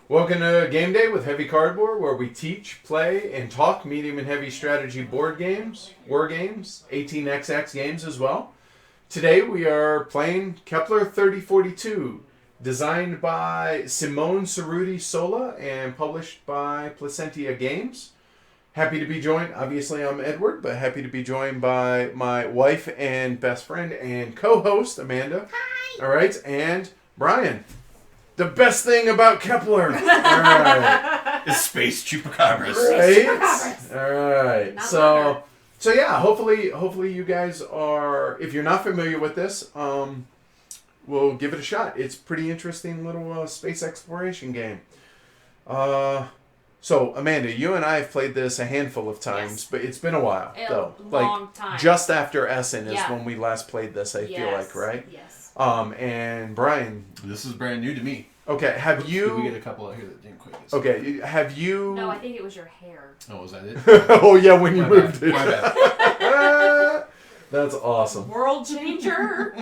Welcome to Game Day with Heavy Cardboard, where we teach, play, and talk medium and heavy strategy board games, war games, 18xx games as well. Today we are playing Kepler-3042, designed by Simone Cerruti Sola and published by Placentia Games. Happy to be joined, obviously I'm Edward, but happy to be joined by my wife and best friend and co-host, Amanda. Hi! Alright, and Brian. The best thing about Kepler. Alright. Is space chupacabras. Right? Chupacabras. Alright. Not So yeah, hopefully you guys are, if you're not familiar with this, we'll give it a shot. It's a pretty interesting little space exploration game. So Amanda, you and I have played this a handful of times, Yes. but it's been a while though. Long time. Just after Essen is Yeah. when we last played this, I feel like, right? Yes. And Brian, This is brand new to me. okay, have We get you a couple out here that didn't quite get okay, have you No, I think it was your hair. Oh, was that it? Oh yeah, when you My moved bad. it. My bad. That's awesome. World changer.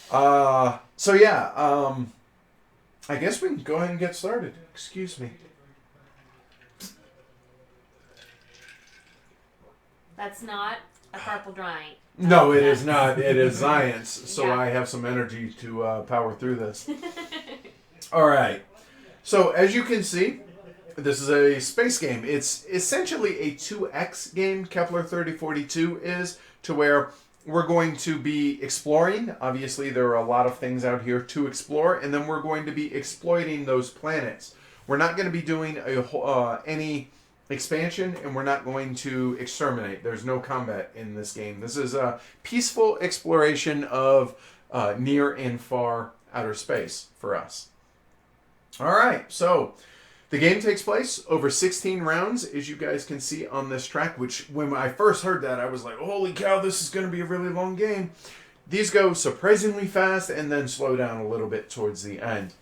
So yeah, I guess we can go ahead and get started. Excuse me. That's not a purple drawing. No, it is not. It is science. So Yeah. I have some energy to power through this. All right. So as you can see, this is a space game. It's essentially a 2X game, Kepler-3042 is, to where we're going to be exploring. Obviously, there are a lot of things out here to explore, and then we're going to be exploiting those planets. We're not going to be doing any expansion, and we're not going to exterminate. There's no combat in this game. This is a peaceful exploration of near and far outer space for us. All right, so the game takes place over 16 rounds, as you guys can see on this track, which when I first heard that, I was like, holy cow, this is going to be a really long game. These go surprisingly fast and then slow down a little bit towards the end.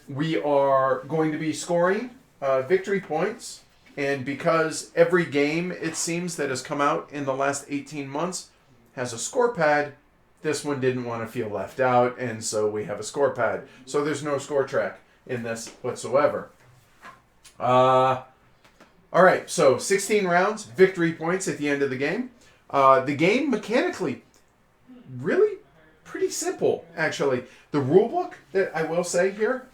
We are going to be scoring victory points, and because every game, it seems, that has come out in the last 18 months has a score pad, this one didn't want to feel left out, and so we have a score pad. So there's no score track in this whatsoever. All right, so 16 rounds, victory points at the end of the game. The game mechanically, really pretty simple, actually. The rule book, that I will say here,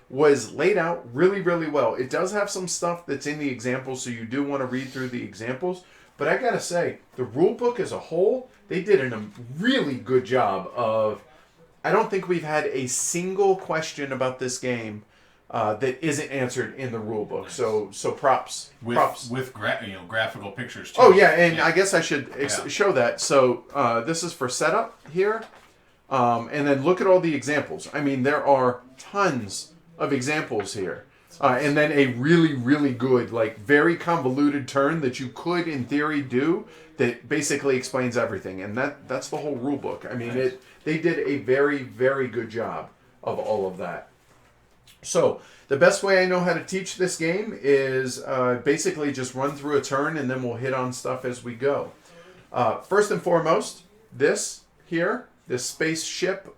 was laid out really, really well. It does have some stuff that's in the examples, so you do want to read through the examples. But I gotta say, the rule book as a whole, they did a really good job of... I don't think we've had a single question about this game that isn't answered in the rule book. Nice. So props. Props. With graphical pictures too. Oh yeah, and I guess I should Yeah. show that. So this is for setup here, and then look at all the examples. I mean, there are tons of examples here, and then a really, really good, like very convoluted turn that you could, in theory, do that basically explains everything, and that's the whole rule book. I mean, Nice. they did a very, very good job of all of that. So, the best way I know how to teach this game is basically just run through a turn and then we'll hit on stuff as we go. First and foremost, this here, this spaceship,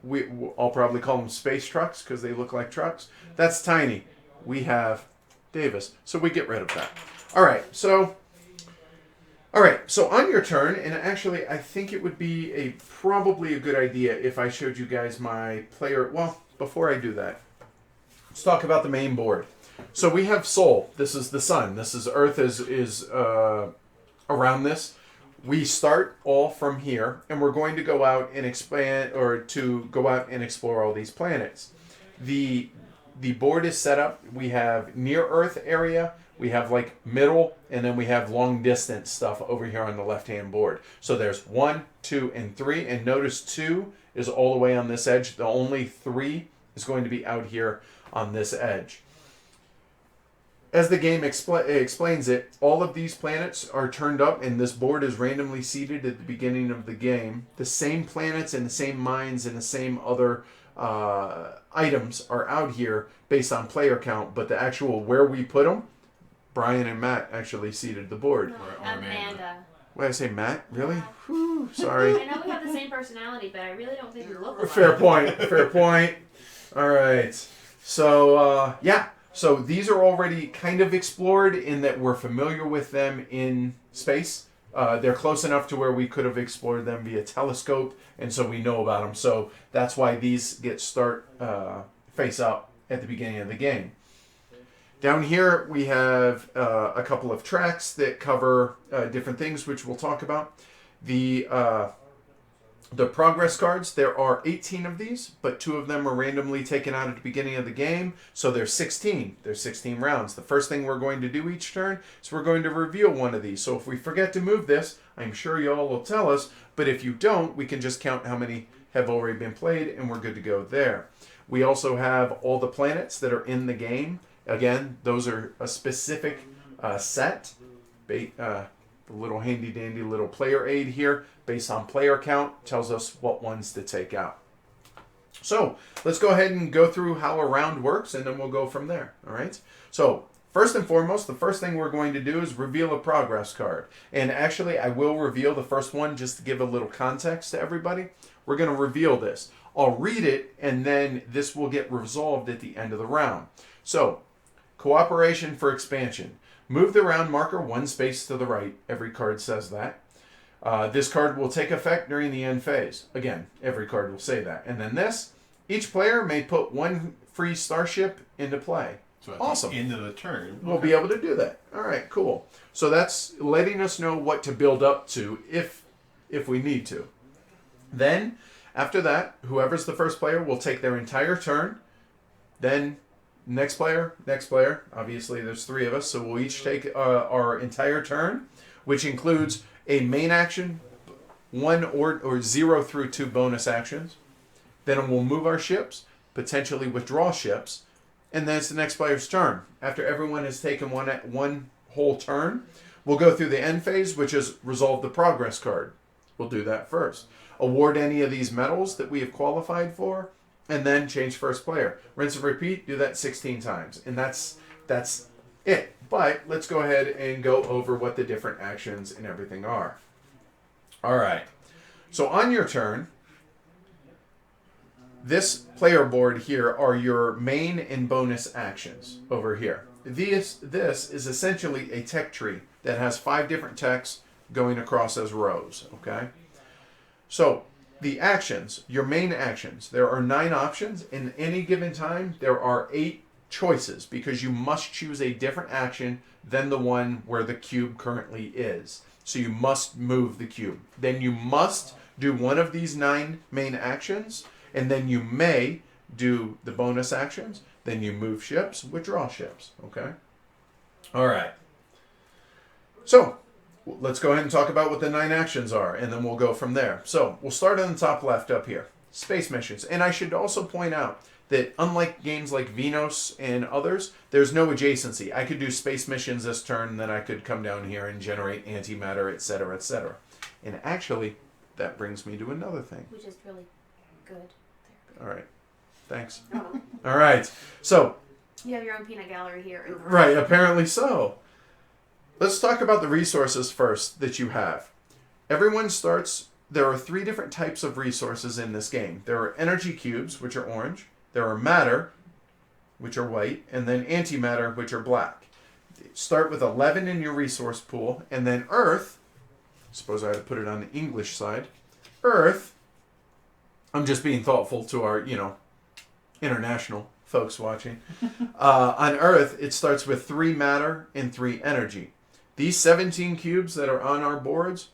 I'll probably call them space trucks because they look like trucks. That's tiny. We have Davis, so we get rid of that. All right, so on your turn, and actually I think it would be probably a good idea if I showed you guys my player. Well, before I do that, let's talk about the main board. So we have Sol. This is the sun. This is Earth is around this. We start all from here, and we're going to go out and expand, or to go out and explore all these planets. The board is set up. We have near Earth area. We have like middle, and then we have long distance stuff over here on the left-hand board. So there's 1, 2, and 3, and notice 2 is all the way on this edge. The only 3 is going to be out here on this edge. As the game explains it, all of these planets are turned up, and this board is randomly seated at the beginning of the game. The same planets and the same mines and the same other items are out here based on player count, but the actual where we put them, Brian and Matt actually seeded the board. No, Or Amanda. What did I say, Matt? Really? Yeah. Whew, sorry. I know we have the same personality, but I really don't think we look alike. Fair point. Fair point. All right. So, yeah. So these are already kind of explored in that we're familiar with them in space. They're close enough to where we could have explored them via telescope, and so we know about them. So that's why these get face up at the beginning of the game. Down here we have a couple of tracks that cover different things, which we'll talk about. The progress cards, there are 18 of these, but 2 of them are randomly taken out at the beginning of the game, so there's 16. There's 16 rounds. The first thing we're going to do each turn is we're going to reveal one of these. So if we forget to move this, I'm sure y'all will tell us, but if you don't, we can just count how many have already been played, and we're good to go there. We also have all the planets that are in the game. Again, those are a specific set. The little handy-dandy little player aid here, based on player count, tells us what ones to take out. So let's go ahead and go through how a round works, and then we'll go from there. All right. So first and foremost, the first thing we're going to do is reveal a progress card. And actually, I will reveal the first one just to give a little context to everybody. We're going to reveal this. I'll read it, and then this will get resolved at the end of the round. So, cooperation for expansion. Move the round marker 1 space to the right. Every card says that. This card will take effect during the end phase. Again, every card will say that. And then this, each player may put 1 free starship into play. So at awesome. the end of the turn, we'll be able to do that. All right, cool. So that's letting us know what to build up to if we need to. Then, after that, whoever's the first player will take their entire turn. Then next player. Obviously, there's 3 of us, so we'll each take our entire turn, which includes a main action, 1 or 0 through 2 bonus actions. Then we'll move our ships, potentially withdraw ships, and then it's the next player's turn. After everyone has taken one whole turn, we'll go through the end phase, which is resolve the progress card. We'll do that first. Award any of these medals that we have qualified for, and then change first player. Rinse and repeat, do that 16 times. And that's it. But let's go ahead and go over what the different actions and everything are. All right. So on your turn, this player board here are your main and bonus actions over here. This is essentially a tech tree that has 5 different techs going across as rows, okay? So the actions, your main actions, there are 9 options. In any given time, there are 8 choices because you must choose a different action than the one where the cube currently is. So you must move the cube. Then you must do one of these 9 main actions, and then you may do the bonus actions. Then you move ships, withdraw ships, okay? All right. So let's go ahead and talk about what the 9 actions are, and then we'll go from there. So we'll start on the top left up here. Space missions. And I should also point out that unlike games like Venus and others, there's no adjacency. I could do space missions this turn, then I could come down here and generate antimatter, etc., etc. And actually, that brings me to another thing. Which is really good. All right. Thanks. Oh. All right. So, You have your own peanut gallery here. right, apparently so. Let's talk about the resources first that you have. Everyone starts, there are 3 different types of resources in this game. There are energy cubes, which are orange. There are matter, which are white. And then antimatter, which are black. Start with 11 in your resource pool. And then Earth, suppose I had to put it on the English side. Earth, I'm just being thoughtful to our, international folks watching. On Earth, it starts with 3 matter and 3 energy. These 17 cubes that are on our boards,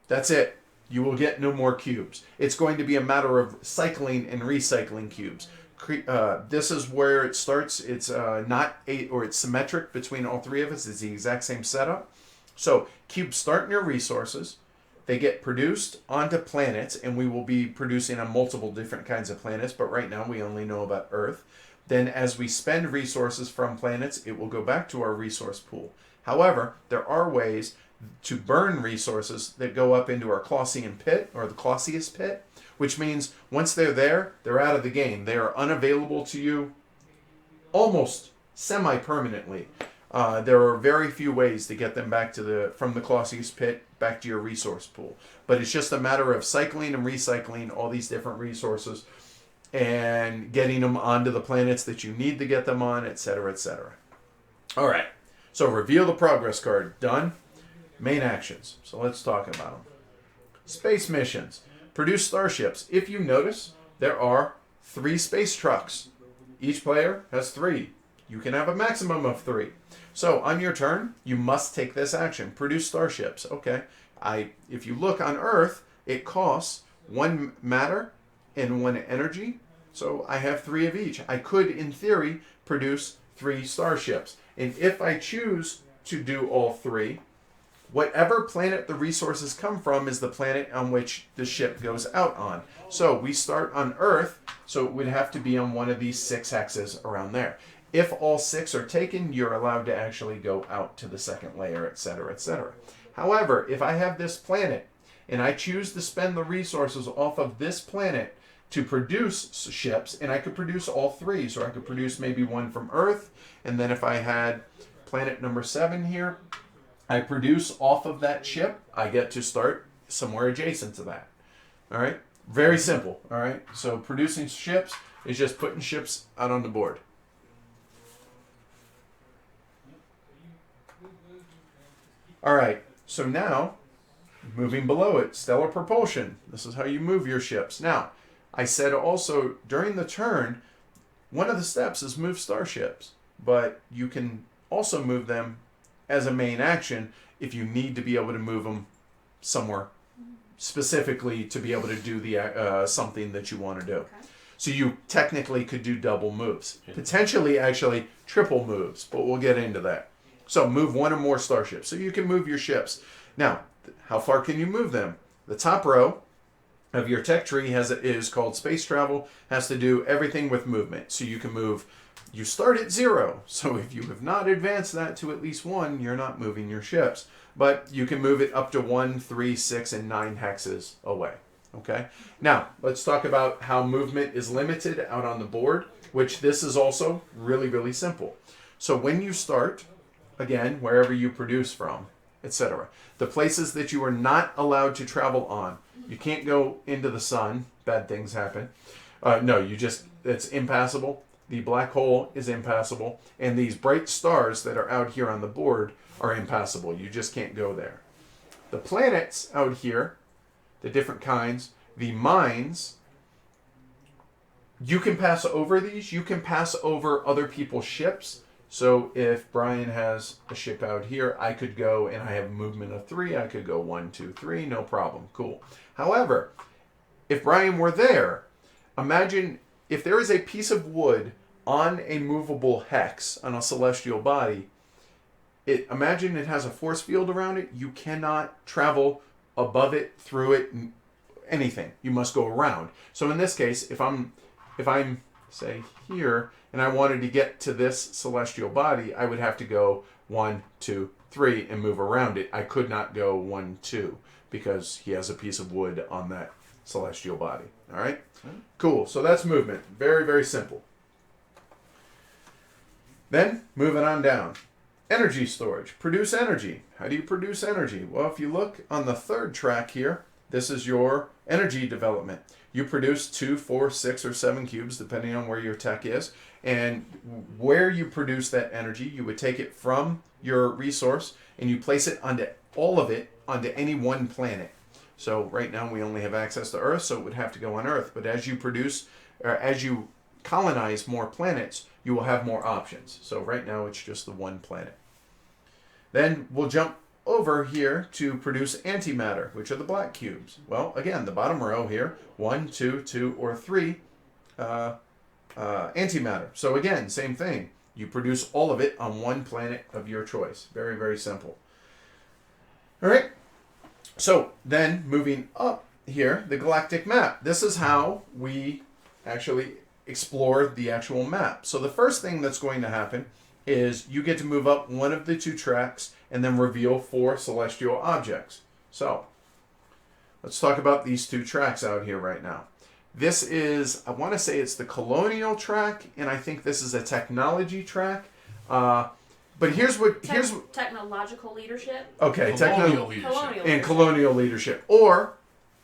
that's it. You will get no more cubes. It's going to be a matter of cycling and recycling cubes. This is where it starts. It's not 8, or it's symmetric between all 3 of us. It's the exact same setup. So cubes start in your resources. They get produced onto planets, and we will be producing on multiple different kinds of planets, but right now we only know about Earth. Then as we spend resources from planets, it will go back to our resource pool. However, there are ways to burn resources that go up into our Clausian pit, or the Clausius pit, which means once they're there, they're out of the game. They are unavailable to you almost semi-permanently. There are very few ways to get them back to from the Clausius pit back to your resource pool. But it's just a matter of cycling and recycling all these different resources and getting them onto the planets that you need to get them on, etc., etc. All right. So reveal the progress card. Done. Main actions. So let's talk about them. Space missions. Produce starships. If you notice, there are 3 space trucks. Each player has 3. You can have a maximum of 3. So on your turn, you must take this action. Produce starships. Okay. If you look on Earth, it costs 1 matter and 1 energy. So I have 3 of each. I could, in theory, produce 3 starships. And if I choose to do all 3, whatever planet the resources come from is the planet on which the ship goes out on. So we start on Earth, so it would have to be on one of these 6 hexes around there. If all 6 are taken, you're allowed to actually go out to the second layer, etc., etc. However, if I have this planet and I choose to spend the resources off of this planet to produce ships, and I could produce all 3, so I could produce maybe 1 from Earth, and then if I had planet number 7 here, I produce off of that ship, I get to start somewhere adjacent to that. All right? Very simple. All right? So producing ships is just putting ships out on the board. All right. So now, moving below it, stellar propulsion. This is how you move your ships. Now, I said also during the turn, one of the steps is move starships, but you can also move them as a main action if you need to be able to move them somewhere specifically to be able to do the something that you want to do. Okay. So you technically could do double moves, potentially actually triple moves, but we'll get into that. So move 1 or more starships. So you can move your ships. Now, how far can you move them? The top row of your tech tree is called space travel, has to do everything with movement. So you can move, you start at 0. So if you have not advanced that to at least 1, you're not moving your ships. But you can move it up to 1, 3, 6, and 9 hexes away. Okay? Now, let's talk about how movement is limited out on the board, which this is also really, really simple. So when you start, again, wherever you produce from, etc., the places that you are not allowed to travel on, you can't go into the sun, bad things happen. No, it's impassable. The black hole is impassable. And these bright stars that are out here on the board are impassable. You just can't go there. The planets out here, the different kinds, the mines, you can pass over these. You can pass over other people's ships. So if Brian has a ship out here, I could go, and I have movement of 3. I could go 1, 2, 3, no problem. Cool. However, if Brian were there, imagine if there is a piece of wood on a movable hex on a celestial body, imagine it has a force field around it. You cannot travel above it, through it, anything. You must go around. So in this case, if I'm say here and I wanted to get to this celestial body, I would have to go 1, 2, 3 and move around it. I could not go 1, 2 because he has a piece of wood on that celestial body. All right? Cool. So that's movement. Very, very simple. Then, moving on down. Energy storage. Produce energy. How do you produce energy? Well, if you look on the 3rd track here, this is your energy development. You produce 2, 4, 6, or 7 cubes, depending on where your tech is. And where you produce that energy, you would take it from your resource and you place it onto all of it onto any one planet. So right now we only have access to Earth, so it would have to go on Earth. But as you produce, or as you colonize more planets, you will have more options. So right now it's just the one planet. Then we'll jump over here to produce antimatter, which are the black cubes. Well, again, the bottom row here, 1, 2, 2, or 3 antimatter. So again, same thing. You produce all of it on one planet of your choice. Very, very simple. All right. So then moving up here, the galactic map. This is how we actually explore the actual map. So the first thing that's going to happen is you get to move up one of the 2 tracks and then reveal 4 celestial objects. So let's talk about these 2 tracks out here right now. This is, I want to say it's the colonial track, and I think this is a technology track. But here's technological leadership. Okay, colonial leadership. And colonial leadership, or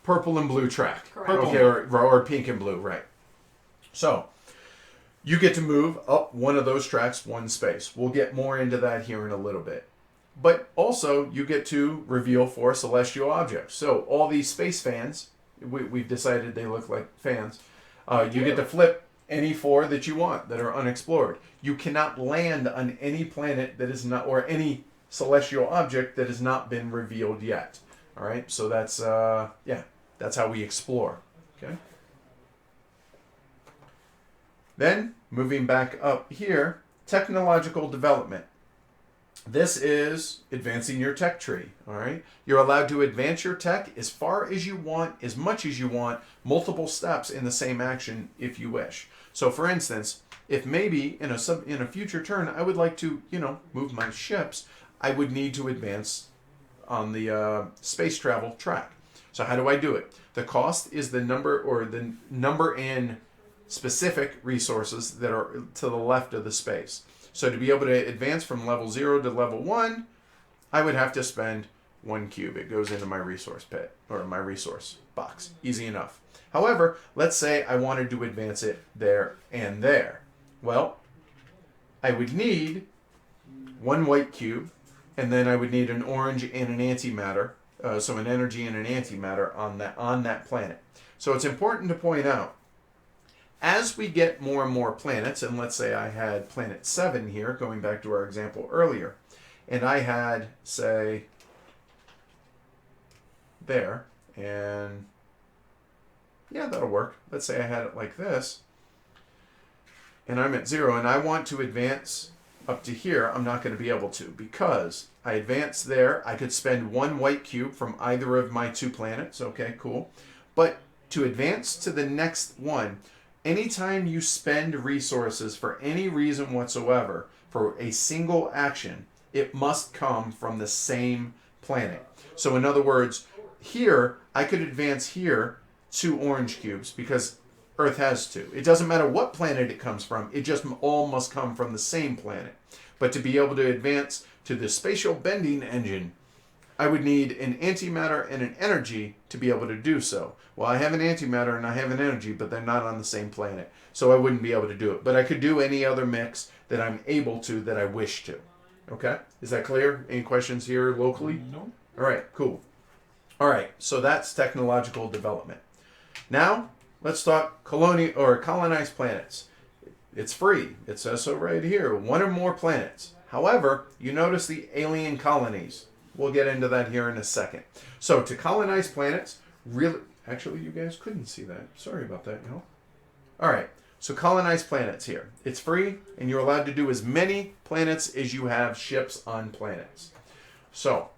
purple and blue track. Correct. Okay, or pink and blue, right? So you get to move up one of those tracks one space. We'll get more into that here in a little bit. But also, you get to reveal 4 celestial objects. So all these space fans, we've decided they look like fans. You get to flip any 4 that you want that are unexplored. You cannot land on any planet that is not, or any celestial object that has not been revealed yet. All right, so that's that's how we explore. Okay. Then moving back up here, technological development. This is advancing your tech tree, all right? You're allowed to advance your tech as far as you want, as much as you want, multiple steps in the same action if you wish. So for instance, if maybe in a future turn I would like to, move my ships, I would need to advance on the space travel track. So how do I do it? The cost is the number in specific resources that are to the left of the space. So to be able to advance from level 0 to level 1, I would have to spend 1 cube. It goes into my resource pit, or my resource box. Easy enough. However, let's say I wanted to advance it there and there. Well, I would need 1 white cube, and then I would need an orange and an antimatter, so an energy and an antimatter on that planet. So it's important to point out, as we get more and more planets, and let's say I had planet 7 here, going back to our example earlier, and I had, say, there, and yeah, that'll work. Let's say I had it like this, and I'm at 0, and I want to advance up to here. I'm not going to be able to, because I advance there. I could spend 1 white cube from either of my 2 planets. Okay, cool. But to advance to the next one, anytime you spend resources for any reason whatsoever for a single action, it must come from the same planet. So in other words, here, I could advance here 2 orange cubes because Earth has 2. It doesn't matter what planet it comes from, it just all must come from the same planet. But to be able to advance to the spatial bending engine, I would need an antimatter and an energy to be able to do so. Well, I have an antimatter and I have an energy, but they're not on the same planet. So I wouldn't be able to do it. But I could do any other mix that I'm able to, that I wish to. Okay? Is that clear? Any questions here locally? No. All right, cool. All right, so that's technological development. Now, let's talk colonized planets. It's free. It says so right here. 1 or more planets. However, you notice the alien colonies. We'll get into that here in a second. So to colonize planets, really, actually you guys couldn't see that. Sorry about that, y'all. All right, so colonize planets here. It's free, and you're allowed to do as many planets as you have ships on planets. So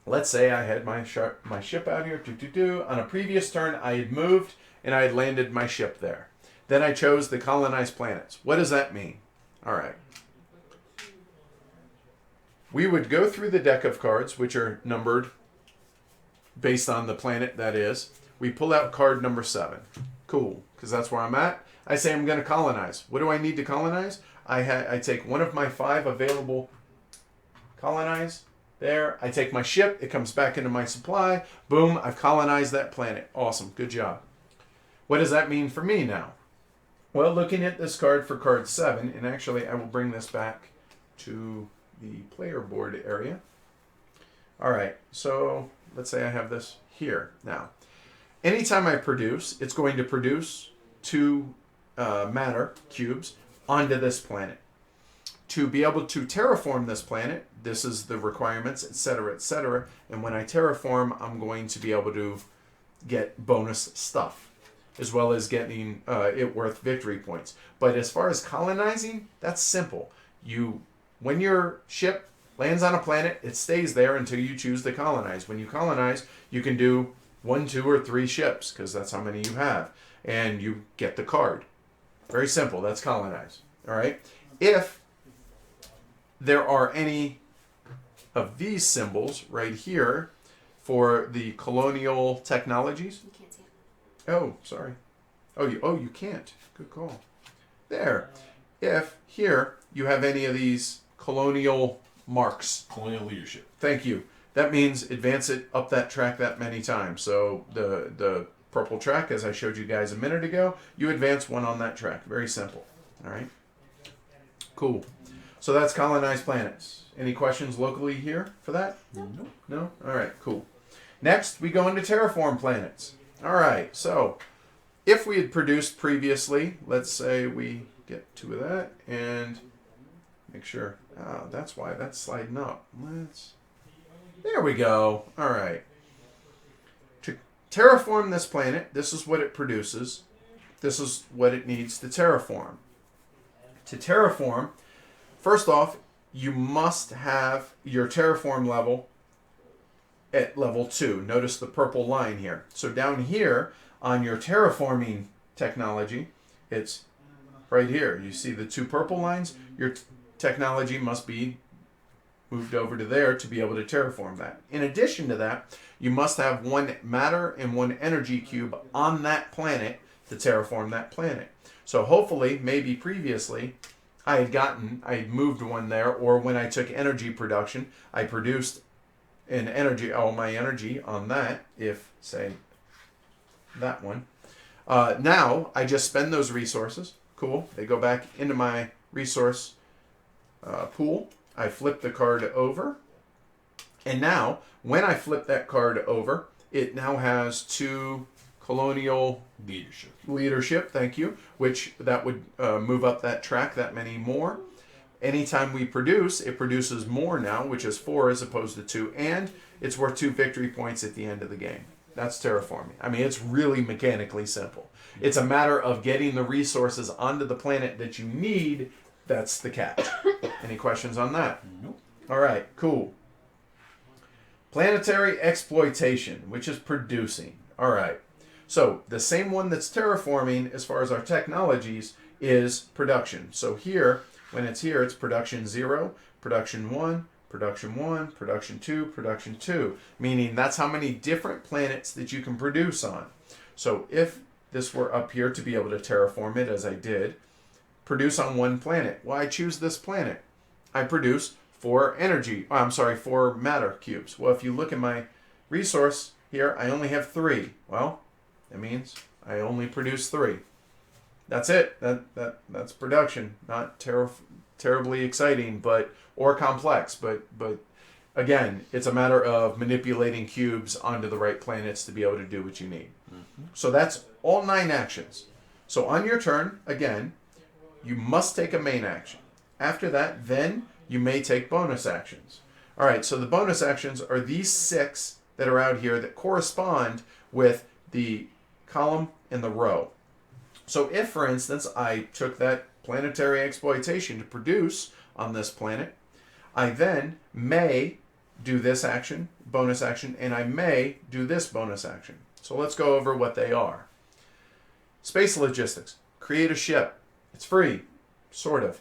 let's say I had my ship out here. On a previous turn, I had moved, and I had landed my ship there. Then I chose the colonized planets. What does that mean? All right. We would go through the deck of cards, which are numbered based on the planet that is. We pull out card number 7. Cool, because that's where I'm at. I say I'm going to colonize. What do I need to colonize? I take one of my 5 available colonize. There. I take my ship. It comes back into my supply. Boom, I've colonized that planet. Awesome, good job. What does that mean for me now? Well, looking at this card for card 7, and actually I will bring this back to the player board area. All right, so let's say I have this here. Now, anytime I produce, it's going to produce 2 matter cubes onto this planet. To be able to terraform this planet, this is the requirements, etc., etc. And when I terraform, I'm going to be able to get bonus stuff, as well as getting it worth victory points. But as far as colonizing, that's simple. When your ship lands on a planet, it stays there until you choose to colonize. When you colonize, you can do 1, 2, or 3 ships, because that's how many you have. And you get the card. Very simple. That's colonize. All right? If there are any of these symbols right here for the colonial technologies. You can't see it. Oh, sorry. Oh, you can't. Good call. There. If here you have any of these colonial marks. Colonial leadership. Thank you. That means advance it up that track that many times. So the purple track, as I showed you guys a minute ago. You advance one on that track. Very simple. All right. Cool. So that's colonized planets. Any questions locally here for that? Nope. No? All right, cool. Next, we go into terraform planets. All right, so if we had produced previously, let's say we get two of that and make sure. Oh, that's why that's sliding up. There we go. All right. To terraform this planet, this is what it produces. This is what it needs to terraform. To terraform, first off, you must have your terraform level at level 2. Notice the purple line here. So down here on your terraforming technology, it's right here. You see the two purple lines? Your technology must be moved over to there to be able to terraform that. In addition to that, you must have one matter and one energy cube on that planet to terraform that planet. So hopefully, maybe previously, I had moved one there, or when I took energy production, I produced an energy, all my energy on that, if, say, that one. Now, I just spend those resources. Cool. They go back into my resource pool. I flip the card over. And now, when I flip that card over, it now has 2 colonial leadership, thank you, which that would move up that track that many more. Anytime we produce, it produces more now, which is 4 as opposed to 2, and it's worth 2 victory points at the end of the game. That's terraforming. I mean, it's really mechanically simple. It's a matter of getting the resources onto the planet that you need. That's the catch. Any questions on that? Nope. All right, cool. Planetary exploitation, which is producing. All right. So the same one that's terraforming as far as our technologies is production. So here, when it's here, it's production 0, production 1, production 1, production 2, production 2. Meaning that's how many different planets that you can produce on. So if this were up here to be able to terraform it, as I did, produce on one planet. Why choose this planet? I produce 4 matter cubes. Well, if you look at my resource here, I only have 3. Well, that means I only produce 3. That's it. That's production. Not terribly exciting, or complex, but again, it's a matter of manipulating cubes onto the right planets to be able to do what you need. Mm-hmm. So that's all 9 actions. So on your turn, again, you must take a main action. After that, then you may take bonus actions. All right, so the bonus actions are these 6 that are out here that correspond with the column and the row. So if, for instance, I took that planetary exploitation to produce on this planet, I then may do this action, bonus action, and I may do this bonus action. So let's go over what they are. Space logistics. Create a ship. It's free, sort of.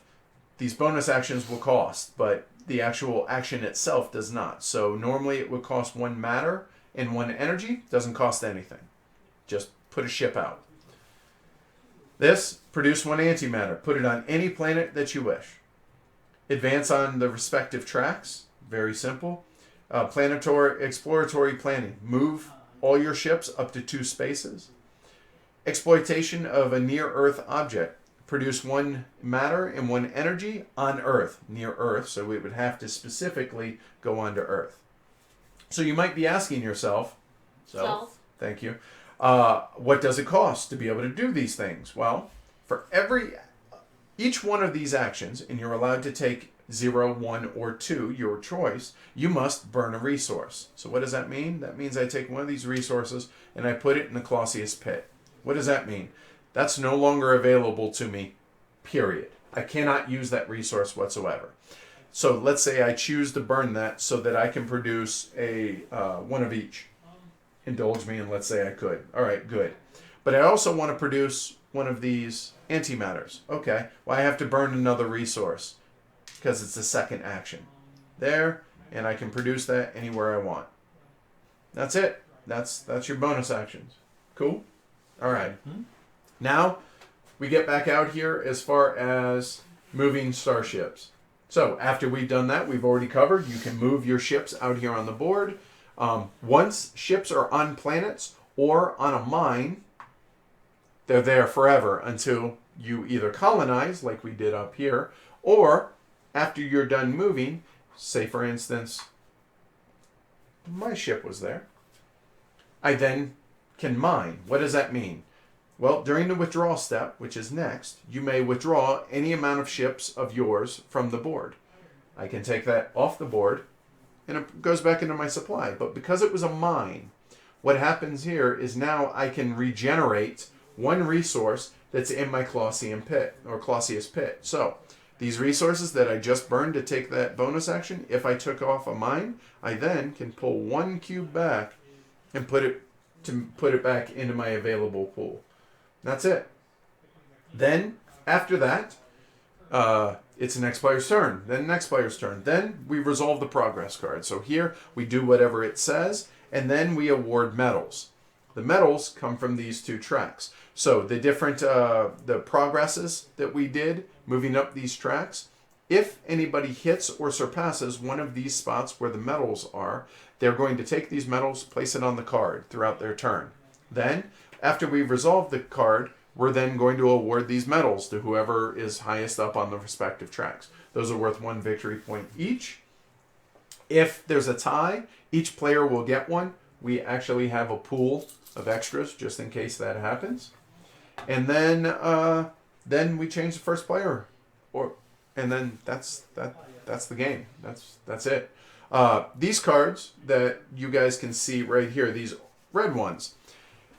These bonus actions will cost, but the actual action itself does not. So normally it would cost 1 matter and 1 energy. Doesn't cost anything. Just put a ship out. This, produce 1 antimatter. Put it on any planet that you wish. Advance on the respective tracks. Very simple. Planetary exploratory planning. Move all your ships up to 2 spaces. Exploitation of a near-Earth object. Produce 1 matter and 1 energy on Earth, near Earth, so we would have to specifically go onto Earth. So you might be asking yourself, thank you, what does it cost to be able to do these things? Well, for each one of these actions, and you're allowed to take 0, 1, or 2, your choice, you must burn a resource. So what does that mean? That means I take one of these resources and I put it in the Clausius pit. What does that mean? That's no longer available to me, period. I cannot use that resource whatsoever. So let's say I choose to burn that so that I can produce one of each. Indulge me, and let's say I could. All right, good. But I also want to produce one of these antimatters. Okay, well, I have to burn another resource because it's the second action. There, and I can produce that anywhere I want. That's it. That's your bonus actions. Cool? All right. Mm-hmm. Now, we get back out here as far as moving starships. So, after we've done that, we've already covered, you can move your ships out here on the board. Once ships are on planets, or on a mine, they're there forever until you either colonize, like we did up here, or after you're done moving, say for instance, my ship was there, I then can mine. What does that mean? Well, during the withdrawal step, which is next, you may withdraw any amount of ships of yours from the board. I can take that off the board, and it goes back into my supply. But because it was a mine, what happens here is now I can regenerate one resource that's in my Clausian pit, or Clausius pit. So, these resources that I just burned to take that bonus action, if I took off a mine, I then can pull one cube back and put it back into my available pool. That's it. Then, after that, it's the next player's turn. Then next player's turn. Then we resolve the progress card. So here we do whatever it says, and then we award medals. The medals come from these two tracks. So the different the progresses that we did moving up these tracks, if anybody hits or surpasses one of these spots where the medals are, they're going to take these medals, place it on the card throughout their turn. Then, after we've resolved the card, we're then going to award these medals to whoever is highest up on the respective tracks. Those are worth 1 victory point each. If there's a tie, each player will get one. We actually have a pool of extras just in case that happens. And then we change the first player, and then that's the game. That's it. These cards that you guys can see right here, these red ones,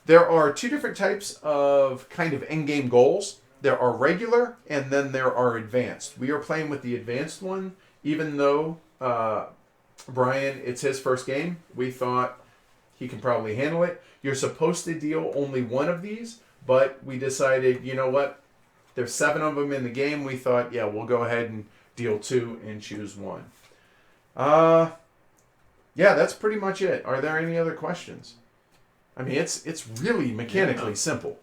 there are two different types of kind of endgame goals. There are regular, and then there are advanced. We are playing with the advanced one, even though Brian, it's his first game. We thought he can probably handle it. You're supposed to deal only one of these, but we decided, you know what? There's 7 of them in the game. We thought, yeah, we'll go ahead and deal 2 and choose 1. Yeah, that's pretty much it. Are there any other questions? I mean, it's really mechanically simple.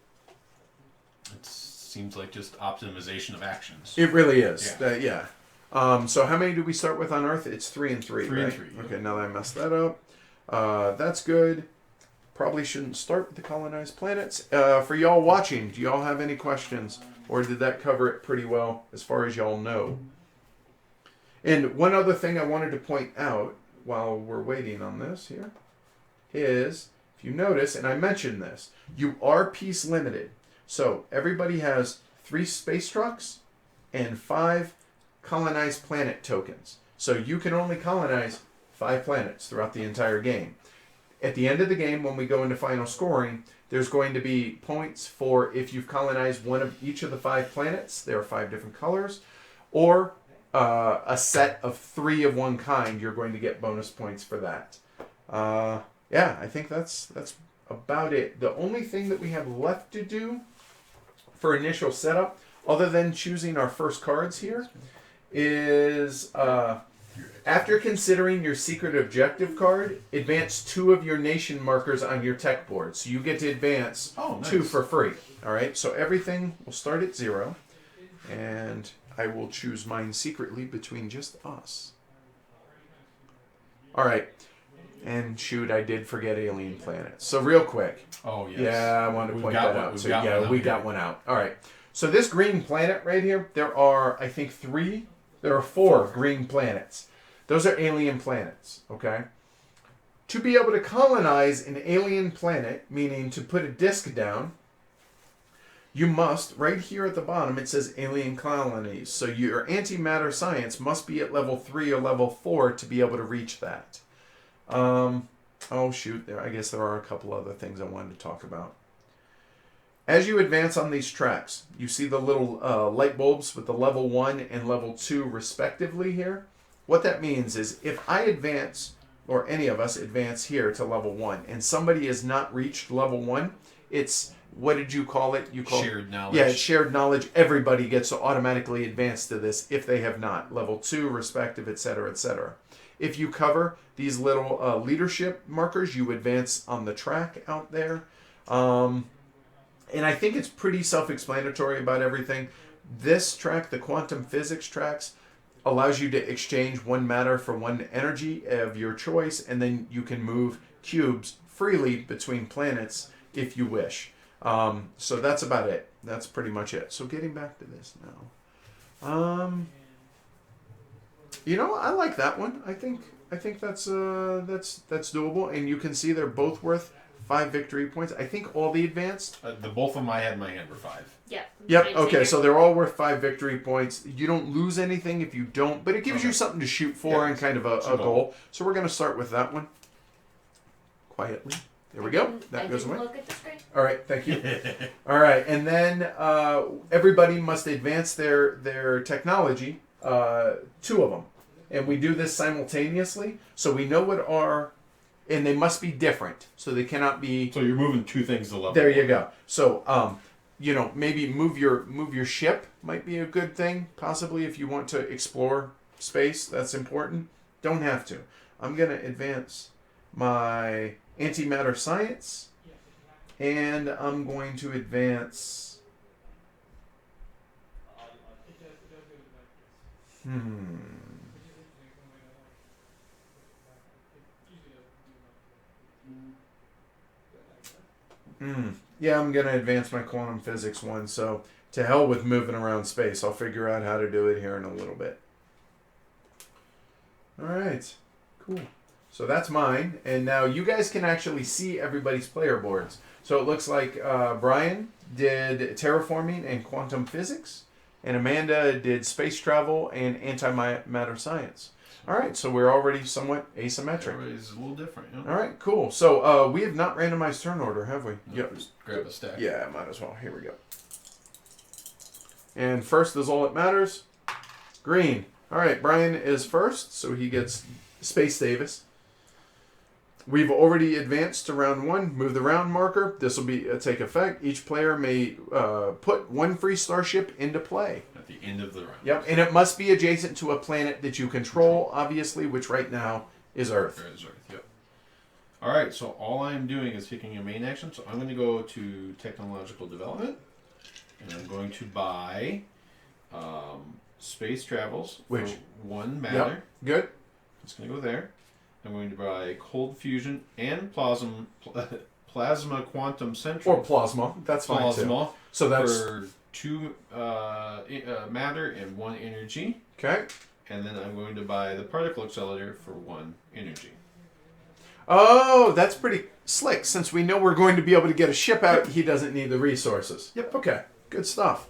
It seems like just optimization of actions. It really is. Yeah. So how many do we start with on Earth? It's 3 and 3, 3 right? and 3. Okay, now that I messed that up. That's good. Probably shouldn't start with the colonized planets. For y'all watching, do y'all have any questions? Or did that cover it pretty well as far as y'all know? And one other thing I wanted to point out while we're waiting on this here is, if you notice, and I mentioned this, you are piece limited. So everybody has 3 space trucks and 5 colonized planet tokens. So you can only colonize 5 planets throughout the entire game. At the end of the game, when we go into final scoring, there's going to be points for if you've colonized one of each of the 5 planets. There are 5 different colors. Or a set of 3 of one kind, you're going to get bonus points for that. Yeah, I think that's about it. The only thing that we have left to do for initial setup, other than choosing our first cards here, is after considering your secret objective card, advance 2 of your nation markers on your tech board. So you get to advance 2 for free. All right, so everything will start at 0, and I will choose mine secretly between just us. All right. And shoot, I did forget alien planets. So real quick. Oh, yes. Yeah, I wanted to point that out. So yeah, we got one out. All right. So this green planet right here, there are, I think, 4 green planets. Those are alien planets, okay? To be able to colonize an alien planet, meaning to put a disk down, you must, right here at the bottom, it says alien colonies. So your antimatter science must be at level 3 or level 4 to be able to reach that. Oh shoot, I guess there are a couple other things I wanted to talk about. As you advance on these tracks, you see the little light bulbs with the level 1 and level 2 respectively here. What that means is if I advance, or any of us advance here to level 1, and somebody has not reached level 1, it's, what did you call it? You call shared knowledge. Yeah, shared knowledge. Everybody gets to automatically advance to this if they have not. Level 2, respective, etc., etc. If you cover these little leadership markers, you advance on the track out there. And I think it's pretty self-explanatory about everything. This track, the quantum physics tracks, allows you to exchange 1 matter for 1 energy of your choice, and then you can move cubes freely between planets if you wish. So that's about it. That's pretty much it. So getting back to this now. I like that one. I think that's doable, and you can see they're both worth 5 victory points. I think all the advanced. The both of them I had in my hand were 5. Yep. Yep. Okay, so they're all worth 5 victory points. You don't lose anything if you don't, but it gives you something to shoot for and kind of a goal. So we're going to start with that one. Quietly. There we go. That goes away. Look at the screen. All right, thank you. All right, and then everybody must advance their technology, 2 of them. And we do this simultaneously, so we know what our... And they must be different, so they cannot be... So you're moving 2 things to level. There you go. So, maybe move your ship might be a good thing, possibly if you want to explore space. That's important. Don't have to. I'm going to advance my antimatter science, and I'm going to advance... Yeah, I'm going to advance my quantum physics one, so to hell with moving around space. I'll figure out how to do it here in a little bit. All right, cool. So that's mine, and now you guys can actually see everybody's player boards. So it looks like Brian did terraforming and quantum physics, and Amanda did space travel and antimatter science. All right, so we're already somewhat asymmetric. Everybody's a little different. Yeah. All right, cool. So we have not randomized turn order, have we? No, yep. Just grab a stack. Yeah, might as well. Here we go. And first is all that matters. Green. All right, Brian is first, so he gets Space Davis. We've already advanced to round 1. Move the round marker. This will be take effect. Each player may put 1 free starship into play. At the end of the round. Yep, and it must be adjacent to a planet that you control, obviously, which right now is Earth. Is Earth, yep. All right, so all I'm doing is picking a main action. So I'm going to go to technological development, and I'm going to buy space travels for 1 matter. Yep. Good. It's going to go there. I'm going to buy cold fusion and plasma quantum central. Or plasma. That's fine too. So that's for 2 matter and 1 energy. Okay. And then I'm going to buy the particle accelerator for 1 energy. Oh, that's pretty slick. Since we know we're going to be able to get a ship out, he doesn't need the resources. Yep. Okay. Good stuff.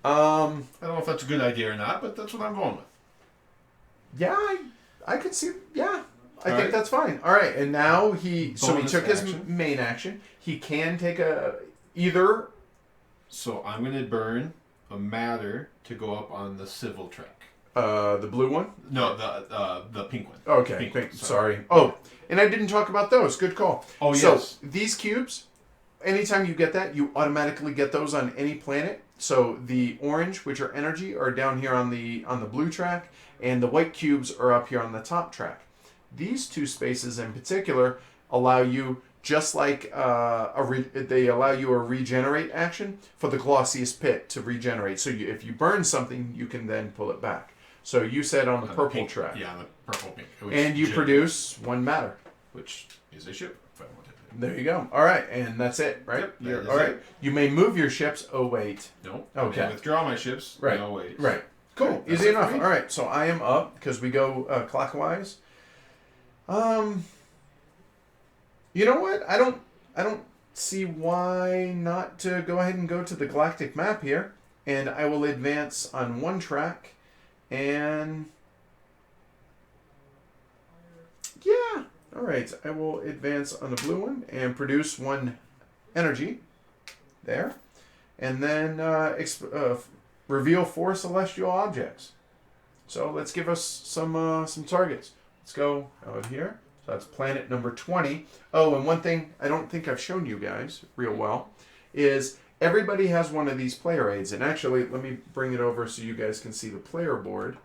I don't know if that's a good idea or not, but that's what I'm going with. Yeah, I could see. Yeah. I All think right. that's fine. All right, and now he Bonus took his action. main action. He can take either. So I'm going to burn a matter to go up on the civil track. The blue one? No, the pink one. Okay, Pink, sorry. Oh, and I didn't talk about those. Good call. Oh, so, yes. these cubes, anytime you get that, you automatically get those on any planet. So the orange, which are energy, are down here on the blue track, and the white cubes are up here on the top track. These 2 spaces in particular allow you, just like they allow you a regenerate action for the glossiest pit to regenerate. So if you burn something, you can then pull it back. So you said on the purple pink track. Yeah, on the purple pink. And you produce 1 matter. Which is a ship, if I want to. There you go. All right, and that's it, right? Yep, all right. You may move your ships. Oh, wait. No. Okay. I withdraw my ships. Right. No, wait. Right. Cool. Okay, Easy enough. for me. All right, so I am up because we go clockwise. You know what? I don't see why not to go ahead and go to the galactic map here, and I will advance on 1 track, and yeah, all right. I will advance on the blue one and produce 1 energy there, and then reveal 4 celestial objects. So let's give us some targets. Let's go out here. So that's planet number 20. Oh, and one thing I don't think I've shown you guys real well is everybody has one of these player aids. And actually, let me bring it over so you guys can see the player board.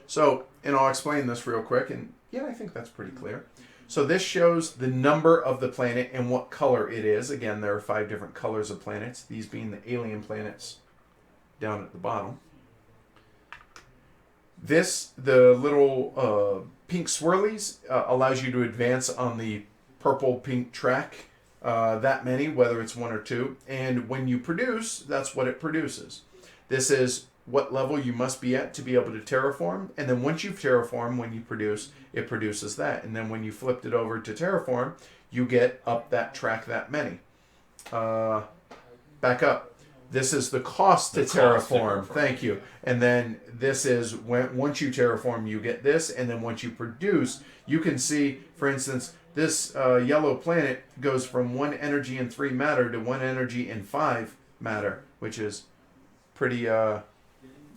So, and I'll explain this real quick. And yeah, I think that's pretty clear. So this shows the number of the planet and what color it is. Again, there are 5 different colors of planets, these being the alien planets down at the bottom. The little pink swirlies, allows you to advance on the purple, pink track, that many, whether it's one or two. And when you produce, that's what it produces. This is what level you must be at to be able to terraform. And then once you've terraformed, when you produce, it produces that. And then when you flipped it over to terraform, you get up that track that many. Back up. This is the cost to terraform. Thank you. And then this is once you terraform, you get this. And then once you produce, you can see, for instance, this yellow planet goes from 1 energy and 3 matter to 1 energy and 5 matter, which is pretty...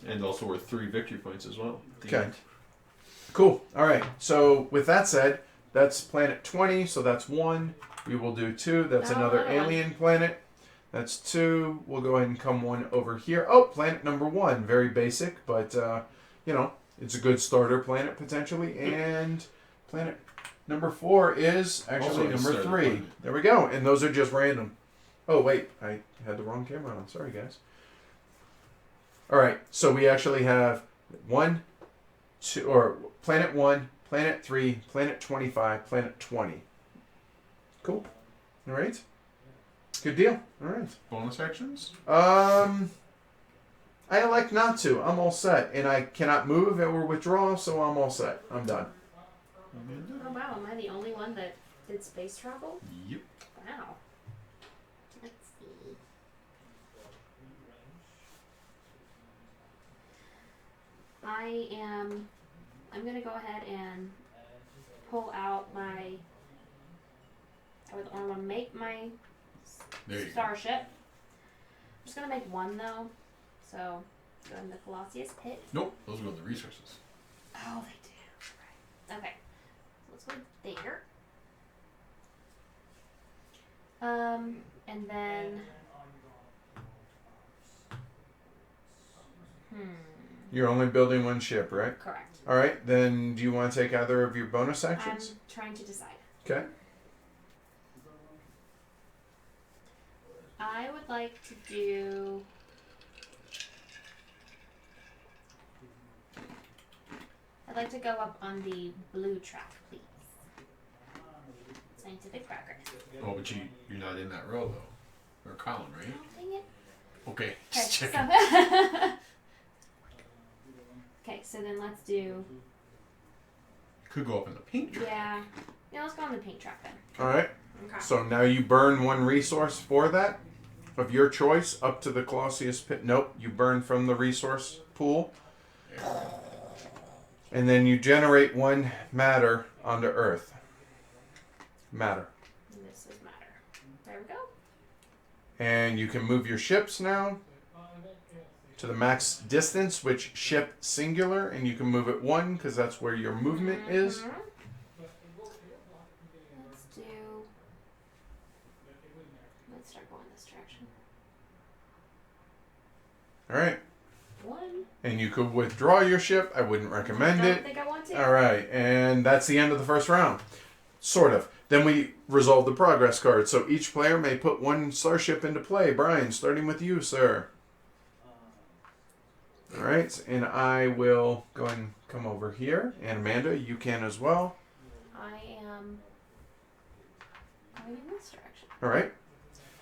And also worth 3 victory points as well. Okay. Cool. All right. So with that said, that's planet 20. So that's 1. We will do 2. That's another alien planet. That's 2. We'll go ahead and come 1 over here. Oh, planet number 1. Very basic, but, you know, it's a good starter planet potentially. And planet number 4 is actually number 3. There we go. And those are just random. Oh, wait. I had the wrong camera on. Sorry, guys. All right, so we actually have 1, 2, or planet 1, planet 3, planet 25, planet 20. Cool. All right. Good deal. All right. Bonus actions? I elect not to. I'm all set, and I cannot move or withdraw, so I'm all set. I'm done. Oh wow, am I the only one that did space travel? Yep. Wow. Let's see. I'm going to go ahead and pull out I want to make my starship. I'm just going to make 1 though. So, go in the Colossus pit. Nope, those go in the resources. Oh, they do. Right. Okay. So let's go there. And then... You're only building 1 ship, right? Correct. All right, then do you want to take either of your bonus actions? I'm trying to decide. Okay. I would like to do... I'd like to go up on the blue track, please. Scientific progress. Oh, but you're not in that row, though. Or column, right? Oh, dang it. Okay, just checking. Okay, so then let's do... Could go up in the pink track. Yeah, let's go on the pink track then. All right. Okay. So now you burn 1 resource for that of your choice up to the Colossus pit. Nope, you burn from the resource pool. And then you generate 1 matter onto Earth. Matter. And this is matter. There we go. And you can move your ships now to the max distance, which ship singular, and you can move it 1 because that's where your movement is. Let's start going this direction. All right. 1. And you could withdraw your ship. I wouldn't recommend I it. don't think I want to. All right, and that's the end of the first round. Sort of. Then we resolve the progress card. So each player may put 1 starship into play. Brian, starting with you, sir. All right, and I will go and come over here. And Amanda, you can as well. I am going in this direction. All right.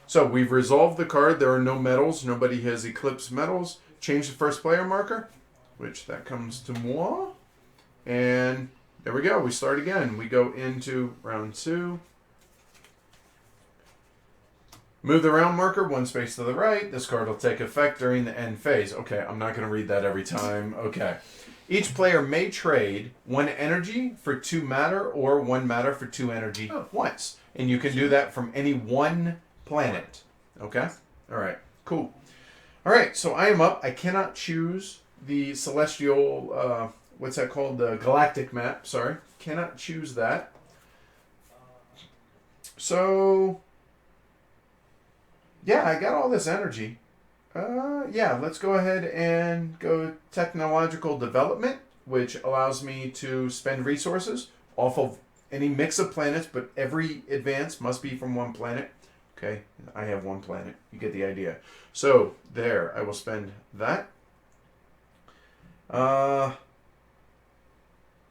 So we've resolved the card. There are no medals. Nobody has eclipsed medals. Change the first player marker, which that comes to moi. And there we go. We start again. We go into round 2. Move the round marker 1 space to the right. This card will take effect during the end phase. Okay, I'm not going to read that every time. Okay. Each player may trade 1 energy for 2 matter or 1 matter for 2 energy once. And you can do that from any 1 planet. Okay? All right. Cool. All right, so I am up. I cannot choose the celestial, what's that called? The galactic map, sorry. Cannot choose that. So, yeah, I got all this energy. Yeah, let's go ahead and go technological development, which allows me to spend resources off of any mix of planets, but every advance must be from 1 planet. Okay, I have 1 planet. You get the idea. So, there, I will spend that.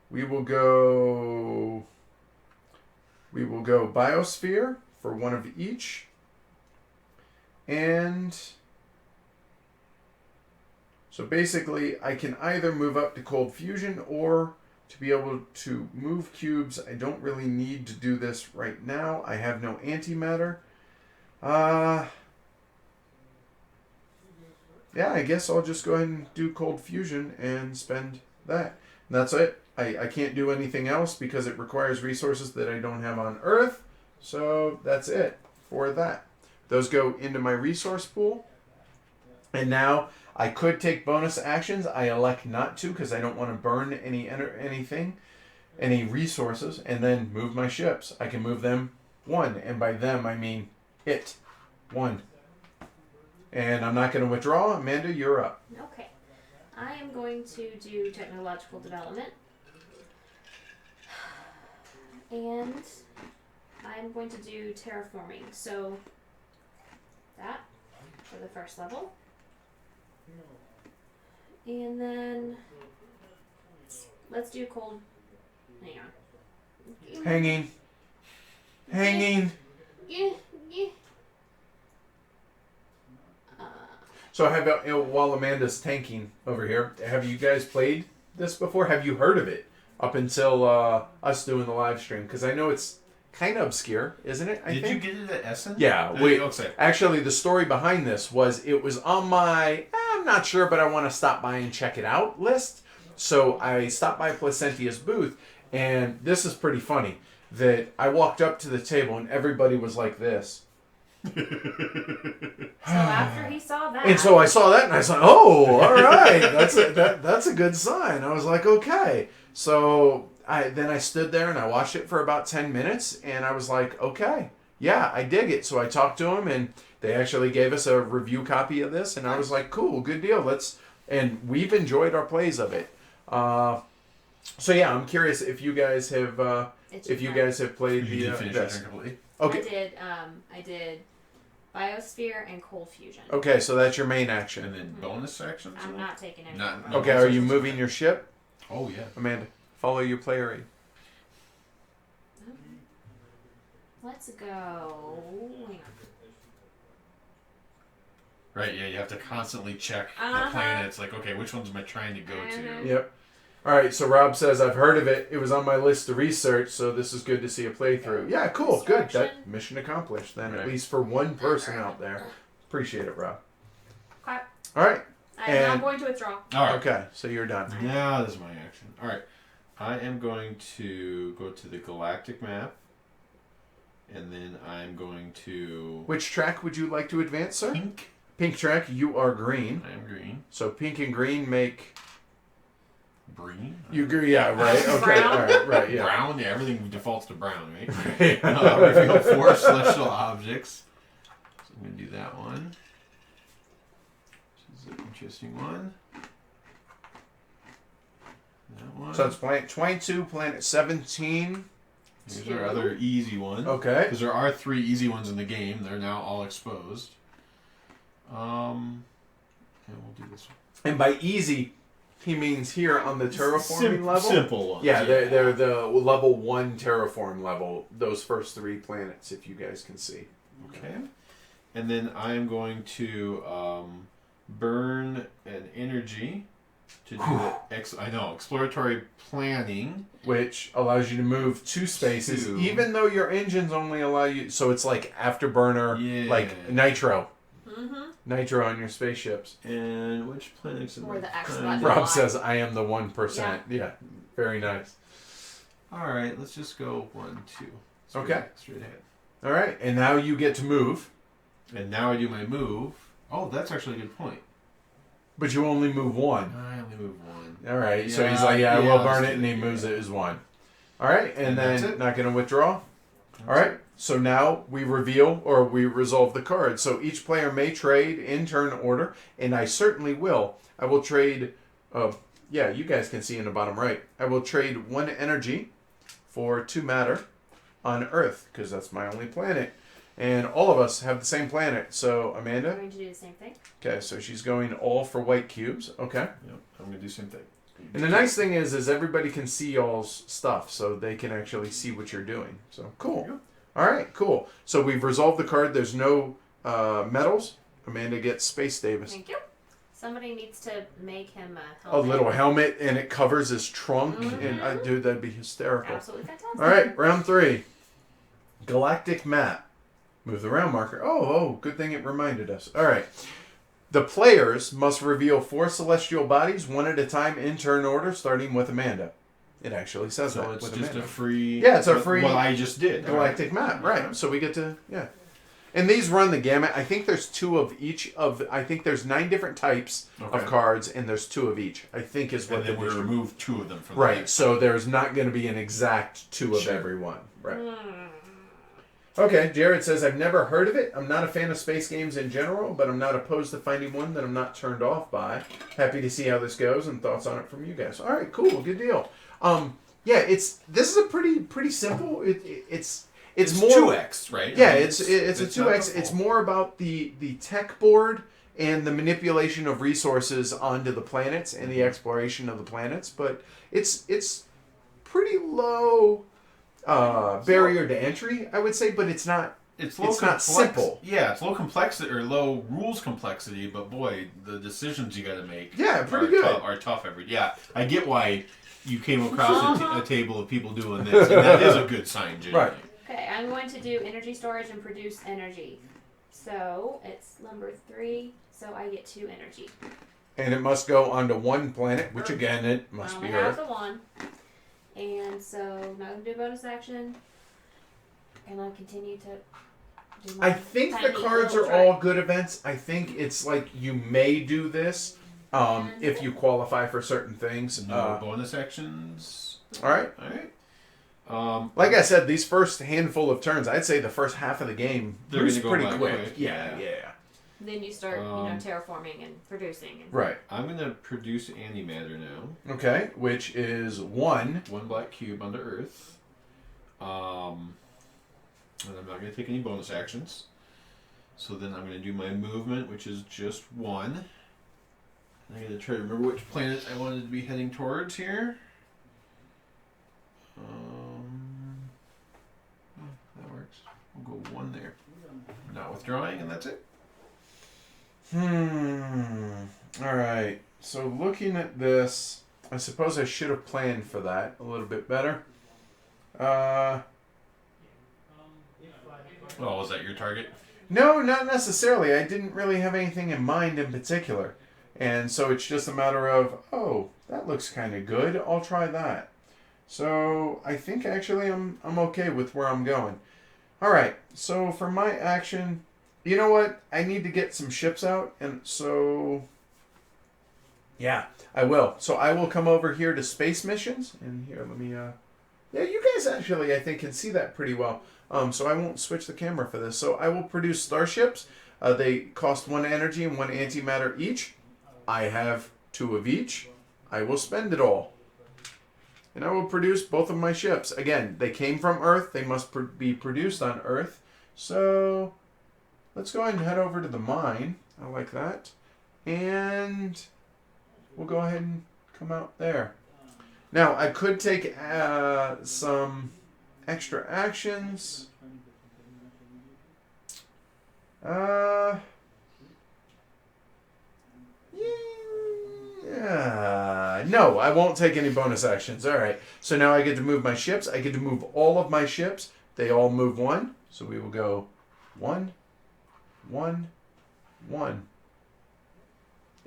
We will go We will go biosphere for one of each. And so basically, I can either move up to cold fusion or to be able to move cubes. I don't really need to do this right now. I have no antimatter. Yeah, I guess I'll just go ahead and do cold fusion and spend that. And that's it. I can't do anything else because it requires resources that I don't have on Earth. So that's it for that. Those go into my resource pool. And now I could take bonus actions. I elect not to because I don't want to burn any resources, and then move my ships. I can move them 1, and by them I mean it. 1. And I'm not going to withdraw. Amanda, you're up. Okay. I am going to do technological development. And I'm going to do terraforming. So that for the first level. And then let's do cold. Hang on. Hanging. Yeah. So while Amanda's tanking over here, have you guys played this before? Have you heard of it up until us doing the live stream? Because I know it's kind of obscure, isn't it? Did you get it at Essen? Yeah. Actually, the story behind this was it was on my, I'm not sure, but I want to stop by and check it out list. So I stopped by Placentia's booth, and this is pretty funny, that I walked up to the table and everybody was like this. So after he saw that, and so I saw that and I was like, oh, all right, that's a good sign. I was like, okay. So I stood there and I watched it for about 10 minutes and I was like, okay, yeah, I dig it. So I talked to him and they actually gave us a review copy of this and I was like, cool, good deal. And we've enjoyed our plays of it. So yeah, I'm curious if you guys have played you did finish this. it. Okay. I did biosphere and cold fusion. Okay, so that's your main action. And then bonus actions? I'm not taking any. No Okay, are you moving your ship? Oh, yeah. Amanda, follow your player aid. Okay. Let's go. Hang on. Right, yeah, you have to constantly check the planets. Like, okay, which ones am I trying to go to? Yep. All right, so Rob says, I've heard of it. It was on my list to research, so this is good to see a playthrough. Yeah, cool, good. That mission accomplished then, at least for one person out there. Appreciate it, Rob. Okay. All right. I am not going to withdraw. All right. Okay, so you're done. Now this is my action. All right. I am going to go to the galactic map, and then I'm going to... Which track would you like to advance, sir? Pink. Pink track, you are green. I am green. So pink and green make... Green? You agree? Yeah, right. Okay. Brown? All right. Right. Yeah. Brown? Yeah, everything defaults to brown, right? Yeah. Reveal 4 celestial objects. So I'm going to do that one. This is an interesting one. That one. So it's planet 22, planet 17. Here's our other easy one. Okay. Because there are 3 easy ones in the game. They're now all exposed. And we'll do this one. And by easy, he means here on the terraforming level. Simple ones. Yeah, they're the level 1 terraform level. Those first 3 planets, if you guys can see. Okay. And then I'm going to burn an energy to do the exploratory planning, which allows you to move 2 spaces, 2. even though your engines only allow you. So it's like afterburner, like nitro. Mm-hmm. Nitro on your spaceships. And which planets? Or the X button. Rob says, "I am the 1%." Yeah, very nice. All right, let's just go 1, 2. Straight ahead. All right, and now you get to move. And now I do my move. Oh, that's actually a good point. But you only move 1. I only move 1. All right, so he's like, I will burn it, and he moves it as 1. All right, and then not going to withdraw. All right, so now we reveal or we resolve the card. So each player may trade in turn order, and I certainly will. I will trade, you guys can see in the bottom right. I will trade 1 energy for 2 matter on Earth, because that's my only planet. And all of us have the same planet. So, Amanda? I'm going to do the same thing. Okay, so she's going all for white cubes. Okay. Yep, I'm going to do the same thing. And the nice thing is everybody can see y'all's stuff, so they can actually see what you're doing. So cool. Yep. All right, cool. So we've resolved the card. There's no medals. Amanda gets Space Davis. Thank you. Somebody needs to make him a A helmet. little helmet, and it covers his trunk. And dude, that'd be hysterical. Absolutely fantastic. All right, round 3. Galactic map. Move the round marker. Oh, good thing it reminded us. All right. The players must reveal 4 celestial bodies, one at a time, in turn order, starting with Amanda. It actually says that. So it's with just Amanda. a free... Yeah, it's a free... What I just did. Galactic map, right. So we get to... Yeah. And these run the gamut. I think there's 2 of each of... I think there's 9 different types of cards, and there's 2 of each, I think is what and then we remove 2 of them from Right, so there's not going to be an exact 2 of every one. Right. Okay, Jared says, I've never heard of it. I'm not a fan of space games in general, but I'm not opposed to finding one that I'm not turned off by. Happy to see how this goes and thoughts on it from you guys. All right, cool, good deal. Yeah, this is a pretty simple. It's more 2X, right? Yeah, it's a 2X. not It's more about the tech board and the manipulation of resources onto the planets and the exploration of the planets, but it's pretty low barrier to entry, I would say, but it's not. It's not simple. Yeah, it's low complexity or low rules complexity, but boy, the decisions you got to make. Yeah, pretty good. Are tough every. Yeah, I get why you came across a table of people doing this, and that is a good sign, Jay. Right. Okay, I'm going to do energy storage and produce energy. So it's number 3. So I get 2 energy. And it must go onto one planet, which again it must be I only have Earth. the 1. And so now I'm going to do a bonus action. And I'll continue to do my I think the tiny cards little are trick. all good events. I think it's like you may do this if you qualify for certain things. No bonus actions. All right. All right. Like I said, these first handful of turns, I'd say the first half of the game They're moves gonna go pretty by quick. quick, Yeah. Then you start, terraforming and producing. And Right. I'm going to produce antimatter now. Okay, which is 1. 1 black cube onto Earth. And I'm not going to take any bonus actions. So then I'm going to do my movement, which is just 1. I'm going to try to remember which planet I wanted to be heading towards here. That works. We'll go 1 there. Not withdrawing, and that's it. All right. So looking at this, I suppose I should have planned for that a little bit better. Oh, was that your target? No, not necessarily. I didn't really have anything in mind in particular. And so it's just a matter of, oh, that looks kind of good. I'll try that. So I think actually I'm okay with where I'm going. All right. So for my action, you know what? I need to get some ships out. And so, yeah, I will. So I will come over here to space missions. And here, let me, yeah, you guys actually, I think, can see that pretty well. So I won't switch the camera for this. So I will produce starships. They cost 1 energy and 1 antimatter each. I have 2 of each. I will spend it all. And I will produce both of my ships. Again, they came from Earth. They must be produced on Earth. So let's go ahead and head over to the mine. I like that. And we'll go ahead and come out there. Now, I could take some extra actions. Yeah. No, I won't take any bonus actions. All right. So now I get to move my ships. I get to move all of my ships. They all move 1. So we will go 1, 1, 1.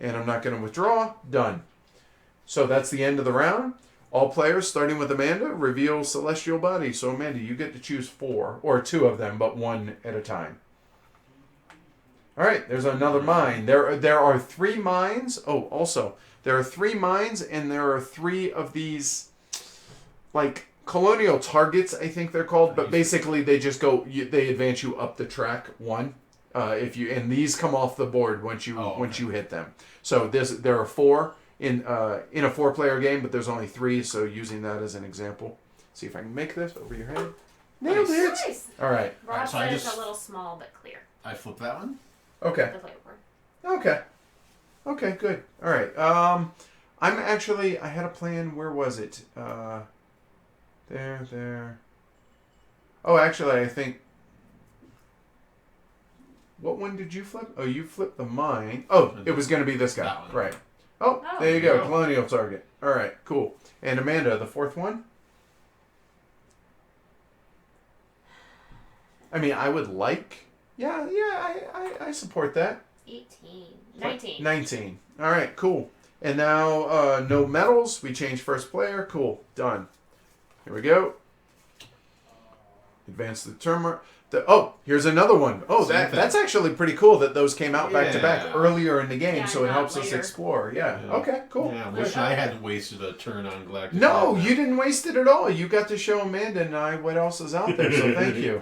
And I'm not going to withdraw. Done. So that's the end of the round. All players, starting with Amanda, reveal celestial bodies. So Amanda, you get to choose 4, or 2 of them, but 1 at a time. All right, there's another mine. There are 3 mines. Oh, also, there are 3 mines, and there are 3 of these, like, colonial targets, I think they're called. But basically, they just go. They advance you up the track 1. And these come off the board once you hit them. So there are 4 in a 4-player game, but there's only 3. So using that as an example, see if I can make this over your head. Nailed it. Nice. All right. Rob so said I it's just- a little small but clear. I flip that one. Okay. The flavor. Okay. Okay, good. All right. I had a plan. Where was it? There. Oh, actually, I think. What one did you flip? Oh, you flipped the mine. Oh, it was going to be this guy. Right. Oh, there you go. Colonial target. All right, cool. And Amanda, the fourth one? I mean, I would like... Yeah, I support that. 18. 19. 19. All right, cool. And now, no medals. We change first player. Cool. Done. Here we go. Advance the turn. Here's another one. Oh, that's actually pretty cool that those came out back to back earlier in the game, so it helps us explore. Yeah. Okay, cool. Yeah, wish I hadn't wasted a turn on Galactic. No, you didn't waste it at all. You got to show Amanda and I what else is out there, so thank you.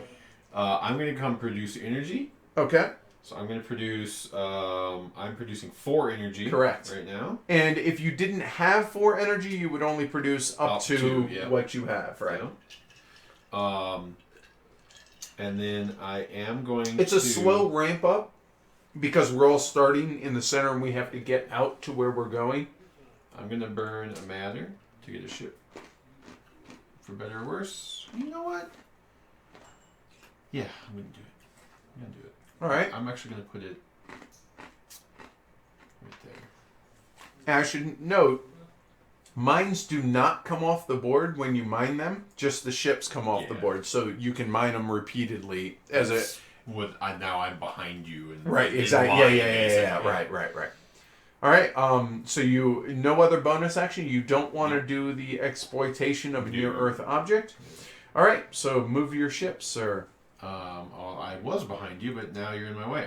I'm going to come produce energy. Okay. So I'm going to produce, I'm producing 4 energy. Correct. Right now. And if you didn't have 4 energy, you would only produce up to what you have, right? Yeah. And then I am going It's a slow ramp up because we're all starting in the center and we have to get out to where we're going. I'm going to burn a matter to get a ship. For better or worse. You know what? Yeah, I'm going to do it. I'm going to do it. All right. I'm actually going to put it right there. I should note, mines do not come off the board when you mine them. Just the ships come off the board, so you can mine them repeatedly as now I'm behind you. And right, exactly. Yeah. Right. All right. So no other bonus action. You don't want to do the exploitation of a near Earth object. All right. So move your ships, sir. I was behind you, but now you're in my way.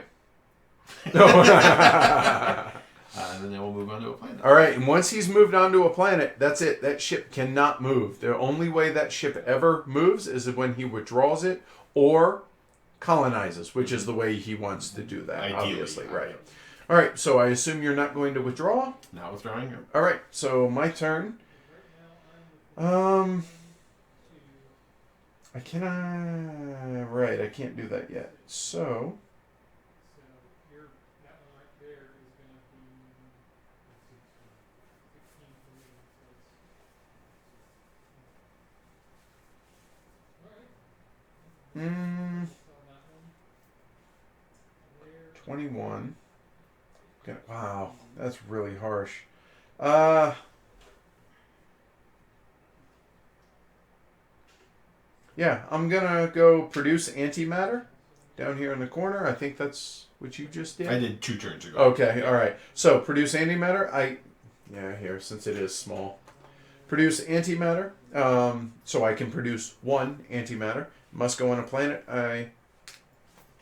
And then we'll move on to a planet. All right, and once he's moved on to a planet, that's it. That ship cannot move. The only way that ship ever moves is when he withdraws it or colonizes, which is the way he wants to do that, ideally, obviously. Right. All right, so I assume you're not going to withdraw? Not withdrawing. All right, so my turn. I cannot... Right, I can't do that yet. So... Mm, 21. Okay, wow, that's really harsh. Yeah, I'm gonna go produce antimatter down here in the corner. I think that's what you just did. I did 2 turns ago. Okay, all right. So produce antimatter. Here, since it is small. Produce antimatter. So I can produce 1 antimatter. Must go on a planet.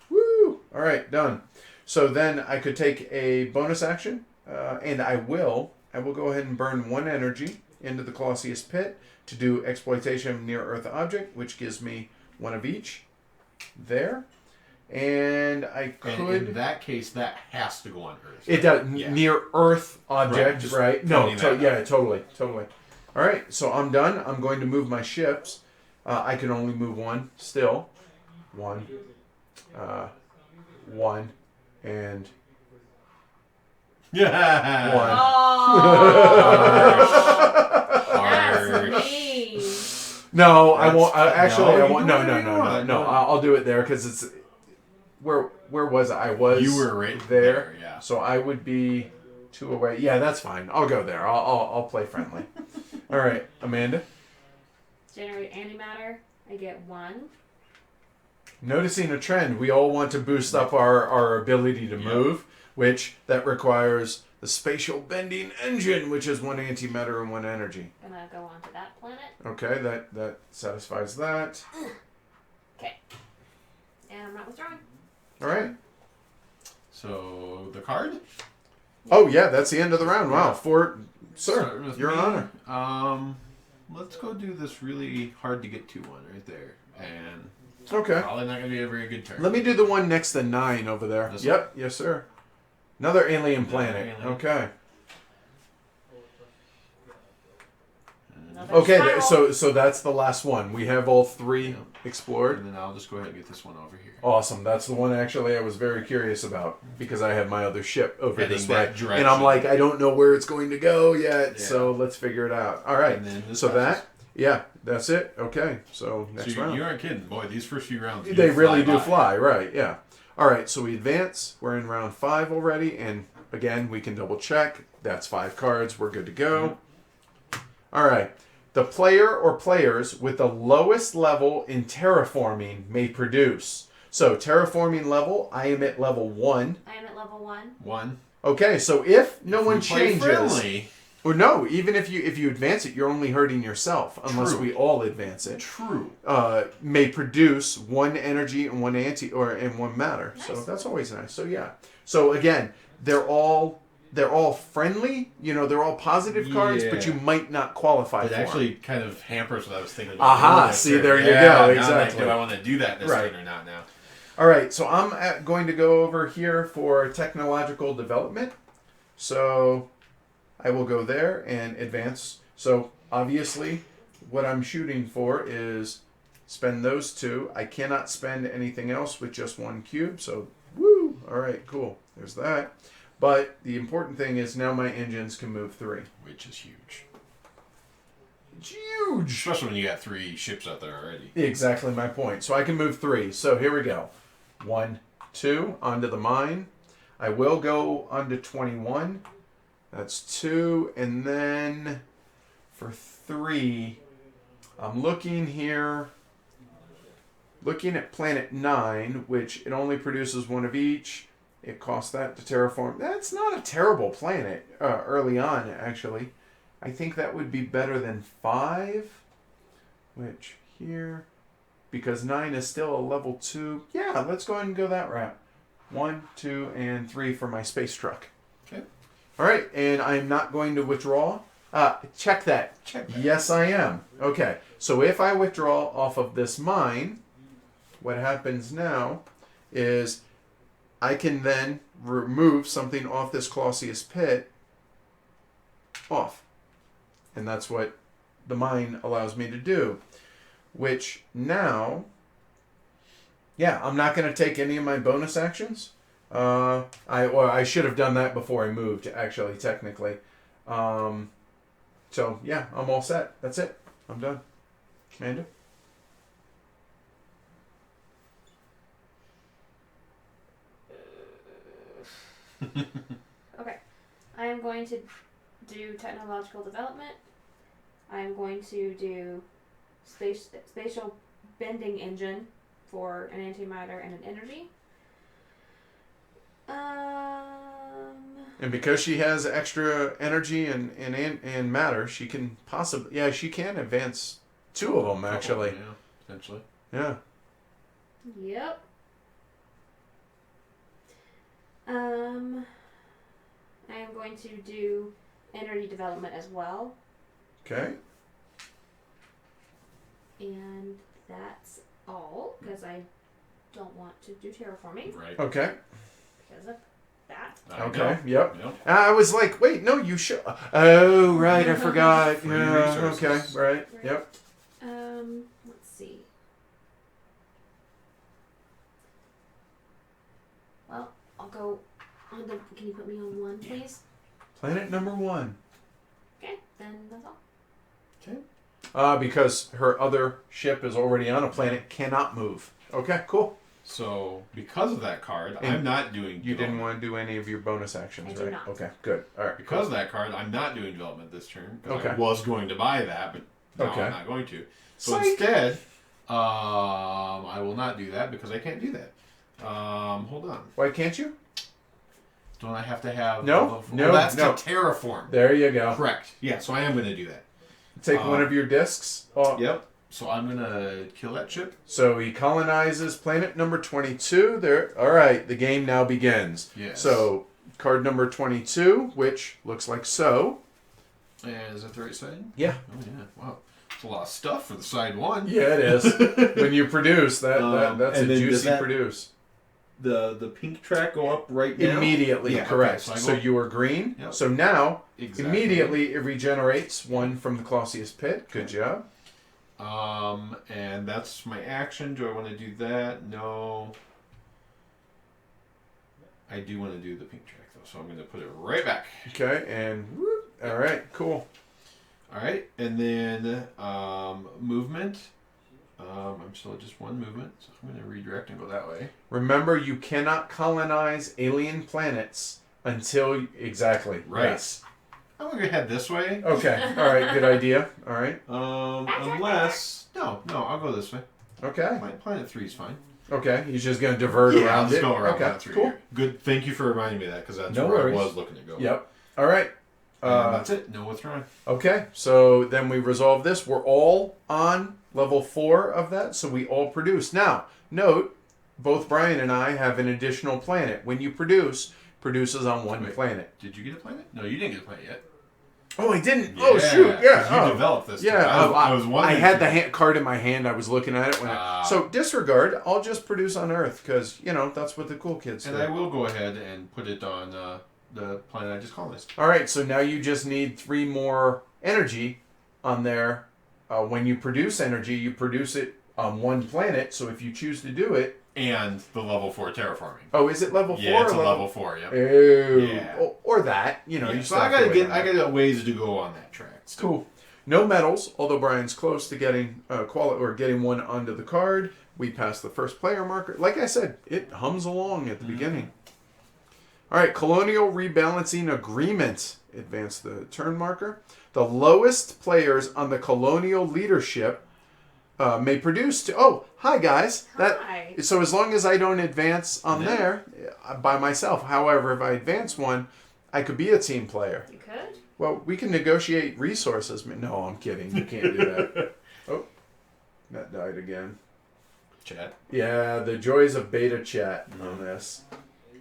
Woo! All right, done. So then I could take a bonus action, and I will go ahead and burn 1 energy into the Colossus Pit to do exploitation of near-Earth object, which gives me 1 of each. There. And I could... And in that case, that has to go on Earth. It does. Yeah. Near-Earth object, right? No, totally. All right, so I'm done. I'm going to move my ships. I can only move 1 still. 1. 1. And... Yeah. 1. Harsh. No, I won't. I won't. No. I'll do it there because it's... Where was I? You were right there, yeah. So I would be 2 away. Yeah, that's fine. I'll go there. I'll play friendly. All right, Amanda. Generate antimatter. I get 1. Noticing a trend, we all want to boost up our ability to move, which that requires the spatial bending engine, which is 1 antimatter and 1 energy. I'm gonna go on to that planet. Okay, that satisfies that. Okay. And I'm not withdrawing. All right. So the card. Oh yeah, that's the end of the round. Wow, sir, you're on honor. Let's go do this really hard to get to one right there, and okay, probably not gonna be a very good turn. Let me do the one next to 9 over there. Yep, yes sir. Another alien planet. Okay. Okay, so that's the last one. We have all 3 explored. And then I'll just go ahead and get this one over here. Awesome. That's the one actually I was very curious about because I have my other ship over Heading this that way. direction. And I'm like, I don't know where it's going to go yet, Yeah. so let's figure it out. All right. And then this So passes. that's it. Okay. So next So round. you aren't kidding. Boy, these first few rounds. They really do by. fly, right, yeah. All right, so we advance. We're in round 5 already, and again, we can double check. That's 5 cards. We're good to go. All right. The player or players with the lowest level in terraforming may produce. So terraforming level, I am at level 1. I am at level 1. 1. Okay, so if no If one we play changes, friendly, or no, even if you advance it, you're only hurting yourself unless True. we all advance it. true. May produce 1 energy and 1 and 1 matter. Nice. So that's always nice. So yeah. So again, they're all friendly. You know, they're all positive cards, but you Yeah. might not qualify It for actually kind of hampers what I was thinking about. Aha, doing this see, turn. there you Yeah, go, now I'm like, exactly. do I want to do that this Right. turn or not now? All right. So I'm going to go over here for technological development. So I will go there and advance. So obviously, what I'm shooting for is spend those 2. I cannot spend anything else with just 1 cube. So woo! All right, cool. There's that. But the important thing is now my engines can move 3. Which is huge. It's huge. Especially when you got 3 ships out there already. Exactly my point. So I can move 3. So here we go. 1, 2 onto the mine. I will go onto 21. That's 2, and then for 3, I'm looking here. Looking at planet 9, which it only produces 1 of each. It costs that to terraform. That's not a terrible planet early on, actually. I think that would be better than 5. Which here, because 9 is still a level 2. Yeah, let's go ahead and go that route. 1, 2, and 3 for my space truck. Okay. All right, and I'm not going to withdraw. Check that. Check that. Yes, I am. Okay, so if I withdraw off of this mine, what happens now is I can then remove something off this Colossus pit off. And that's what the mine allows me to do. Which now, yeah, I'm not going to take any of my bonus actions. I should have done that before I moved, actually, technically. So, yeah, I'm all set. That's it. I'm done. Amanda? Okay. I am going to do technological development. I am going to do spatial bending engine for an antimatter and an energy. And because she has extra energy and matter, she can possibly... Yeah, she can advance 2 of them, actually. Yeah, potentially. Yeah. Yep. I am going to do energy development as well. Okay. And that's all, because I don't want to do terraforming Right. Okay. because of that. I Okay. know. Yep. Yep. I was like, wait, no, you should... Oh, right, I forgot. Free Yeah, okay, resources. right. Yep. Let's see. Well, I'll go on the... Can you put me on 1, please? Planet number 1. Okay, then that's all. Okay. Because her other ship is already on a planet, cannot move. Okay, cool. So, because of that card, And I'm not doing You didn't development. want to do any of your bonus actions, I do right? not. Okay, good. All right. Because of that card, I'm not doing development this turn. 'Cause I Okay. was going to buy that, but now Okay. I'm not going to. So Psych. instead, I will not do that because I can't do that. Hold on. Why can't you? Don't I have to have... No, no, well, that's no. to terraform. There you go. Correct. Yeah, so I am going to do that. Take one of your discs. Oh, Yep. So I'm going to kill that chip. So he colonizes planet number 22. There. All right, the game now begins. Yes. So card number 22, which looks like so. And is that the right side? Yeah. Oh, yeah. Wow. It's a lot of stuff for the side one. Yeah, it is. When you produce that's a and then does juicy that- produce. The pink track go up right now? Immediately, Yeah, correct. okay, so I So go- you are green. Yep. So now, Exactly. immediately it regenerates 1 from the Colossus pit. Good job. And that's my action. Do I want to do that? No. I do want to do the pink track, though, so I'm going to put it right back. Okay, and whoop. All right, cool. All right, and then movement. I'm still at just one movement, so I'm going to redirect and go that way. Remember, you cannot colonize alien planets until... Exactly. Right. Yes. I'm going to head this way. Okay, all right, good idea. All right. Unless... No, I'll go this way. Okay. Planet 3 is fine. Okay, he's just going to divert I'll around just it. go around Okay, Planet 3 cool. here. Good, thank you for reminding me of that, because that's No where worries. I was looking to go. Yep. All right. That's it. No withdrawing. Okay, so then we resolve this. We're all on level 4 of that, so we all produce. Now, note, both Brian and I have an additional planet. When you produces on one planet. Did you get a planet? No, you didn't get a planet yet. Oh, I didn't. Oh, shoot. 'cause Yeah. You developed this. Yeah, I was wondering. I had the card in my hand. I was looking at it. So disregard. I'll just produce on Earth because, that's what the cool kids do. And I will go ahead and put it on the planet I just colonized. All right, so now you just need 3 more energy on there. When you produce energy, you produce it on one planet. So if you choose to do it... And the level 4 terraforming. Oh, is it level 4? Yeah, it's a level 4, yeah. Oh, Yeah. or that, you So I got a ways to go on that track. Cool. No medals, although Brian's close to getting getting one onto the card. We pass the first player marker. Like I said, it hums along at the beginning. All right, colonial rebalancing agreement. Advance the turn marker. The lowest players on the colonial leadership may produce to... Oh, hi, guys. Hi. So as long as I don't advance on there by myself. However, if I advance one, I could be a team player. You could? Well, we can negotiate resources. No, I'm kidding. You can't do that. Oh, that died again. Chat. Yeah, the joys of beta chat on this.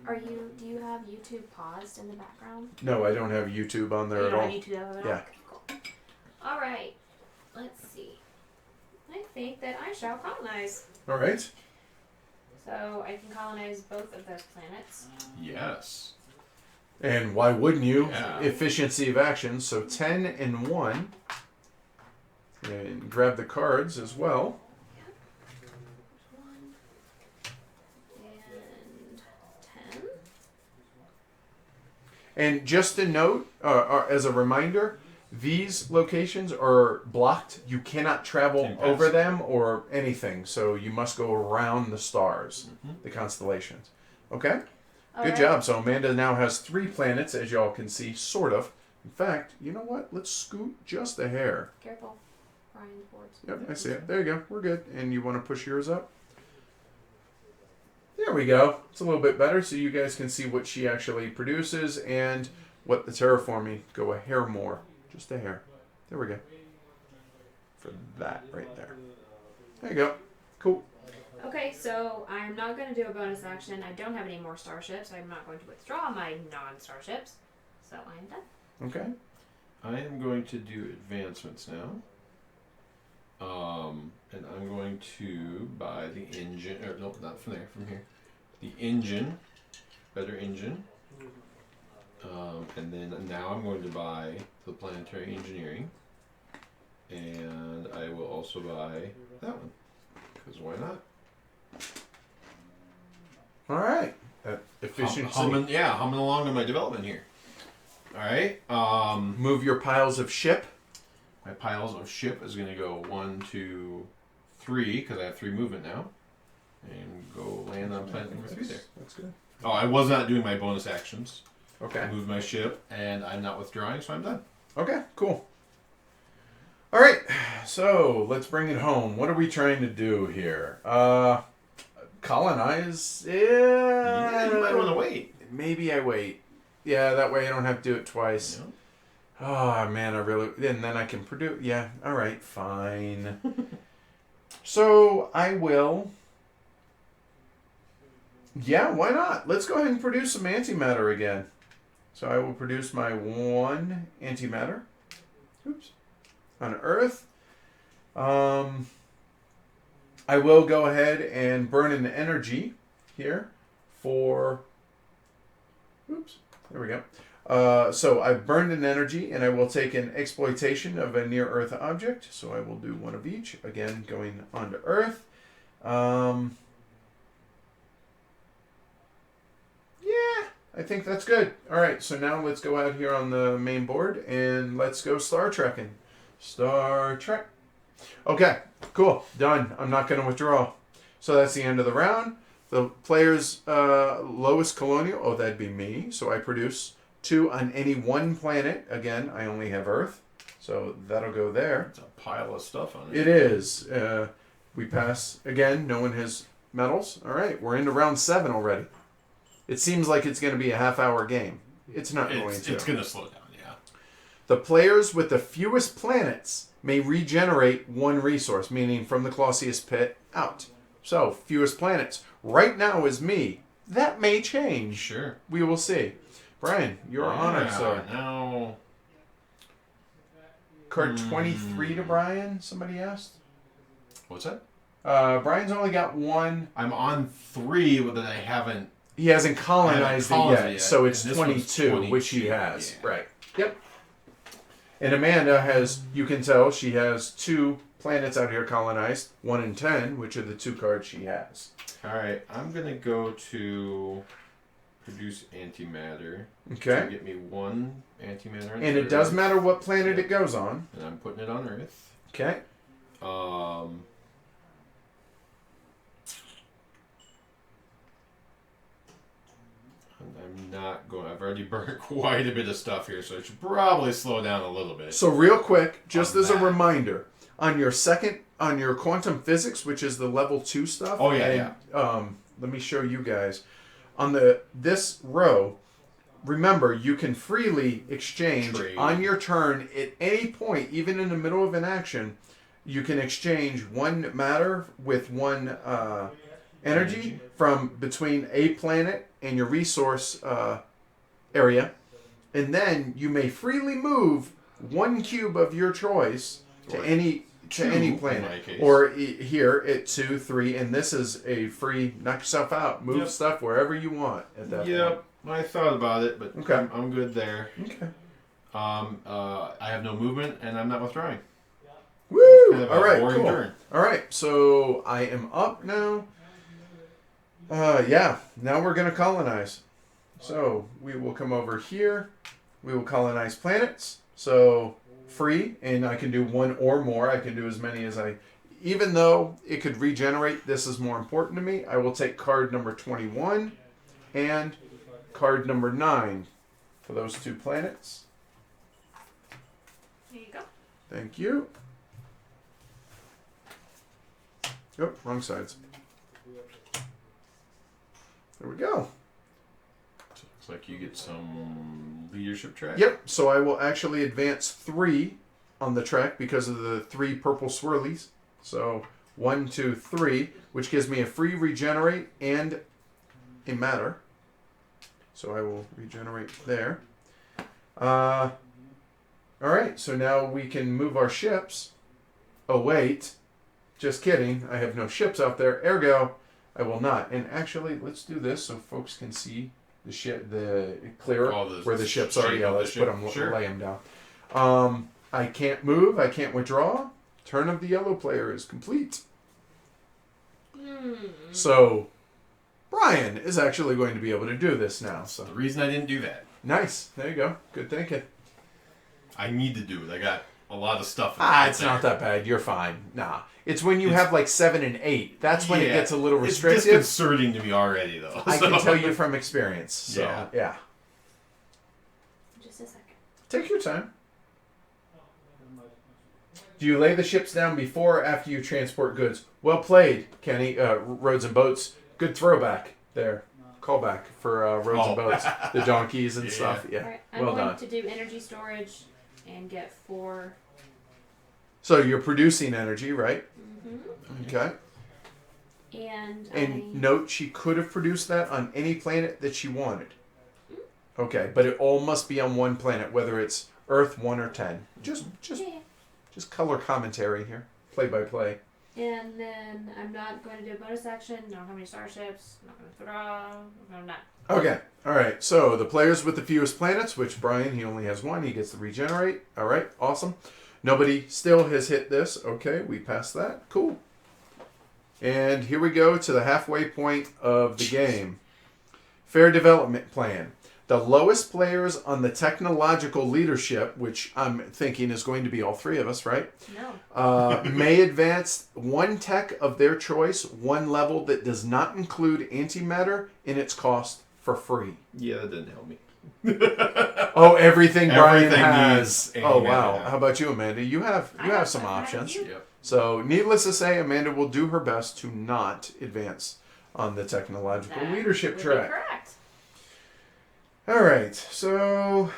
Do you have YouTube paused in the background? No, I don't have YouTube on there You at don't all. have YouTube at all? Yeah. Okay, cool. Alright. Let's see. I think that I shall colonize. All right. So I can colonize both of those planets. Yes. And why wouldn't you? Yeah. Efficiency of action. So 10 and 1. And grab the cards as well. Yep. 1 and 10. And just a note, as a reminder, these locations are blocked. You cannot travel over them or anything. So you must go around the stars, the constellations. Okay? Good job. So Amanda now has 3 planets, as y'all can see, sort of. In fact, you know what? Let's scoot just a hair. Careful. Brian's boards. Yep, I see it. There you go. We're good. And you want to push yours up? There we go. It's a little bit better so you guys can see what she actually produces and what the terraforming. Go a hair more. Just a hair. There we go. For that right there. There you go. Cool. Okay, so I'm not going to do a bonus action. I don't have any more starships. I'm not going to withdraw my non-starships. So I'm done. Okay. I am going to do advancements now. And I'm going to buy the engine, or no, not from there, from here. The engine, better engine. And then now I'm going to buy the planetary engineering. And I will also buy that one. Because why not? All right. Efficiency. Humming along in my development here. All right. Move your piles of ship. My piles of ship is going to go 1, 2, 3, because I have 3 movement now. And go land on planet number 3 there. That's good. Oh, I was not doing my bonus actions. Okay. I moved my ship, and I'm not withdrawing, so I'm done. Okay, cool. All right, so let's bring it home. What are we trying to do here? Colonize? Yeah, you might want to wait. Maybe I wait. Yeah, that way I don't have to do it twice. No. Oh, man, and then I can produce. Yeah, all right, fine. So I will. Yeah, why not? Let's go ahead and produce some antimatter again. So I will produce my 1 antimatter. Oops. On Earth. I will go ahead and burn an energy here for... Oops. There we go. So I've burned an energy, and I will take an exploitation of a near-Earth object. So I will do one of each. Again, going onto Earth. Yeah, I think that's good. All right, so now let's go out here on the main board, and let's go Star Trekking. Star Trek. Okay, cool. Done. I'm not going to withdraw. So that's the end of the round. The player's lowest colonial, oh, that'd be me. So I produce 2 on any one planet. Again, I only have Earth. So that'll go there. It's a pile of stuff on it. It is. We pass. Again, no one has medals. All right, we're into round 7 already. It seems like it's going to be a half-hour game. It's not going to. It's going to slow down, yeah. The players with the fewest planets may regenerate 1 resource, meaning from the Clausius pit out. So, fewest planets. Right now is me. That may change. Sure. We will see. Brian, you're honored, sir. Now... Card 23 to Brian, somebody asked. What's that? Brian's only got 1. I'm on 3 that I haven't... He hasn't colonized it yet, so it's and this 22, one's 22, which he has. yeah. Right. Yep. And Amanda has, you can tell, she has 2 planets out here colonized, 1 and 10, which are the 2 cards she has. Alright, I'm going to go to produce antimatter. Okay. To get me 1 antimatter. And it does matter what planet it goes on. And I'm putting it on Earth. Okay. I'm not going. I've already burned quite a bit of stuff here, so I should probably slow down a little bit. So real quick, just On as a that. reminder, on your quantum physics, which is the level 2 stuff. Oh, yeah, Let me show you guys. On this row, remember you can freely exchange Trade. on your turn at any point, even in the middle of an action. You can exchange 1 matter with 1 energy from between a planet and your resource area, and then you may freely move 1 cube of your choice to Or any 2, any in planet, my case. or here at 2, 3, and this is a free knock yourself out, move Yep. stuff wherever you want at that Yep, I thought about it, but Okay. I'm good there. point. Okay. I have no movement, and I'm not withdrawing. Woo! Kind of a All right, boring cool. turn. All right, so I am up now. Yeah, now we're going to colonize. So we will come over here. We will colonize planets. So free, and I can do 1 or more. I can do as many as I... Even though it could regenerate, this is more important to me. I will take card number 21 and card number 9 for those 2 planets. There you go. Thank you. Oh, wrong sides. There we go. So looks like you get some leadership track. Yep, so I will actually advance 3 on the track because of the 3 purple swirlies. So 1, 2, 3, which gives me a free regenerate and a matter. So I will regenerate there. All right, so now we can move our ships. Oh, wait. Just kidding. I have no ships out there. Ergo, I will not. And actually, let's do this so folks can see the ship, the clearer where the ships are. shape Yeah, of the let's ship. put them, Sure. lay them down. I can't move. I can't withdraw. Turn of the yellow player is complete. So, Brian is actually going to be able to do this now. So The reason I didn't do that, nice. There you go. Good thinking. I need to do it. I got a lot of stuff. It's not that bad. You're fine. Nah. It's when you It's- have like 7 and 8. That's when it Yeah. gets a little It's restrictive. disconcerting to me already, though. I so. can tell you from experience. So, Yeah. yeah. Just a second. Take your time. Do you lay the ships down before or after you transport goods? Well played, Kenny. Roads and Boats. Good throwback there. Callback for Roads and Boats. The donkeys and Yeah. stuff. Yeah. Alright, I'm Well going done. to do energy storage and get 4. So you're producing energy, right? Mm-hmm. Okay. And And note she could have produced that on any planet that she wanted. Okay, but it all must be on 1 planet, whether it's Earth 1 or 10. Just color commentary here, play by play. And then I'm not going to do a bonus action. I don't have any starships. I'm not going to throw. I'm not. Okay, All right, so the players with the fewest planets, which Brian, he only has one. He gets to regenerate. All right, awesome. Nobody still has hit this. Okay, we passed that. Cool. And here we go to the halfway point of the game. Fair development plan. The lowest players on the technological leadership, which I'm thinking is going to be all three of us, right? No. May advance one tech of their choice, one level that does not include antimatter in its cost for free. Yeah, that didn't help me. Oh, everything Brian Everything has. needs Oh antimatter wow! now. How about you, Amanda? You have some options. Yep. So, needless to say, Amanda will do her best to not advance on the technological leadership would be track. correct. All right, so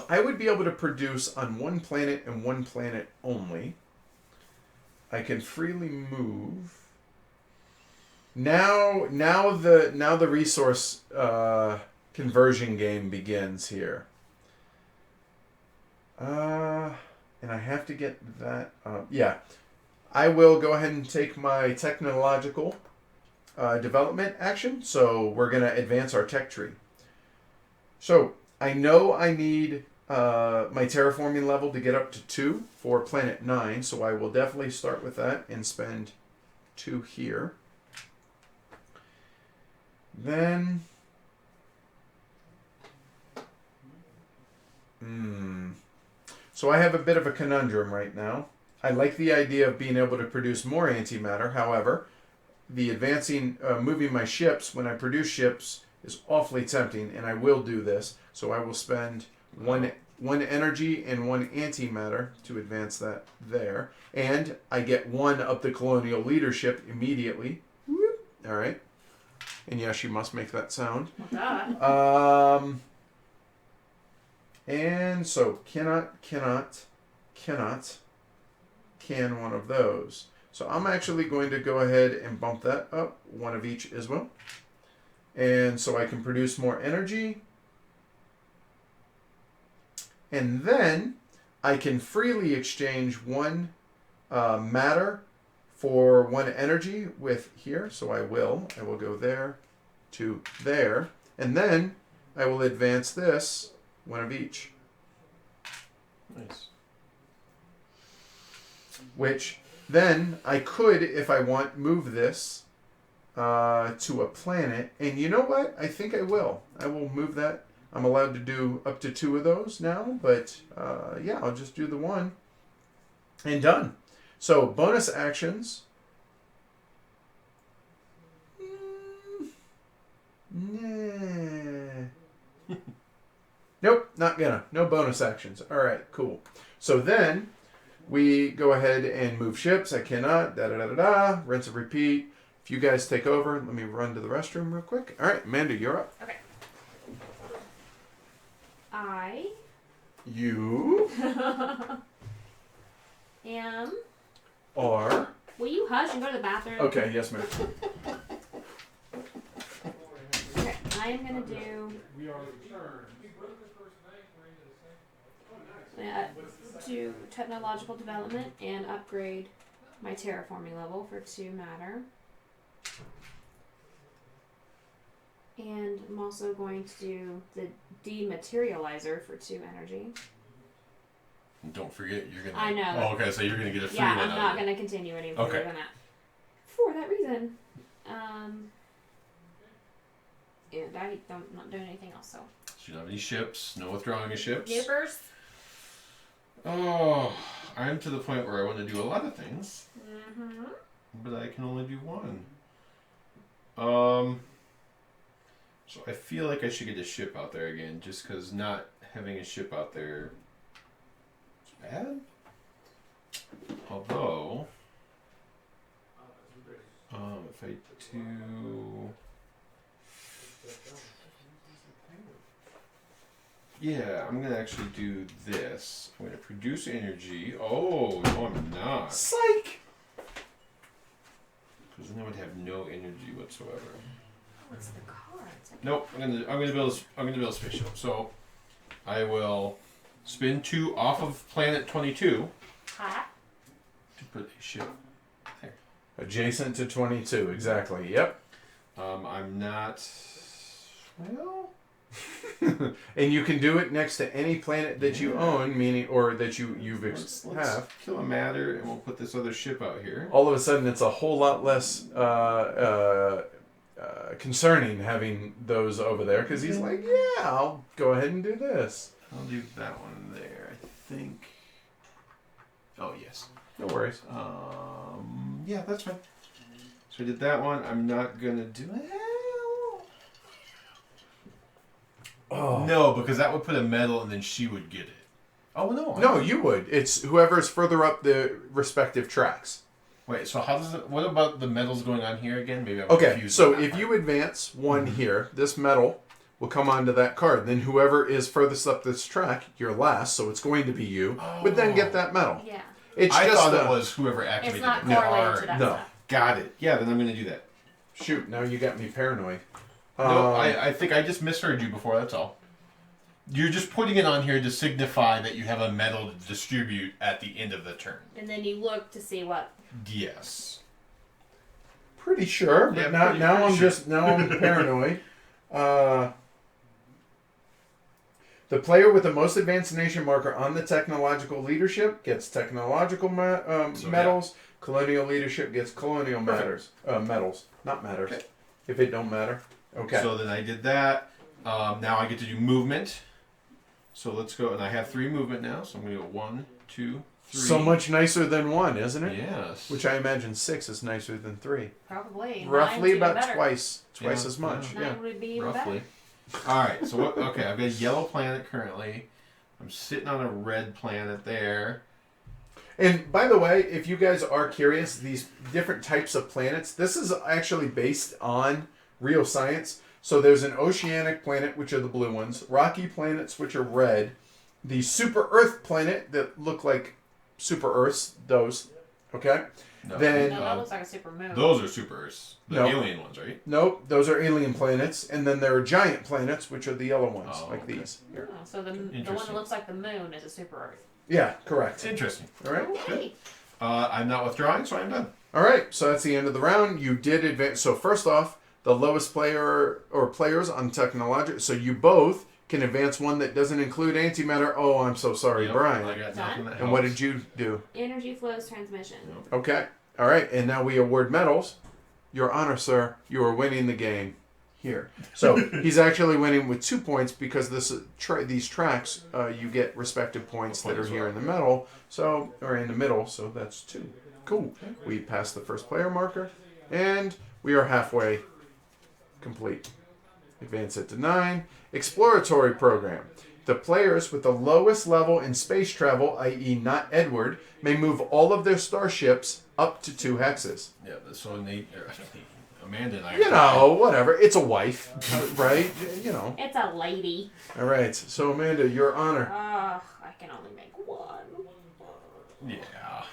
I would be able to produce on one planet and one planet only. I can freely move. Now the resource conversion game begins here. And I have to get that. Yeah, I will go ahead and take my technological development action. So we're going to advance our tech tree. So I know I need my terraforming level to get up to 2 for planet 9. So I will definitely start with that and spend 2 here. Then... So I have a bit of a conundrum right now. I like the idea of being able to produce more antimatter. However, the advancing, moving my ships, when I produce ships, is awfully tempting, and I will do this. So I will spend one energy and 1 antimatter to advance that there. And I get 1 of the colonial leadership immediately. Whoop. All right. And yes, you must make that sound. And so can one of those. So I'm actually going to go ahead and bump that up, 1 of each as well. And so I can produce more energy. And then I can freely exchange 1 matter for 1 energy with here. So I will go there to there. And then I will advance this 1 of each. Nice. Which then I could, if I want, move this to a planet. And you know what? I think I will. I will move that. I'm allowed to do up to 2 of those now. But yeah, I'll just do the 1. And done. So bonus actions. Nah. Nope, not gonna. No bonus actions. All right, cool. So then we go ahead and move ships. I cannot. Da-da-da-da-da. Rinse and repeat. If you guys take over, let me run to the restroom real quick. All right, Amanda, you're up. Okay. You am... are... Will you hush and go to the bathroom? Okay, yes, ma'am. Okay, I am going to do... do technological development and upgrade my terraforming level for 2 matter. And I'm also going to do the dematerializer for 2 energy. And don't forget, you're gonna. I know. Oh, okay. So you're gonna get a free Yeah, one. I'm not going to continue any further Okay. than that. For that reason. And I'm not doing anything else, so. So you don't have any ships. No withdrawing of ships. Nippers. Oh, I'm to the point where I want to do a lot of things, Mm-hmm. but I can only do 1. So I feel like I should get a ship out there again, just because not having a ship out there is bad. Although, if I do, yeah, I'm gonna actually do this. I'm gonna produce energy. Oh no, I'm not. Psych! Because then I would have no energy whatsoever. What's the cards? Nope. I'm gonna build a spaceship. So I will spin 2 off of planet 22 Huh? to put a ship there. Adjacent to 22, exactly. Yep. I'm I'm not. Well. And you can do it next to any planet that you own, meaning or that Let's have. kill a matter, and we'll put this other ship out here. All of a sudden, it's a whole lot less concerning having those over there because he's like, yeah, I'll go ahead and do this. I'll do that one there. I think. Oh yes. No worries. Yeah, that's fine. So I did that one. I'm not gonna do it. Oh No, because that would put a medal, and then she would get it. Oh no! no, you would. It's whoever's further up the respective tracks. Wait. So how does it? What about the medals going on here again? Maybe I'm Okay, confused. so on that if part. you advance one here, this medal will come onto that card. Then whoever is furthest up this track, you're last, so it's going to be you, would then get that medal. Yeah. It's I just thought it was whoever activated It's not the correlated card. to that No. stuff. Got it. Yeah, then I'm gonna do that. Shoot, now you got me paranoid. No, I think I just misheard you before. That's all. You're just putting it on here to signify that you have a medal to distribute at the end of the turn. And then you look to see what. Yes. Pretty sure, but Yeah, now I'm sure. now I'm paranoid. The player with the most advanced nation marker on the technological leadership gets technological medals. Colonial leadership gets colonial medals. Not matters. Okay. If it don't matter. Okay. So then I did that. Now I get to do movement. So let's go, and I have 3 movement now. So I'm gonna go 1, 2, 3. So much nicer than 1, isn't it? Yes. Which I imagine 6 is nicer than 3. Probably. Roughly Nine's even about better. twice Yeah, as much. yeah. Yeah. Nine would be even Roughly. better. All right. So what? Okay, I've got a yellow planet currently. I'm sitting on a red planet there. And by the way, if you guys are curious, these different types of planets, this is actually based on real science. So there's an oceanic planet, which are the blue ones, rocky planets, which are red, the super Earth planet that look like super Earths, those, okay? No, Then- No, that looks like a super moon. those are super Earths, the No. alien ones, right? Nope, those are alien planets. And then there are giant planets, which are the yellow ones, Oh, like okay. these. Here. Oh, so the one Interesting. that looks like the moon is a super Earth. Yeah, correct. Interesting. All right. Okay. I'm not withdrawing, so I'm done. All right, so that's the end of the round. You did advance. So first off, the lowest player or players on technological. So you both can advance one that doesn't include antimatter. Oh, I'm so sorry, Yep, Brian. I got nothing that And what helps. did you do? Energy flows transmission. Yep. Okay. All right, and now we award medals. Your Honor, sir, you are winning the game here. So he's actually winning with 2 points because these tracks you get respective points that are here in the middle. So in the middle. So that's 2. Cool. We passed the first player marker, and we are halfway complete. Advance it to 9. Exploratory program. The players with the lowest level in space travel, i.e. not Edward, may move all of their starships up to 2 hexes. Yeah, so Amanda and I. You know, whatever. It's a wife, right? You know. It's a lady. All right. So, Amanda, Your Honor. I can only make one. Yeah,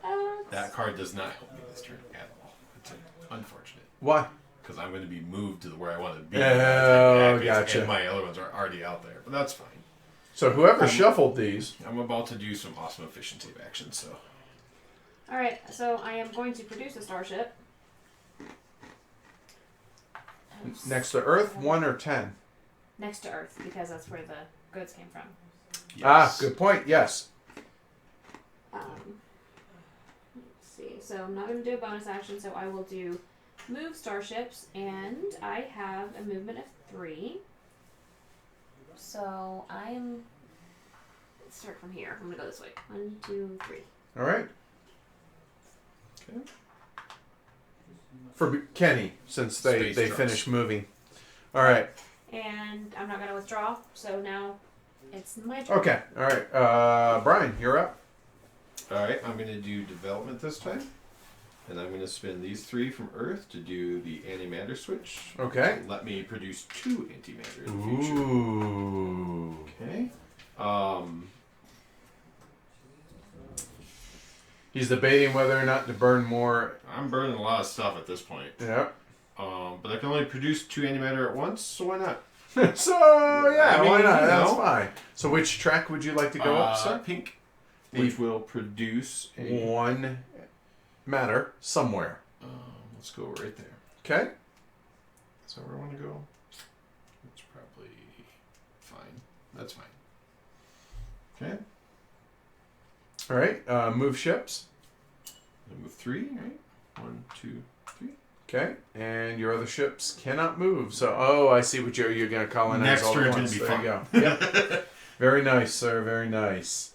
Uh, that card does not help me this turn at all. It's unfortunate Why? because I'm going to be moved to where I want to be. Oh, And gotcha. my other ones are already out there, but that's fine. So, whoever shuffled these. I'm about to do some awesome efficiency actions, so. Alright, so I am going to produce a starship. Next to Earth, 1 or 10? Next to Earth, because that's where the goods came from. Ah, good point. Yes. Let's see. So I'm not going to do a bonus action, so I will do move starships, and I have a movement of 3. So I'm. Let's start from here. I'm going to go this way. 1, 2, 3. All right. Okay. For Kenny, since they Space trucks. finished moving. All right. And I'm not going to withdraw, so now it's my turn. Okay. All right. Brian, you're up. Alright, I'm going to do development this time. And I'm going to spend these 3 from Earth to do the antimatter switch. Okay. Let me produce 2 antimatter in the future. Ooh. Okay. He's debating whether or not to burn more. I'm burning a lot of stuff at this point. Yep. But I can only produce 2 antimatter at once, so why not? So, yeah, I mean, why not? you That's know. fine. So, which track would you like to go up, sir? Pink, which will produce a... 1 matter somewhere. let's go right there. Okay. Is that where I want to go? That's probably fine. That's fine. Okay. All right. Move ships. I move 3, right? 1, 2, 3. Okay. And your other ships cannot move. So, oh, I see what you're going to colonize Next all at turn's once. gonna be There fun. you go. Yep. Very nice, sir. Very nice.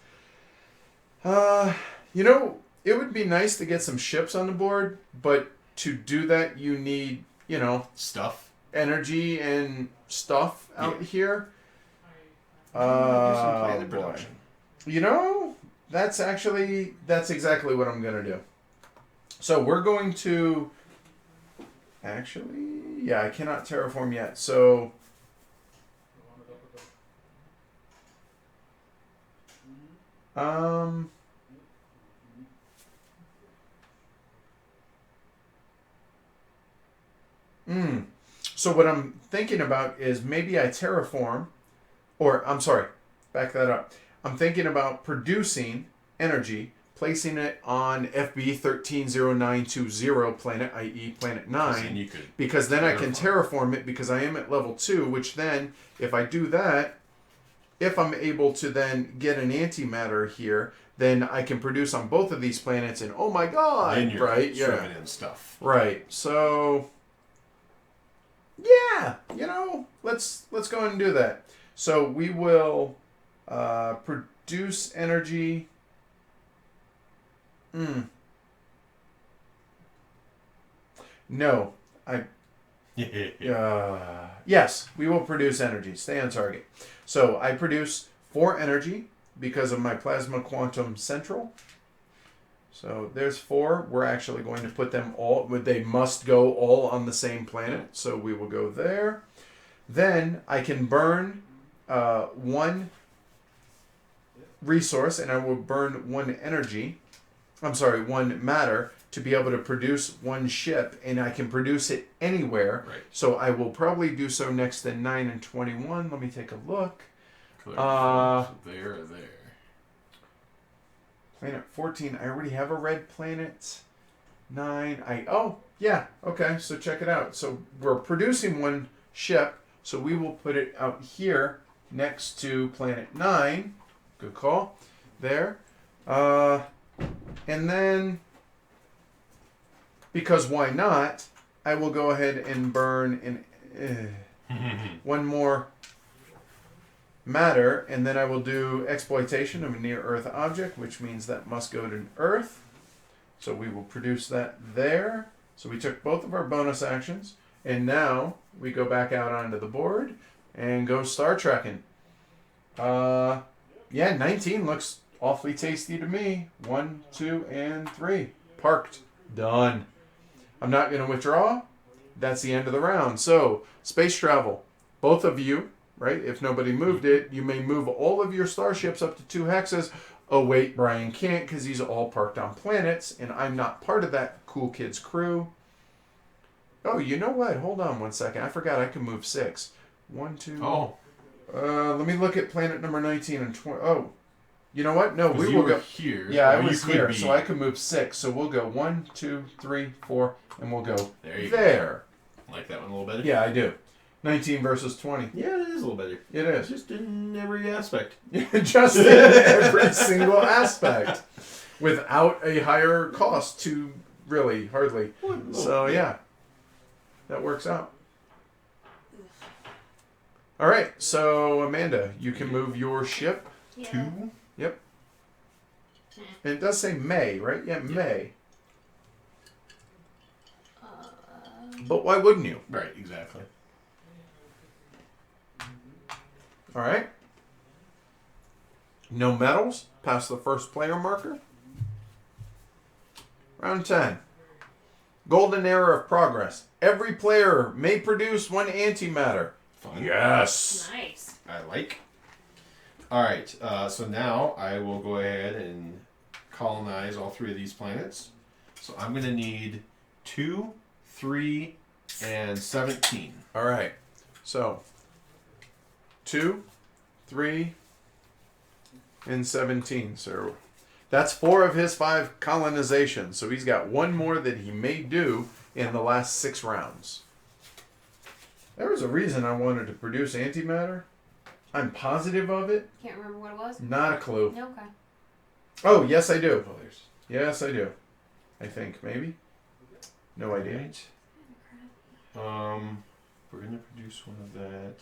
You know, it would be nice to get some ships on the board, but to do that, you need, you know, Stuff. energy and stuff out here. Do some planet Boy. production. You know, that's exactly what I'm going to do. So we're going to, actually, yeah, I cannot terraform yet. So, So what I'm thinking about is maybe I terraform, or I'm sorry, back that up. I'm thinking about producing energy, placing it on FB 130920 planet, i.e. planet 9, because then I can terraform it because I am at level 2, which then, if I do that, if I'm able to then get an antimatter here, then I can produce on both of these planets, and oh my god, then you're right? Yeah. in stuff. Right. So yeah, you know, let's go ahead and do that. So we will produce energy. No, yes, we will produce energy. Stay on target. So I produce 4 energy because of my plasma quantum central. So there's 4. We're actually going to put them all, they must go all on the same planet. So we will go there. Then I can burn 1 resource, and I will burn 1 energy. I'm sorry, 1 matter to be able to produce 1 ship, and I can produce it anywhere. Right. So I will probably do so next to 9 and 21. Let me take a look. There. Planet 14, I already have a red planet. 9, oh, yeah, okay, so check it out. So we're producing 1 ship, so we will put it out here next to planet 9. Good call. There. And then, because why not, I will go ahead and burn 1 more matter, and then I will do exploitation of a near-Earth object, which means that must go to Earth. So we will produce that there. So we took both of our bonus actions, and now we go back out onto the board and go star trekking. Yeah, 19 looks awfully tasty to me. 1, 2, and 3. Parked. Done. I'm not going to withdraw. That's the end of the round. So, space travel. Both of you, right? If nobody moved it, you may move all of your starships up to 2 hexes. Oh, wait, Brian can't because he's all parked on planets, and I'm not part of that cool kids crew. Oh, you know what? Hold on 1 second. I forgot I can move 6. 1, 2. Oh. Let me look at planet number 19 and 20. Oh. You know what? No, we you will were go here. Yeah, I you was could here, be- so I could move 6. So we'll go 1, 2, 3, 4, and we'll go There you there. Like that one a little better? Yeah, I do. 19 versus 20. Yeah, it is a little better. It is. Just in every aspect. Just in every single aspect. Without a higher cost to really, hardly. So, yeah. That works out. All right, so Amanda, you can move your ship. Yeah. 2. Yep. And it does say May, right? Yeah, May. But why wouldn't you? Right, exactly. All right. No medals. Past the first player marker. Round 10. Golden era of progress. Every player may produce 1 antimatter. Fun. Yes. Nice. I like. Alright, so now I will go ahead and colonize all 3 of these planets. So I'm going to need 2, 3, and 17. All right. So 2, 3, and 17. So that's 4 of his 5 colonizations. So he's got 1 more that he may do in the last 6 rounds. There was a reason I wanted to produce antimatter. I'm positive of it. Can't remember what it was? Not a clue. No, okay. Oh, yes, I do. Oh, there's. Yes, I do. I think, maybe. No idea. Right. We're gonna produce one of that.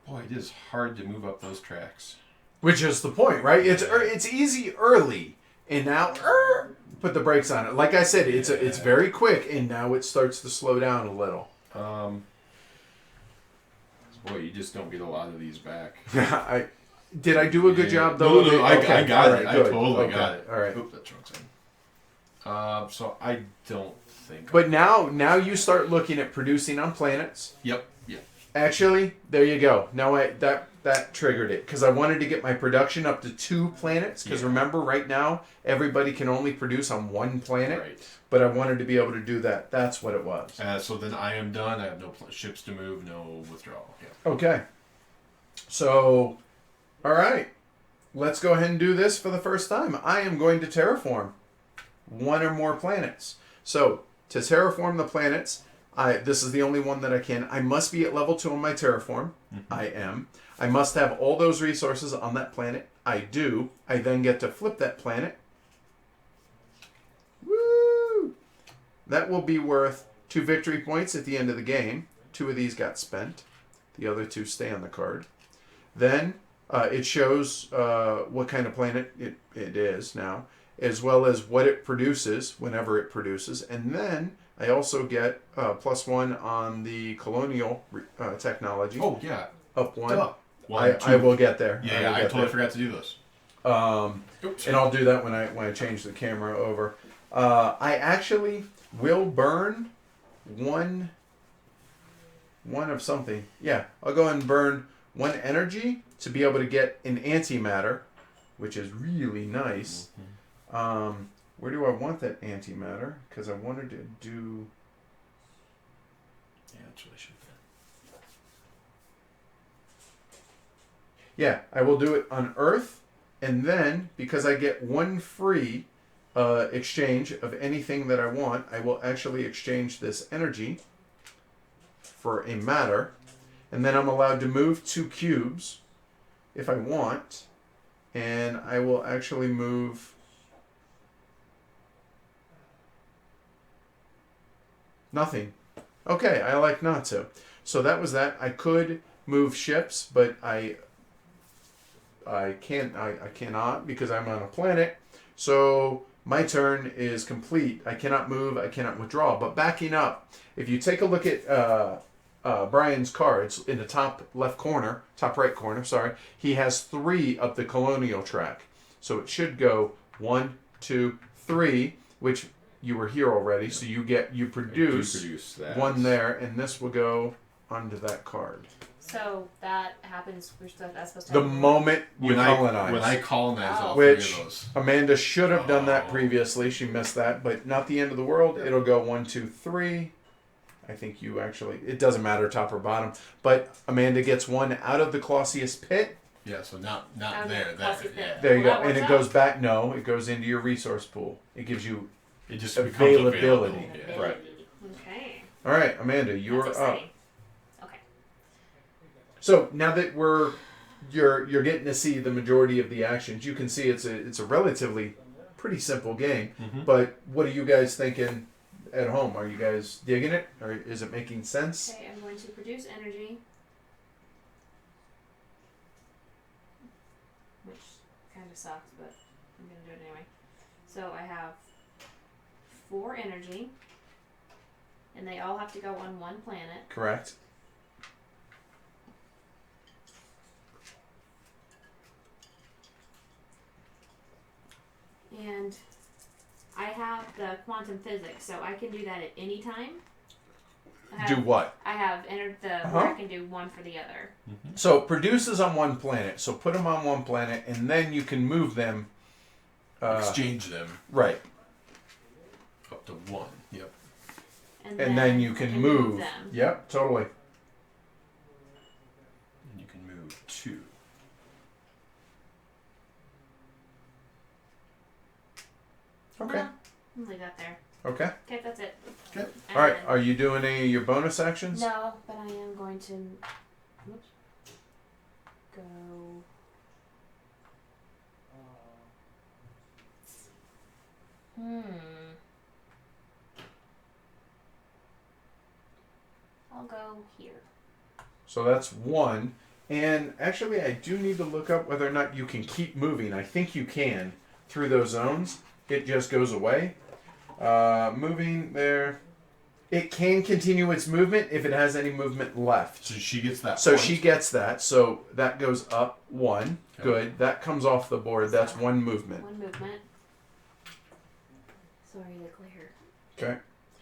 Boy, it is hard to move up those tracks. Which is the point, right? It's easy early, and now put the brakes on it. Like I said, it's very quick, and now it starts to slow down a little. Boy, you just don't get a lot of these back. Did I do a good job though? No, I got it. Right, I good. totally got it. All right. Oop, that's wrong side. So I don't think. But now you start looking at producing on planets. Yep. Actually, there you go. Now that triggered it because I wanted to get my production up to 2 planets. Because remember, right now everybody can only produce on 1 planet. Right. But I wanted to be able to do that. That's what it was. So then I am done. I have no ships to move, no withdrawal. Yeah. Okay. So, all right. Let's go ahead and do this for the first time. I am going to terraform 1 or more planets. So, to terraform the planets, this is the only one that I can. I must be at level 2 on my terraform. Mm-hmm. I am. I must have all those resources on that planet. I do. I then get to flip that planet. Woo! That will be worth 2 victory points at the end of the game. 2 of these got spent. The other 2 stay on the card. Then it shows what kind of planet it is now, as well as what it produces whenever it produces. And then I also get +1 on the colonial technology. Oh, yeah. Up 1. Duh. I will get there. Yeah, I totally forgot to do this. And I'll do that when I change the camera over. I actually will burn one of something. Yeah, I'll go and burn 1 energy to be able to get an antimatter, which is really nice. Mm-hmm. Where do I want that antimatter? Because I wanted to do... Yeah, that's what I should have done. Yeah, I will do it on Earth, and then, because I get 1 free exchange of anything that I want, I will actually exchange this energy for a matter, and then I'm allowed to move 2 cubes if I want, and I will actually move nothing. Okay, I like not to. So that was that. I could move ships, but I cannot because I'm on a planet. So my turn is complete. I cannot move, I cannot withdraw. But backing up, if you take a look at Brian's cards in the top right corner, sorry, he has 3 of the colonial track. So it should go 1, 2, 3, which you were here already. So you produce that. 1 there, and this will go onto that card. So that happens. That's supposed to The happen. moment you colonize. When I colonize all Which 3 of those. Amanda should have done that previously. She missed that, but not the end of the world. It'll go 1, 2, 3. I think you actually... It doesn't matter top or bottom. But Amanda gets 1 out of the Clausius pit. Yeah, so not Out there. of the That, Clausius yeah. pit. There you go. Well, that And it works goes out. back... No, it goes into your resource pool. It gives you... It just Availability. becomes available. Yeah. Right. Okay. All right, Amanda, you're That's up. exciting. Okay. So now that you're getting to see the majority of the actions, you can see it's a relatively pretty simple game. Mm-hmm. But what are you guys thinking at home? Are you guys digging it, or is it making sense? Okay, I'm going to produce energy, which kind of sucks, but I'm going to do it anyway. So I have 4 energy, and they all have to go on 1 planet. Correct. And I have the quantum physics, so I can do that at any time. Do what? I have entered the Uh-huh. where I can do one for the other. Mm-hmm. So produces on 1 planet. So put them on 1 planet, and then you can move them. Exchange them Right. up to 1. Yep. And Then you can move. them. Yep, totally. And you can move 2. Okay. Well, I'll leave that there. Okay. Okay, that's it. Okay. All right. And- Are you doing any of your bonus actions? No, but I am going to. Whoops. Go. I'll go here. So that's one. And actually, I do need to look up whether or not you can keep moving. I think you can through those zones. It just goes away. Moving there. It can continue its movement if it has any movement left. So she gets that. So point. she gets that. So that goes up one. Okay. Good. That comes off the board. That's one movement. One movement. Sorry, the glare. Okay.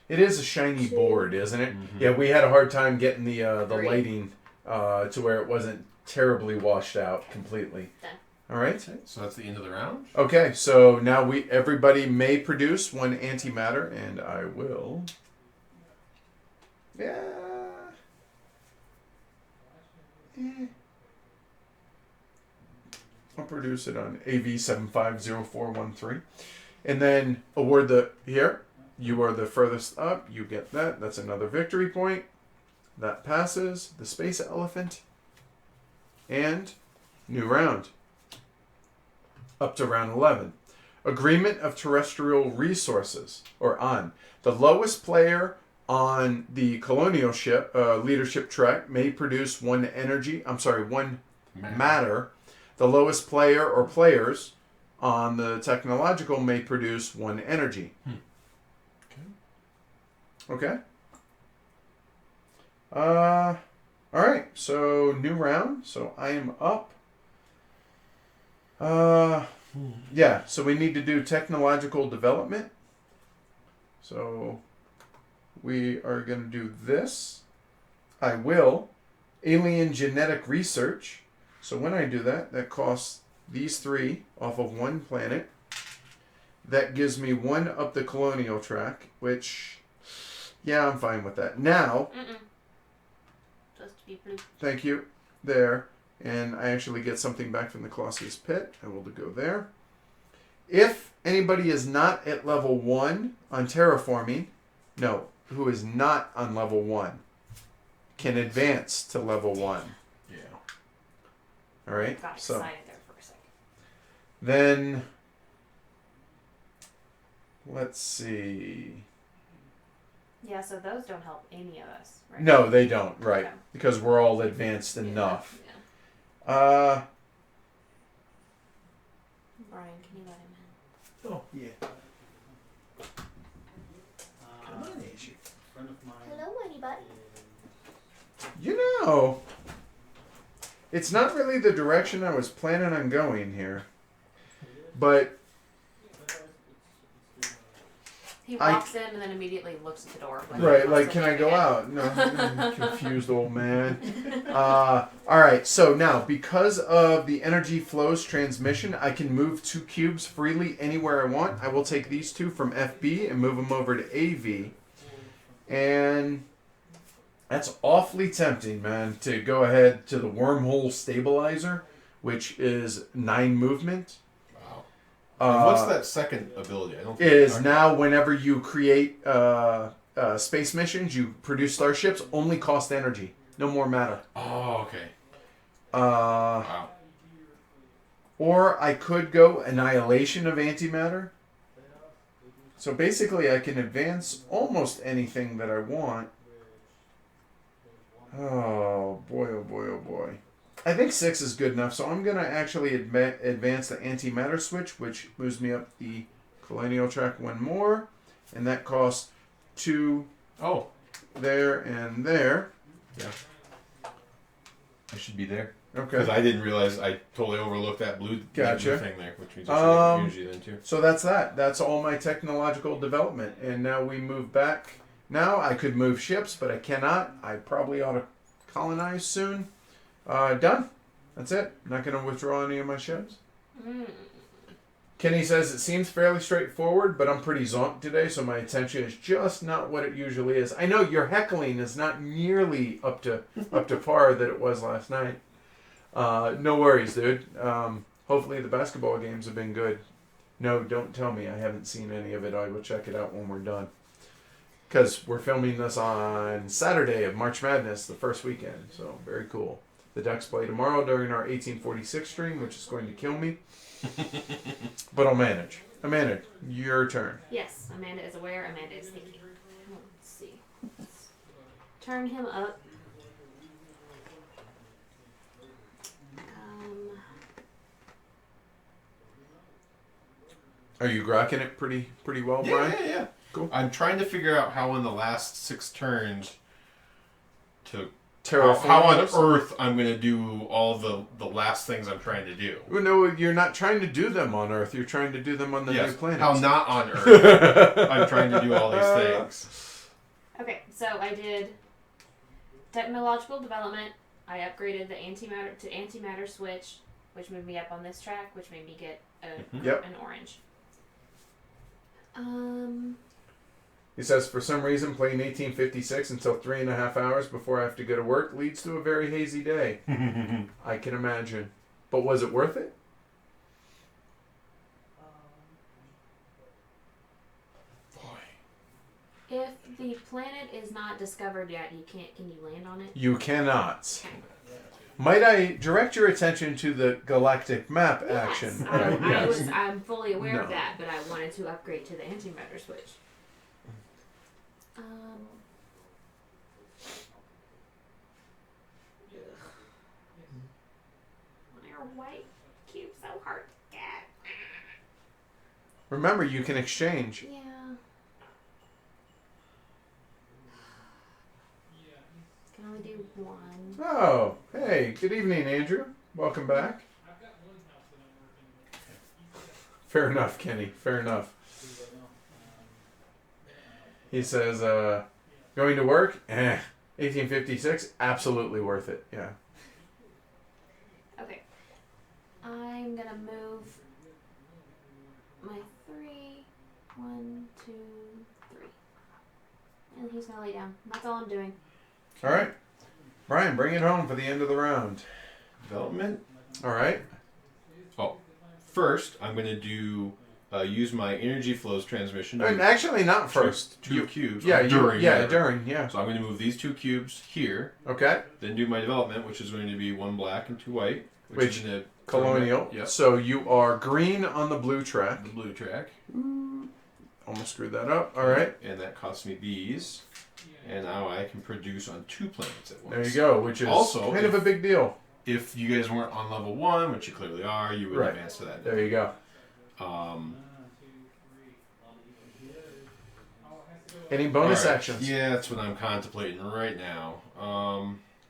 It is a shiny board, isn't it? Mhm. Yeah, we had a hard time getting the Three. lighting to where it wasn't terribly washed out completely. Done. All right. Okay, so that's the end of the round. Okay, so now everybody may produce one antimatter, and I will. Yeah. I'll produce it on AV750413, and then award the here. You are the furthest up. You get that. That's another victory point. That passes the space elephant. And new round. Up to round 11. Agreement of terrestrial resources, or on. The lowest player on the colonial ship leadership track may produce one matter. The lowest player or players on the technological may produce one energy. Okay. All right. So new round. So I am up. Yeah. So we need to do technological development. So we are going to do this. I will. Alien genetic research. So when I do that, that costs these 3 off of one planet. That gives me 1 up the colonial track, which, yeah, I'm fine with that. Now, Supposed to be blue. thank you, there. And I actually get something back from the Colossus Pit. I will go there. If anybody is not at level 1 on terraforming, who is not on level 1, can advance to level 1. Yeah. All right. Got So excited there for a second. then, let's see. Yeah, so those don't help any of us, right? No, they don't. Right, Okay. because we're all advanced enough. Yeah. Brian, can you let him in? Oh, yeah. Come on, Asia. Friend of mine. Hello, anybody. You know, it's not really the direction I was planning on going here, but He I- walks in and then immediately looks at the door. right, like, can I go out? No, confused old man. All right, so now because of the energy flows transmission, I can move 2 cubes freely anywhere I want. I will take these 2 from FB and move them over to AV, and that's awfully tempting, man, to go ahead to the wormhole stabilizer, which is 9 movement. Wow. And what's that second ability? I don't think Is we now whenever you create space missions, you produce starships, only cost energy, no more matter. Oh, okay. Uh, Wow. or I could go annihilation of antimatter. So basically, I can advance almost anything that I want. Oh boy! Oh boy! Oh boy! I think 6 is good enough, so I'm gonna actually advance the antimatter switch, which moves me up the colonial track 1 more, and that costs 2 Oh, there and there. yeah. I should be there. Okay. Because I didn't realize, I totally overlooked that blue Gotcha. thing there, which means I should Um, usually then too. So that's that. That's all my technological development, and now we move back. Now I could move ships, but I cannot. I probably ought to colonize soon. Done. That's it. Not going to withdraw any of my ships. Kenny says it seems fairly straightforward, but I'm pretty zonked today, so my attention is just not what it usually is. I know your heckling is not nearly up to par that it was last night. No worries, dude. Hopefully the basketball games have been good. No, don't tell me. I haven't seen any of it. I will check it out when we're done. because we're filming this on Saturday of March Madness, the first weekend. So very cool. The Ducks play tomorrow during our 1846 stream, which is going to kill me. But I'll manage. Amanda, your turn. Yes, Amanda is aware. Amanda is thinking. Let's see. Let's turn him up. Are you grokking it pretty well, Brian? Yeah. Cool. I'm trying to figure out how in the last 6 turns to Terraform how on those? earth I'm going to do all the last things I'm trying to do. Well, no, you're not trying to do them on Earth. You're trying to do them on the new planet. How not on Earth I'm trying to do all these things. Okay, so I did technological development. I upgraded the antimatter to antimatter switch, which moved me up on this track, which made me get an orange. He says, for some reason, playing 1856 until 3.5 hours before I have to go to work leads to a very hazy day. I can imagine. But was it worth it? If the planet is not discovered yet, can you land on it? You cannot. Okay. Might I direct your attention to the galactic map Yes, action? I'm fully aware of No. that, but I wanted to upgrade to the antimatter switch. Why are white cubes so hard to get? Remember, you can exchange. Yeah. Can only do one. Oh, hey, good evening, Andrew. Welcome back. Fair enough, Kenny. Fair enough. He says, going to work? 1856? Absolutely worth it. Yeah. Okay. I'm gonna move my 3. 1, 2, 3. And he's gonna lay down. That's all I'm doing. All right. Brian, bring it home for the end of the round. Development. All right. Oh, first I'm going to do use my energy flows transmission. And actually, not first. Two cubes. Yeah, during. during. Yeah. So I'm going to move these 2 cubes here. Okay. Then do my development, which is going to be 1 black and 2 white. Which is in the colonial. Yep. So you are green on the blue track. The blue track. Almost screwed that up. All right. And that costs me these. And now I can produce on 2 planets at once. There you go, which is also kind of a big deal. If you guys weren't on level 1, which you clearly are, you would advance to that. There you go. Any bonus actions? Yeah, that's what I'm contemplating right now.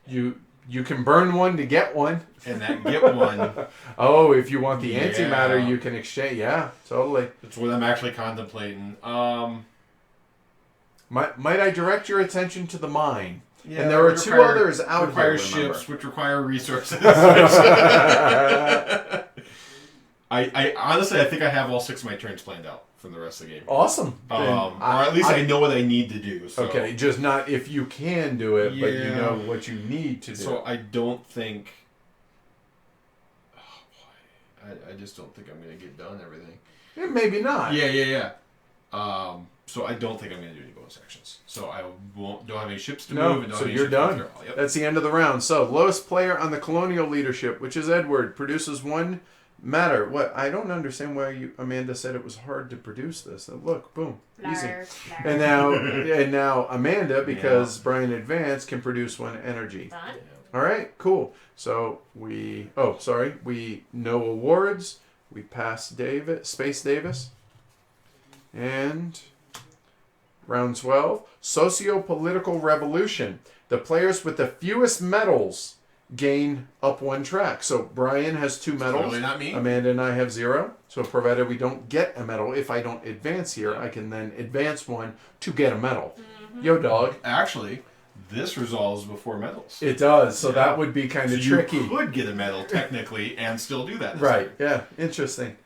You can burn one to get one. And that get one. Oh, if you want the Yeah. antimatter, you can exchange. Yeah, totally. That's what I'm actually contemplating. Might I direct your attention to the mine? Yeah, and there are 2 others out here. Require ships, which require resources. I honestly, I think I have all 6 of my turns planned out from the rest of the game. Awesome. Or at least I know what I need to do. So. Okay, just not if you can do it, but you Yeah. know what you need to do. So I don't think. Oh boy, I just don't think I'm going to get done everything. Yeah, maybe not. Yeah. So I don't think I'm going to do any bonus actions. So I don't have any ships to No, move. And don't so have any you're ships to done. throw. Yep. That's the end of the round. So lowest player on the colonial leadership, which is Edward, produces 1 matter. What? I don't understand why Amanda said it was hard to produce this. Look, boom, easy. And now Amanda, because Brian advanced, can produce 1 energy. Done. All right, cool. So we no awards. We pass Space Davis. And round 12, socio-political revolution. The players with the fewest medals gain up 1 track. So Brian has 2 medals. Clearly not me. Amanda and I have 0. So provided we don't get a medal, if I don't advance here, I can then advance 1 to get a medal. Yo, dog. Actually, this resolves before medals. It does. So Yeah. that would be kind of So tricky. You could get a medal technically and still do that. Right. Yeah. Interesting.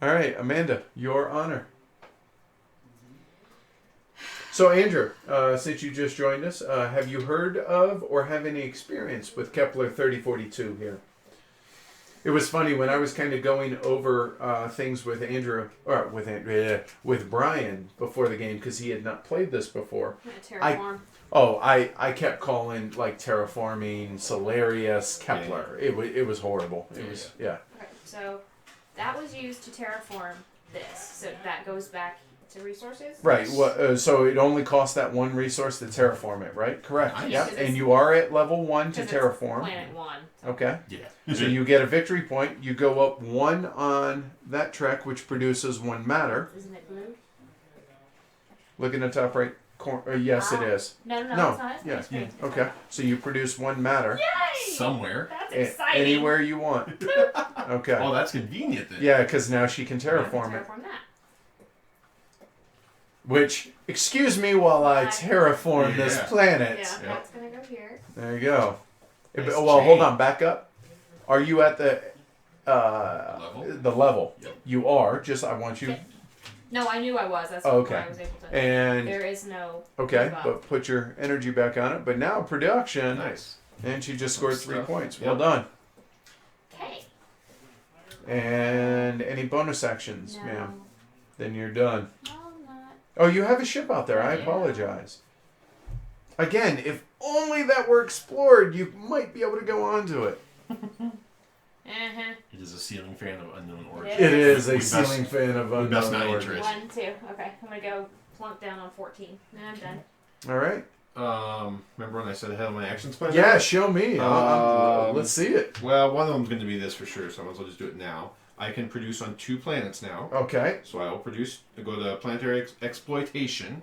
All right, Amanda, your honor. So, Andrew, since you just joined us, have you heard of or have any experience with Kepler-3042 here? It was funny when I was kind of going over things with Andrew, or with Brian before the game, because he had not played this before. Terraform. I kept calling like terraforming, Solarius, Kepler. Yeah. It was horrible. It Yeah. was, yeah. Okay, so that was used to terraform this. So that goes back to resources? Right. Well, so it only costs that one resource to terraform it, right? Correct. Nice. Yep. Because And it's- you are at level 1 to Because terraform. it's planet 1. Okay. Yeah. So you get a victory point. You go up 1 on that trek, which produces 1 matter. Isn't it blue? Look in the top right corner. Yes, it is. No, No, it's not. It's yeah. green. It's Okay. not. So you produce 1 matter Yay! Somewhere. That's a- exciting. anywhere you want. Okay. Oh, that's convenient then. Yeah, because now she can terraform it. Terraform that. Which, excuse me while I terraform this Yeah. planet. Yeah, Yep. that's gonna go here. There you go. Nice Well, hold chain. on. Back up. Are you at the Level? The level? Yep. You are. Just I want you. No, I knew I was. That's Okay. why I was able to. And There is no. okay, move up. but put your energy back on it. But now production, Nice. and she just scored Some 3 stuff. points. Yep. Well done. Okay. And any bonus actions, No. ma'am? Then you're done. No, I'm not. Oh, you have a ship out there. I Yeah. apologize. Again, if only that were explored, you might be able to go onto it. Uh-huh. It is a ceiling fan of unknown origin. Yeah. It is a We best- ceiling fan of we best not unknown enter origin. it. 1, 2. Okay, I'm gonna go plunk down on 14. And I'm done. All right. Remember when I said I had my actions planned? Yeah, out? show me. Let's see it. Well, one of them's going to be this for sure, so I might as well just do it now. I can produce on 2 planets now. Okay. So I will go to planetary exploitation.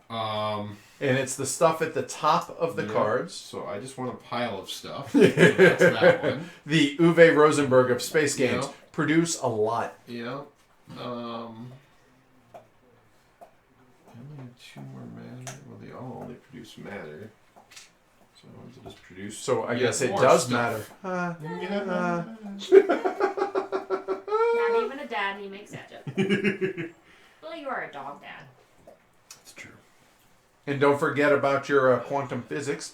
And it's the stuff at the top of the Yeah. cards. So I just want a pile of stuff. So that's that one. The Uwe Rosenberg of space games. Yeah. Produce a lot. Yeah. I only have 2 more matter. Well, they all only produce matter. So I want to just produce. So I guess it more does stuff. matter. Yeah. Not even a dad, and he makes that joke. Well, you are a dog dad. That's true. And don't forget about your quantum physics.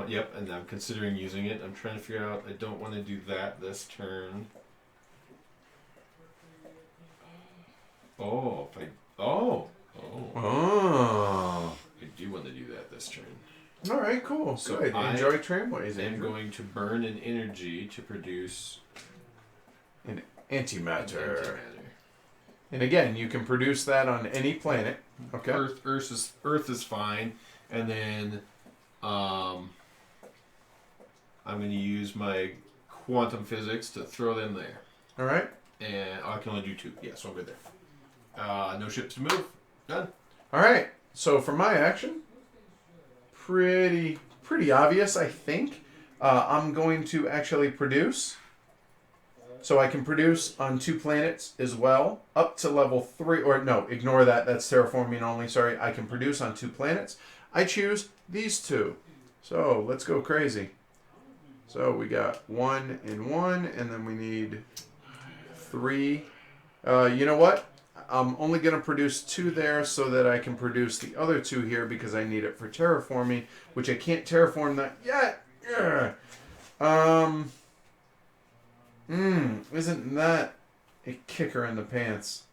Yep, and I'm considering using it. I'm trying to figure out. I don't want to do that this turn. Oh, if I. Oh. Oh. I do want to do that this turn. All right, cool. So Good. I Enjoy tramways, I'm Andrew. going to burn an energy to produce Antimatter. And again, you can produce that on any planet. Okay. Earth is fine, and then I'm going to use my quantum physics to throw them there. All right. And I can only do 2. Yeah, so I'm good there. No ships to move. Done. All right. So for my action, pretty obvious, I think. I'm going to actually produce. So I can produce on 2 planets as well, up to level 3. Or no, ignore that. That's terraforming only. Sorry. I can produce on 2 planets. I choose these 2. So let's go crazy. So we got 1 and 1, and then we need 3. You know what? I'm only going to produce 2 there so that I can produce the other 2 here because I need it for terraforming, which I can't terraform that yet. Isn't that a kicker in the pants?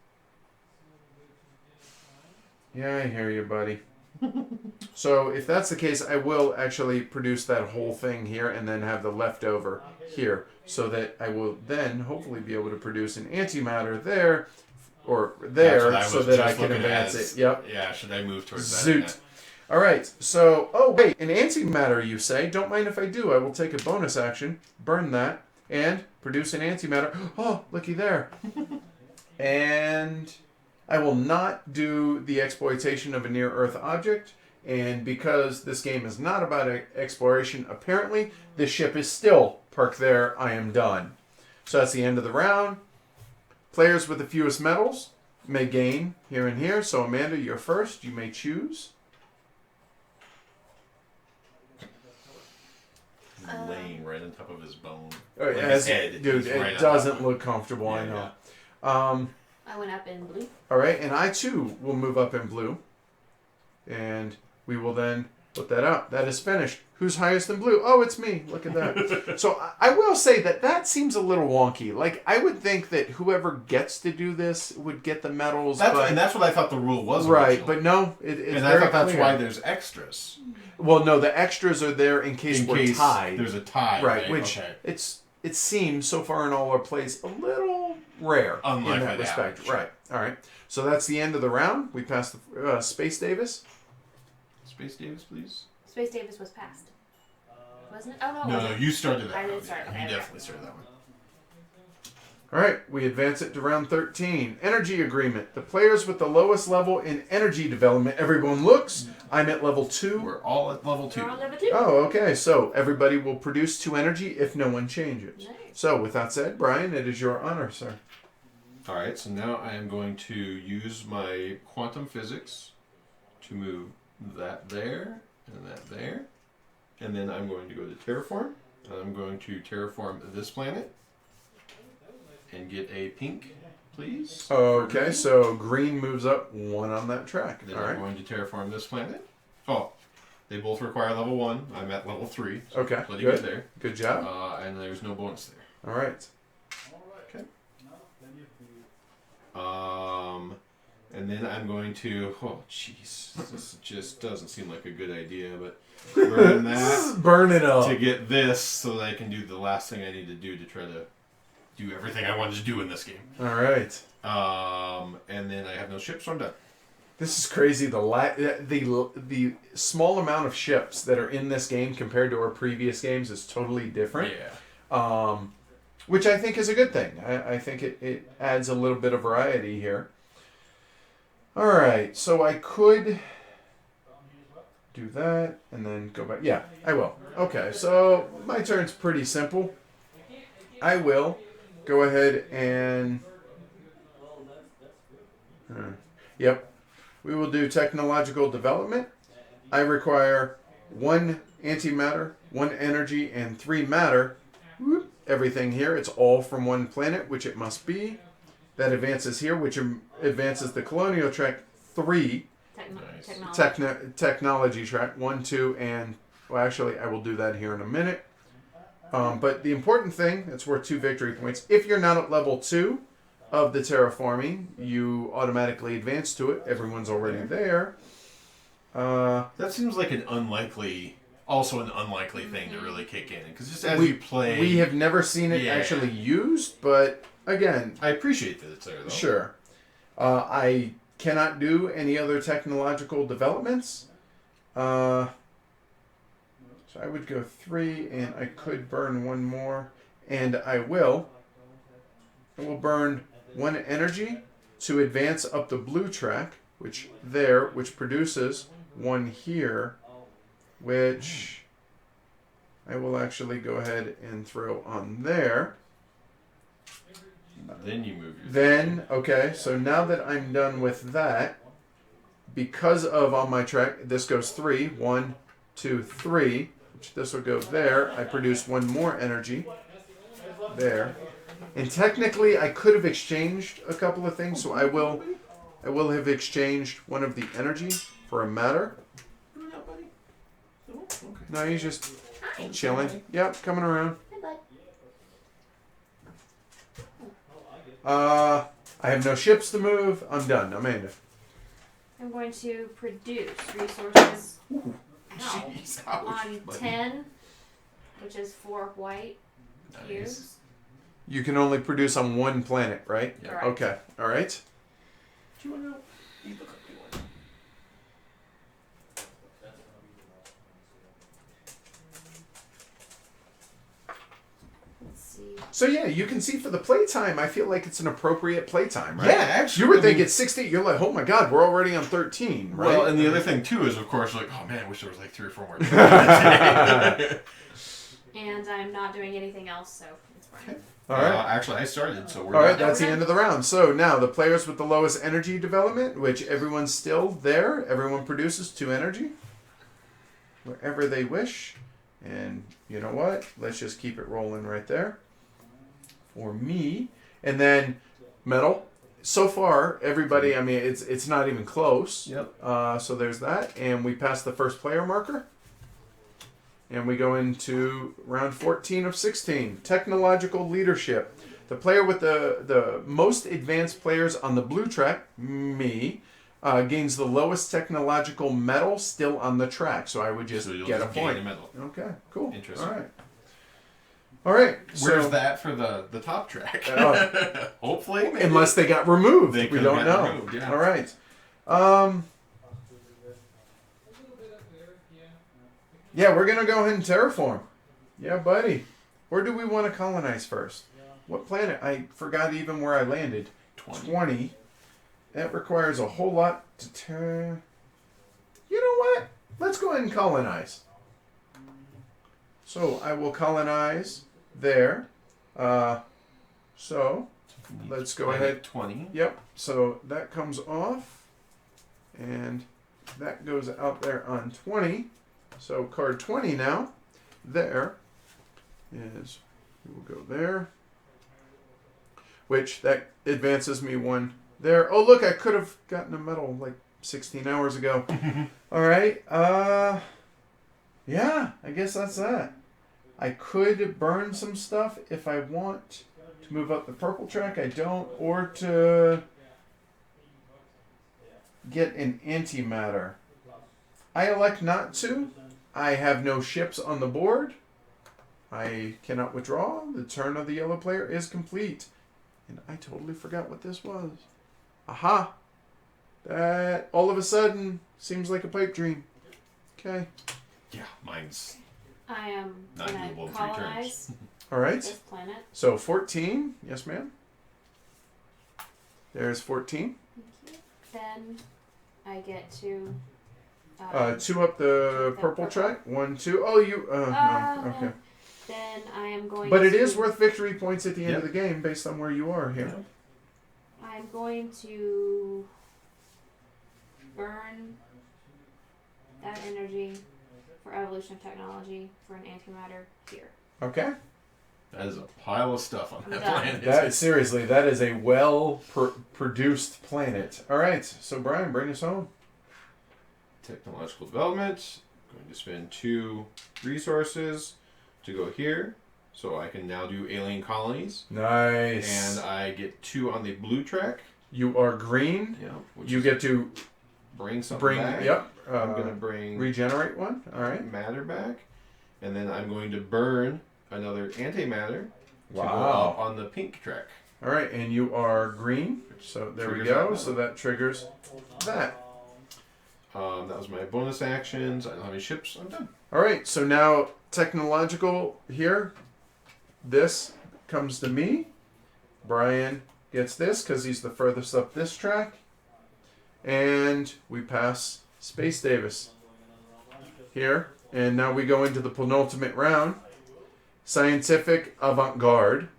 Yeah, I hear you, buddy. So if that's the case, I will actually produce that whole thing here and then have the leftover here so that I will then hopefully be able to produce an antimatter there or there so that I can advance it. Yep. Yeah, should I move towards Zoot. that? All right. So, oh wait, an antimatter you say? Don't mind if I do. I will take a bonus action, burn that, and produce an antimatter. Oh, looky there. And I will not do the exploitation of a near-Earth object. And because this game is not about exploration, apparently, the ship is still parked there. I am done. So that's the end of the round. Players with the fewest medals may gain here and here. So Amanda, you're first. You may choose. He's laying right on top of his bone. Dude, it doesn't look comfortable. I know. I went up in blue. All right, and I too will move up in blue, and we will then Put that out. That is finished. Who's highest in blue? Oh, it's me. Look at that. So I will say that seems a little wonky. Like, I would think that whoever gets to do this would get the medals. And that's what I thought the rule was. Right, originally. but no. It's and very I thought that's clear. why there's extras. Well, no, the extras are there in case we're tied. There's a tie. Right, which it seems so far in all our plays a little rare Unlikely in that respect. average. Right. All right. So that's the end of the round. We passed the Space Davis. Space Davis, please. Space Davis was passed. Wasn't it? Oh, no. it No, wasn't. you started that. I did one. start, Yeah, okay, you okay. definitely started that one. All right. We advance it to round 13. Energy agreement. The players with the lowest level in energy development. Everyone looks. I'm at level 2. We're all at level 2. We're on level 2. Oh, okay. So everybody will produce 2 energy if no one changes. Nice. So with that said, Brian, it is your honor, sir. All right, so now I am going to use my quantum physics to move that there and that there. And then I'm going to go to terraform. And I'm going to terraform this planet. And get a pink, please. Okay, so green moves up 1 on that track. Then All I'm right. going to terraform this planet. Oh, they both require level 1. I'm at level 3. So Okay, plenty good good. there. Good job. And there's no bonus there. All right. And then I'm going to, oh jeez, this just doesn't seem like a good idea, but burn that Burn it up. to get this so that I can do the last thing I need to do to try to do everything I wanted to do in this game. All right. And then I have no ships, so I'm done. This is crazy. The small amount of ships that are in this game compared to our previous games is totally different. Yeah. Which I think is a good thing. I think it adds a little bit of variety here. All right, so I could do that and then go back. Yeah, I will. Okay, so my turn's pretty simple. I will go ahead and... Yep. We will do technological development. I require 1 antimatter, 1 energy, and 3 matter. Whoop. Everything here, it's all from 1 planet, which it must be. That advances here, which advances the colonial track 3. Nice. Technology track 1, 2, and... Well, actually, I will do that here in a minute. But the important thing, it's worth 2 victory points. If you're not at level 2 of the terraforming, you automatically advance to it. Everyone's already there. That seems like an unlikely thing to really kick in. Because just as you play... We have never seen it Yeah. actually used, but again... I appreciate that it's there, though. Sure. I cannot do any other technological developments. So I would go 3, and I could burn 1 more. And I will burn 1 energy to advance up the blue track, which produces 1 here, which I will actually go ahead and throw on there. Then you move your... Then, okay, so now that I'm done with that, because of on my track, this goes 3, 1, 2, 3, which this will go there. I produce 1 more energy there. And technically, I could have exchanged a couple of things, so I will have exchanged 1 of the energy for a matter. No, he's just chilling. Yep, coming around. I have no ships to move. I'm done. Amanda. I'm going to produce resources Jeez, ouch, on buddy. 10, which is 4 white Nice. cubes. You can only produce on 1 planet, right? Yeah. Correct. Okay. All right. Do you want to eat the cookie one? Let's see. So yeah, you can see for the playtime, I feel like it's an appropriate playtime, right? Yeah, actually. You were I thinking mean- 60. You're like, oh my god, we're already on 13, right? Well, and the other thing, too, is, of course, like, oh, man, I wish there was, like, 3 or 4 more. And I'm not doing anything else, so it's fine. All right. Actually, I started, so we're All right, done. that's the end of the round. So now the players with the lowest energy development, which everyone's still there. Everyone produces 2 energy wherever they wish. And you know what? Let's just keep it rolling right there for me. And then metal. so far, everybody, I mean, it's not even close. Yep. So there's that. And we pass the first player marker. And we go into round 14 of 16. Technological leadership. The player with the most advanced players on the blue track, me, gains the lowest technological medal still on the track. So I would just you'll get just a gain point. a medal. Okay, cool. Interesting. All right. All right. Where's so, that for the top track? Hopefully. Maybe. Unless they got removed. They We could've don't gotten know. removed, yeah. All right. Yeah, we're going to go ahead and terraform. Yeah, buddy. Where do we want to colonize first? What planet? I forgot even where I landed. 20. That requires a whole lot to You know what? Let's go ahead and colonize. So I will colonize there. So let's go ahead. 20. Yep. So that comes off. And that goes out there on 20. So card 20 now. There is, we will go there. Which that advances me one there. Oh, look, I could have gotten a medal like 16 hours ago. All right. Yeah, I guess that's that. I could burn some stuff if I want to move up the purple track. I don't. Or to get an antimatter. I elect not to. I have no ships on the board. I cannot withdraw. The turn of the yellow player is complete. And I totally forgot what this was. Aha! That all of a sudden seems like a pipe dream. Okay. Yeah, mine's I am not going doable in to 3 colonize turns. All right. this planet. So 14. Yes, ma'am. There's 14. Thank you. Then I get to... 2 up the purple track. 1, 2. Oh, you... no. Okay. Then I am going But to... it is worth victory points at the end Yep. of the game based on where you are here. I'm going to burn that energy for evolution of technology for an antimatter here. Okay. That is a pile of stuff on that Done. planet. That seriously, that is a well-produced planet. All right. So Brian, bring us home. Technological development. I'm going to spend 2 resources to go here. So I can now do alien colonies. Nice. And I get 2 on the blue track. You are green. Yeah. Which You is get to bring something bring. back. Yep. I'm going to bring regenerate one. All right. matter back. And then I'm going to burn another antimatter to go Wow. up on the pink track. All right, and you are green. So there we Triggers go. that. So that triggers that. That was my bonus actions. I don't have any ships. I'm done. All right. So now technological here. This comes to me. Brian gets this because he's the furthest up this track. And we pass Space Davis here. And now we go into the penultimate round. Scientific avant-garde.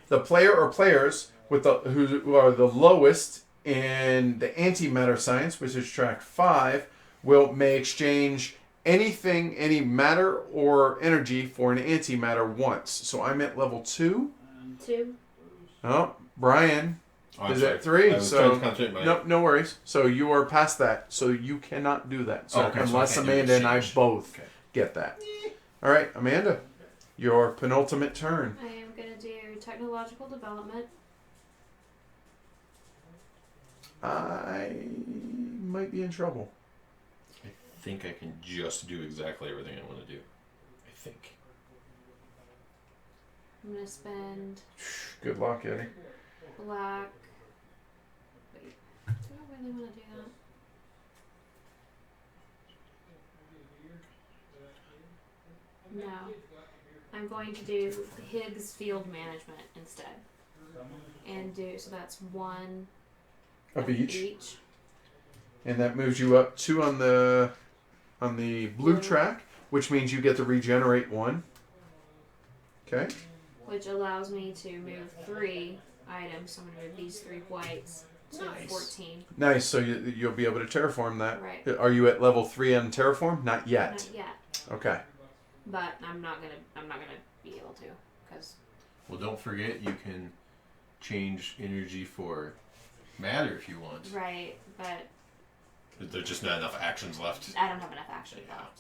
The player or players with who are the lowest in the antimatter science, which is track 5, may exchange anything, any matter or energy for an antimatter once. So I'm at level 2. 2. Oh, Brian I'm is sorry. at 3. I was So trying to concentrate my... no worries. So you are past that. So you cannot do that. So Okay, so I unless can't do Amanda and I exchange. both Okay. get that. All right, Amanda, your penultimate turn. I am going to do technological development. I might be in trouble. I think I can just do exactly everything I want to do. I think. I'm going to spend Good luck, Eddie. black... Wait, do I really want to do that? No. I'm going to do Higgs field management instead. And do, so that's 1 Of each. And that moves you up 2 on the blue track, which means you get to regenerate 1. Okay. Which allows me to move 3 items. So I'm going to move these 3 whites to Nice. 14. Nice. So you'll be able to terraform that. Right. Are you at level 3 on terraform? Not yet. Not yet. Okay. But I'm not gonna be able to, because Well, don't forget you can change energy for matter if you want. Right, but There's just not enough actions left. I don't have enough action left.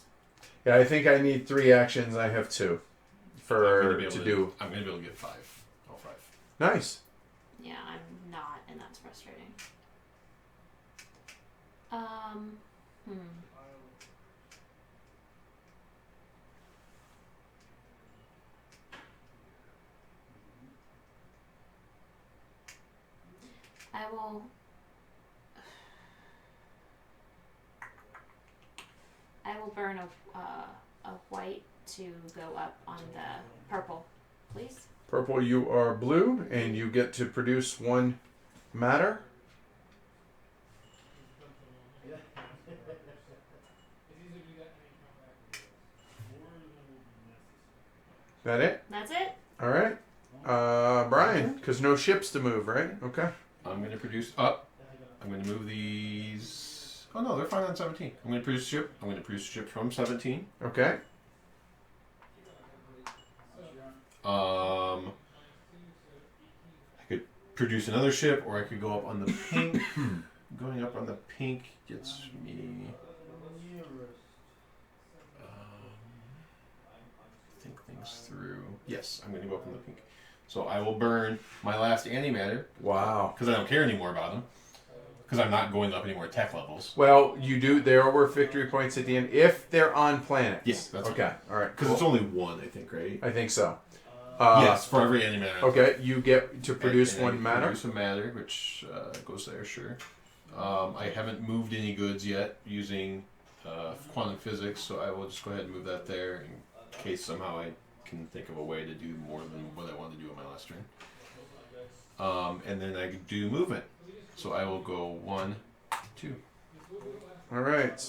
Yeah, I think I need 3 actions. I have 2 for to do. I'm going to be able to get 5. All 5. Nice. Yeah, I'm not, and that's frustrating. I will burn a white to go up on the purple, please. Purple, you are blue, and you get to produce 1 matter. That it? That's it. All right. Brian, because no ships to move, right? Okay. I'm going to produce up. I'm going to move these. Oh no, they're fine on 17. I'm going to produce a ship. I'm going to produce a ship from 17. Okay. I could produce another ship, or I could go up on the pink. Going up on the pink gets me. Think things through. Yes, I'm going to go up on the pink. So I will burn my last antimatter. Wow. Because I don't care anymore about them. Because I'm not going up any more tech levels. Well, you do. There are victory points at the end if they're on planets. Yes, that's okay. Right. All right. Because it's only 1, I think, right? I think so. Yes, for every antimatter. Okay, you get to produce and 1 matter. Produce a matter, which goes there, sure. I haven't moved any goods yet using quantum physics, so I will just go ahead and move that there in case somehow I can think of a way to do more than what I wanted to do on my last turn. And then I do movement. So I will go 1, 2. All right.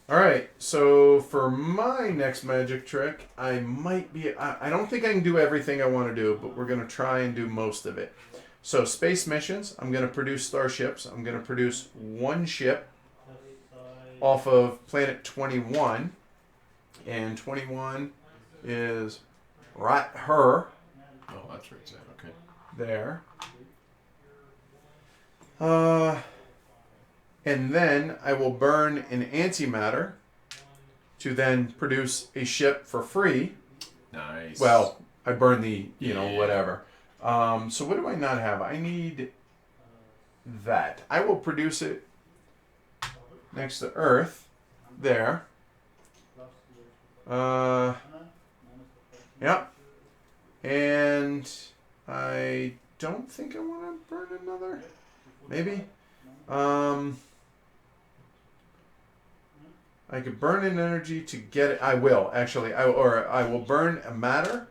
All right. So for my next magic trick, I might be. I don't think I can do everything I want to do, but we're going to try and do most of it. So space missions. I'm going to produce starships. I'm going to produce 1 ship off of planet 21, and 21 is right her. Oh, that's right, Sam. Okay. There. And then I will burn an antimatter to then produce a ship for free. Nice. Well, I burn the, Yeah. whatever. So what do I not have? I need that. I will produce it next to Earth. There. Yep. And I don't think I want to burn another. Maybe. I could burn an energy to get it. I will actually. I will burn a matter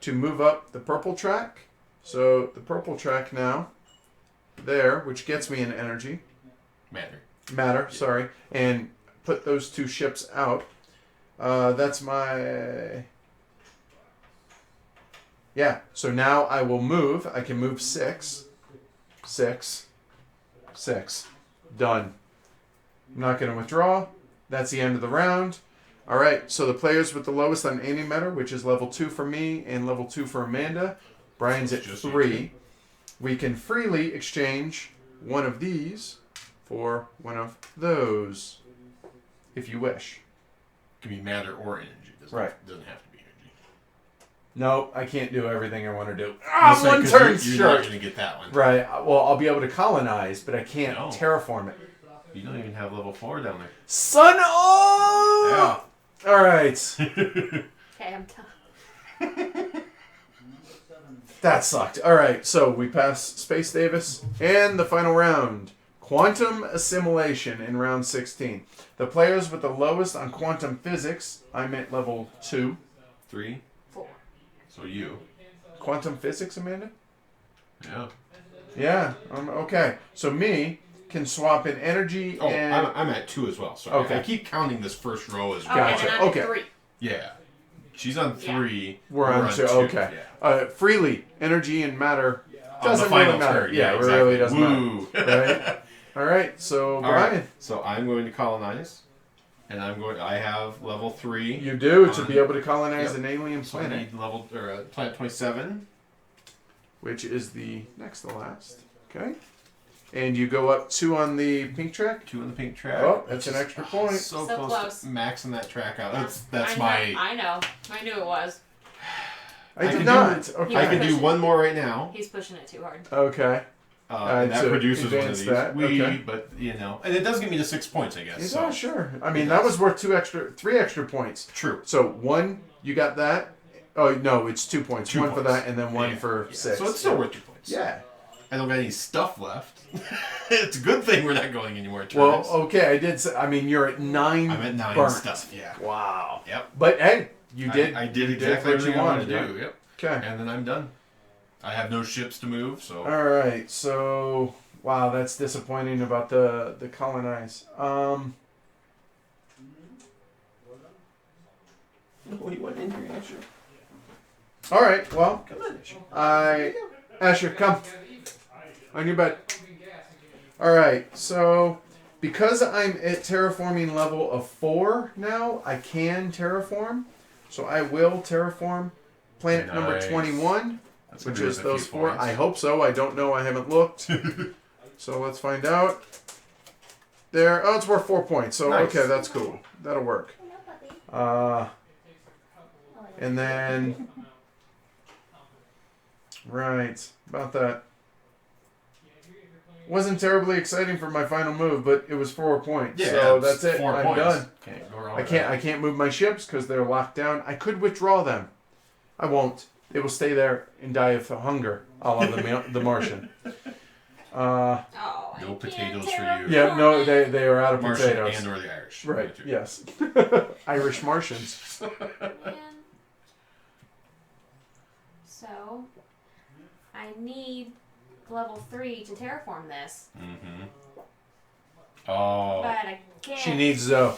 to move up the purple track. So the purple track now, there, which gets me an energy. Matter. Sorry, and put those 2 ships out. That's my. Yeah. So now I will move. I can move 6. 6. 6. Done. I'm not going to withdraw. That's the end of the round. All right, so the players with the lowest on antimatter, which is level 2 for me and level 2 for Amanda. Brian's at 3. We can freely exchange one of these for one of those, if you wish. It can be matter or energy. Doesn't have to be energy. No, I can't do everything I want to do. Say, One 'cause turn you're short. not going to get that one. Right. Well, I'll be able to colonize, but I can't terraform it. You don't even have level 4 down there. Son of! Yeah. All right. Okay, I'm done. That sucked. All right, so we pass Space Davis and the final round. Quantum assimilation in round 16. The players with the lowest on quantum physics, I'm at level 2. 3. 4. So you. Quantum physics, Amanda? Yeah. Yeah. Okay. So me can swap in energy Oh, and... I'm at 2 as well. Sorry. Okay. I keep counting this first row as Okay, Gotcha. and I'm Okay. at 3. Yeah. She's on 3. We're on 2. Okay. Yeah. Freely, energy and matter On doesn't the final really matter. turn. Yeah, it exactly. really doesn't Woo. matter. Right? All right, so All Brian. right. So I'm going to colonize. And I have level 3. You do to be able to colonize Yep. an alien So I planet. need level, planet 27. which is the next to last. Okay. And you go up 2 on the pink track. 2 on the pink track. Oh, that's an extra point. So So close, close. to maxing that track out. That's I my. know. I know. I knew it was. I did can not. do- Okay. I can do one more right now. He's pushing it too hard. Okay. And that to produces one of advance these. that, okay. But and it does give me the 6 points, I guess. Yeah, So. sure. I mean, that was worth 3 extra points. True. So 1, you got that. Oh no, it's 2 points. 2 1 for points. that, and then 1 for 6. So it's still worth 2 points. Yeah. I don't got any stuff left. It's a good thing we're not going any more turns. Well, okay, I did. I mean, you're at 9. I'm at 9 burnt. stuff. Yeah. Wow. Yep. But hey, you did. I did you exactly what what you wanted to right? do. Yep. Okay. And then I'm done. I have no ships to move, so. All right. So wow, that's disappointing about the colonize. Oh, you went in here, Asher. All right. Well, Come on, Asher. Asher, come on your bed. All right. So because I'm at terraforming level of 4 now, I can terraform. So I will terraform planet number Nice. 21, That's which gonna be is worth a those few 4. points. I hope so. I don't know. I haven't looked. So let's find out. There. Oh, it's worth 4 points. So Nice. okay, that's cool. That'll work. And then right about that. Wasn't terribly exciting for my final move, but it was 4 points. Yeah, so it's that's it. 4 I'm points. done. Can't go wrong I with can't. that. I can't move my ships because they're locked down. I could withdraw them. I won't. They will stay there and die of hunger, a la the Martian. Oh, No I potatoes can't for you. Yeah, no, they are out of Martian potatoes. and or the Irish. Right. Too. Yes. Irish Martians. Man. So, I need level 3 to terraform this, Mm-hmm. Oh. but I can't. She needs to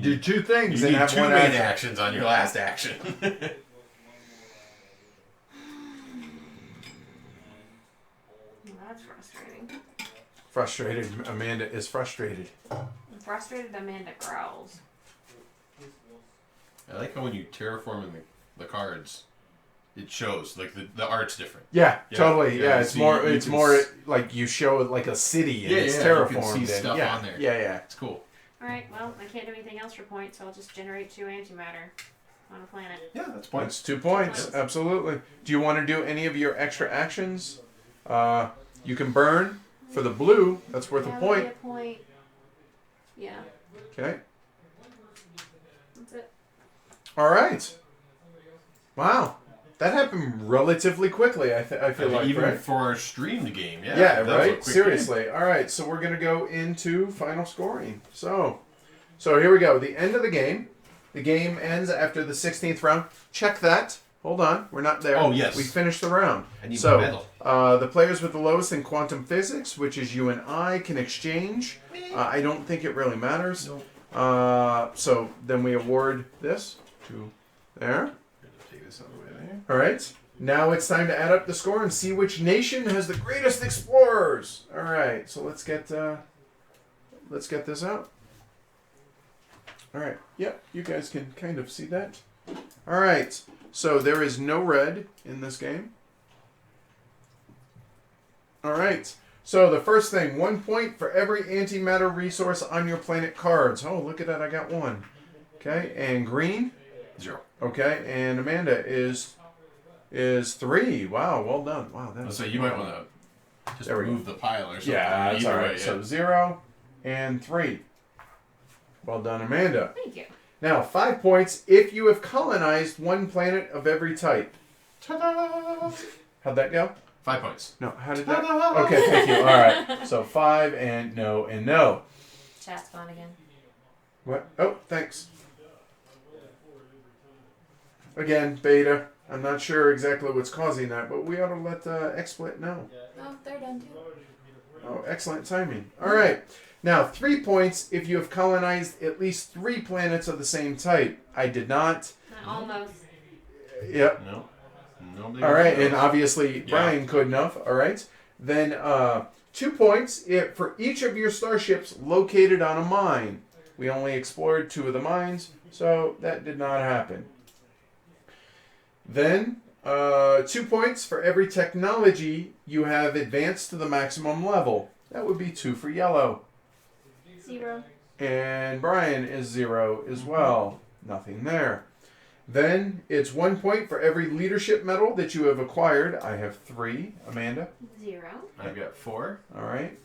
do 2 things You and need have 2 one main action. actions on your last action. Well, that's frustrating. Frustrated. Amanda is frustrated. Frustrated Amanda growls. I like how when you terraform in the cards, it shows like the art's different. Yeah, Yeah, totally. yeah, Yeah, you it's see- more. you It's can more s- like you show it like a city and Yeah, it's yeah, you terraformed. can see and- stuff yeah, on there. Yeah, yeah. It's cool. Alright, well, I can't do anything else for points, so I'll just generate 2 antimatter on a planet. Yeah, that's points. That's 2 points. Points. Absolutely. Do you want to do any of your extra actions? You can burn for the blue. That's worth Yeah, a that'll be point. a point. Yeah, Okay. that's it. All right. Wow, that happened relatively quickly. I feel like even right? for our streamed game, yeah. Yeah, that was a right. quick Seriously. All right, so we're gonna go into final scoring. So here we go. The end of the game. The game ends after the 16th round. Check that. Hold on, we're not there. Oh, yes. We finished the round. I need So, my medal. the players with the lowest in quantum physics, which is you and I, can exchange. I don't think it really matters. Nope. So then we award this to there. Take this out of the way there. All right. Now it's time to add up the score and see which nation has the greatest explorers. All right. So let's get this out. All right. Yep. You guys can kind of see that. All right. So there is no red in this game. All right. So the first thing, 1 point for every antimatter resource on your planet cards. Oh, look at that. I got 1. Okay. And green. 0. Okay. And Amanda is 3. Wow. Well done. Wow. That's So you might want to just There we move the pile or something. Yeah, that's Either all right. way, So yeah. 0 and 3. Well done, Amanda. Thank you. Now, 5 points if you have colonized 1 planet of every type. Ta-da! How'd that go? 5 points. No, how did that? Ta-da! Okay, thank you. All right. So 5 and no. Chat's gone again. What? Oh, thanks. Again, beta. I'm not sure exactly what's causing that, but we ought to let XSplit know. Oh, they're done too. Oh, excellent timing. All right. Now, 3 points if you have colonized at least 3 planets of the same type. I did not. Almost. Yep. No. Nobody All right, knows. and obviously Brian couldn't have. All right. Then 2 points for each of your starships located on a mine. We only explored 2 of the mines, so that did not happen. Then 2 points for every technology you have advanced to the maximum level. That would be 2 for yellow. 0. And Brian is 0 as well. Nothing there. Then it's 1 point for every leadership medal that you have acquired. I have 3. Amanda? 0. I've got 4. All right.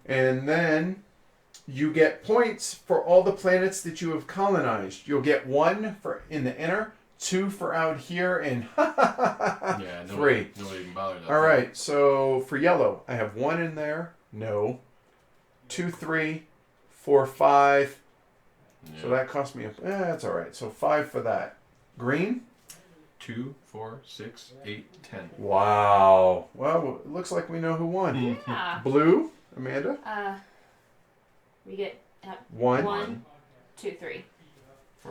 And then you get points for all the planets that you have colonized. You'll get 1 for in the inner, 2 for out here, and Yeah, 3. Nobody even bothered. All right. So for yellow, I have 1 in there. No. 2, 3, 4, 5. Yeah. So that cost me that's all right. So 5 for that. Green? 2, 4, 6, 8, 10. Wow. Well, it looks like we know who won. Yeah. Blue? Amanda? We get 1, 1, 2, 3.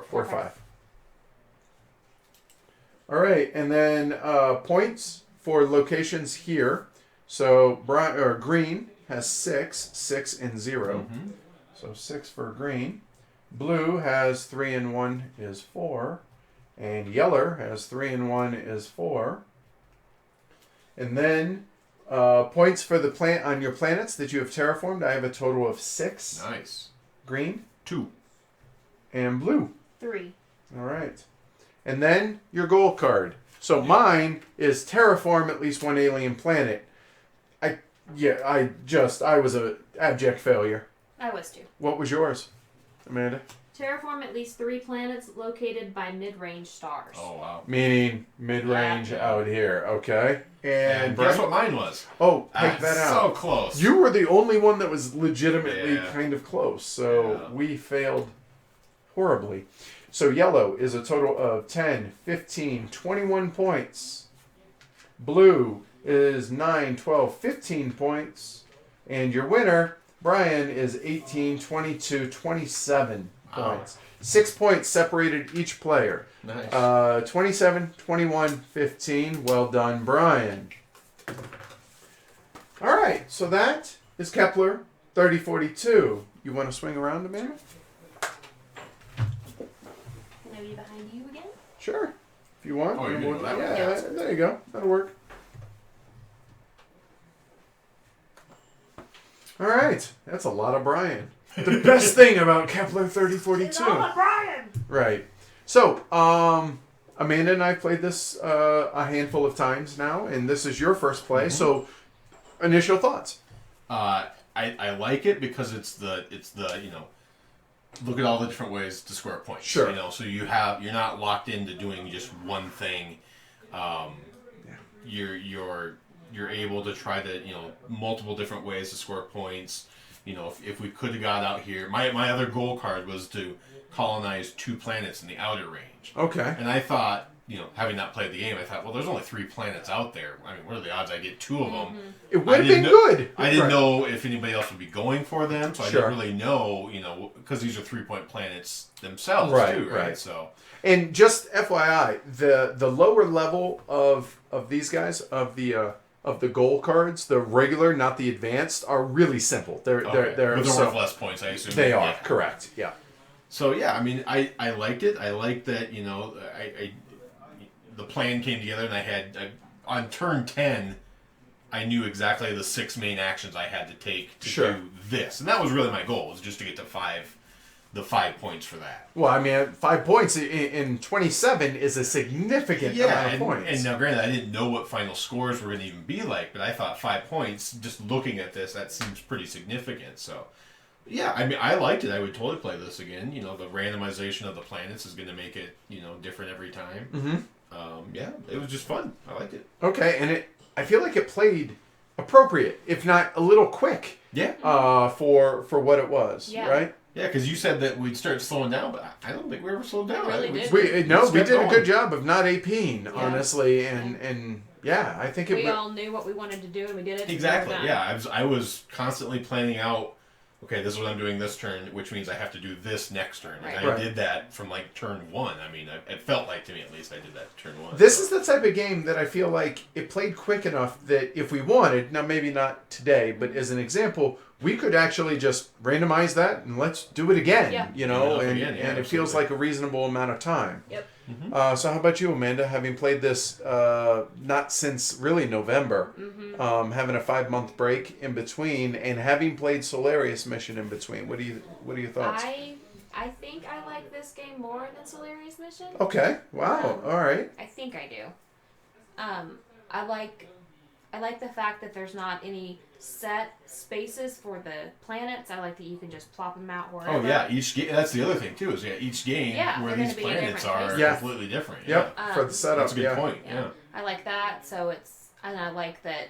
4, 5. All right, and then points for locations here. So green has 6 and 0. Mm-hmm. So 6 for green. Blue has 3 and 1 is 4. And yellow has 3 and 1 is 4. And then points for the plant on your planets that you have terraformed. I have a total of 6. Nice. Green 2. and blue. 3. All right. And then your goal card. So mine is terraform at least 1 alien planet. I was a abject failure. I was too. What was yours, Amanda? Terraform at least 3 planets located by mid-range stars. Oh, wow. Meaning mid-range out here. Okay. And guess what mine was? Oh, take that out. So close. You were the only one that was legitimately Yeah. kind of close. So Yeah. we failed horribly. So yellow is a total of 10, 15, 21 points. Blue is 9, 12, 15 points. And your winner, Brian, is 18, 22, 27 points. 6 points separated each player. Nice. 27, 21, 15. Well done, Brian. All right, so that is Kepler-3042. You want to swing around, Amanda? Can I be behind you again? Sure, if you want. Oh, you're gonna go that way? Yeah, there you go. That'll work. All right, that's a lot of Brian. The best thing about Kepler-3042. Brian! Right. So, Amanda and I played this a handful of times now, and this is your first play. Mm-hmm. So, initial thoughts. I like it because it's the look at all the different ways to score points. Sure. So you're not locked into doing just one thing. You're able to try to multiple different ways to score points. If we could have got out here, my other goal card was to colonize 2 planets in the outer range. Okay. And I thought, having not played the game, I thought, well, there's only 3 planets out there. I mean, what are the odds I get 2 of them? It would have been good. I didn't Right. know if anybody else would be going for them, so I Sure. didn't really know, because these are 3-point planets themselves, Right, too, right? right. So, And just FYI, the lower level of these guys of the goal cards, the regular, not the advanced, are really simple. They're but they're so- worth less points, I assume. They are Yeah. correct. Yeah. So yeah, I mean, I liked it. I liked that the plan came together, and I had on turn 10, I knew exactly the 6 main actions I had to take to Sure. do this, and that was really my goal, was just to get to 5 points for that. Well, I mean, 5 points in 27 is a significant amount of points. And now granted, I didn't know what final scores were going to even be like, but I thought 5 points, just looking at this, that seems pretty significant. So, yeah, I mean, I liked it. I would totally play this again. The randomization of the planets is going to make it, different every time. Mm-hmm. Yeah, it was just fun. I liked it. Okay, and I feel like it played appropriate, if not a little quick, Yeah. for what it was, Yeah. right? Yeah, because you said that we'd start slowing down, but I don't think we ever slowed down. We really We did. We just did kept a going. good job of not APing, honestly, and yeah, I think it. We all knew what we wanted to do, and we did it. Exactly. and we were done. Yeah, I was constantly planning out. Okay, this is what I'm doing this turn, which means I have to do this next turn. And Right. I did that from like turn 1. I mean, it felt like to me at least I did that turn 1. This is the type of game that I feel like it played quick enough that if we wanted, now maybe not today, but as an example, we could actually just randomize that and let's do it again. Yeah. You know, Yeah, and, again, yeah, and it feels absolutely. like a reasonable amount of time. Yep. So how about you, Amanda? Having played this not since really November, having a 5-month break in between, and having played Solarius Mission in between, what are your thoughts? I think I like this game more than Solarius Mission. Okay. Wow. All right. I think I do. I like the fact that there's not any set spaces for the planets. I like that you can just plop them out wherever. Oh yeah, each game. That's the other thing too. Is each game Yeah, where they're these gonna be in planets different are places. completely different. Yep. Yeah. For the setup. That's a good yeah. point. Yeah. I like that. So and I like that,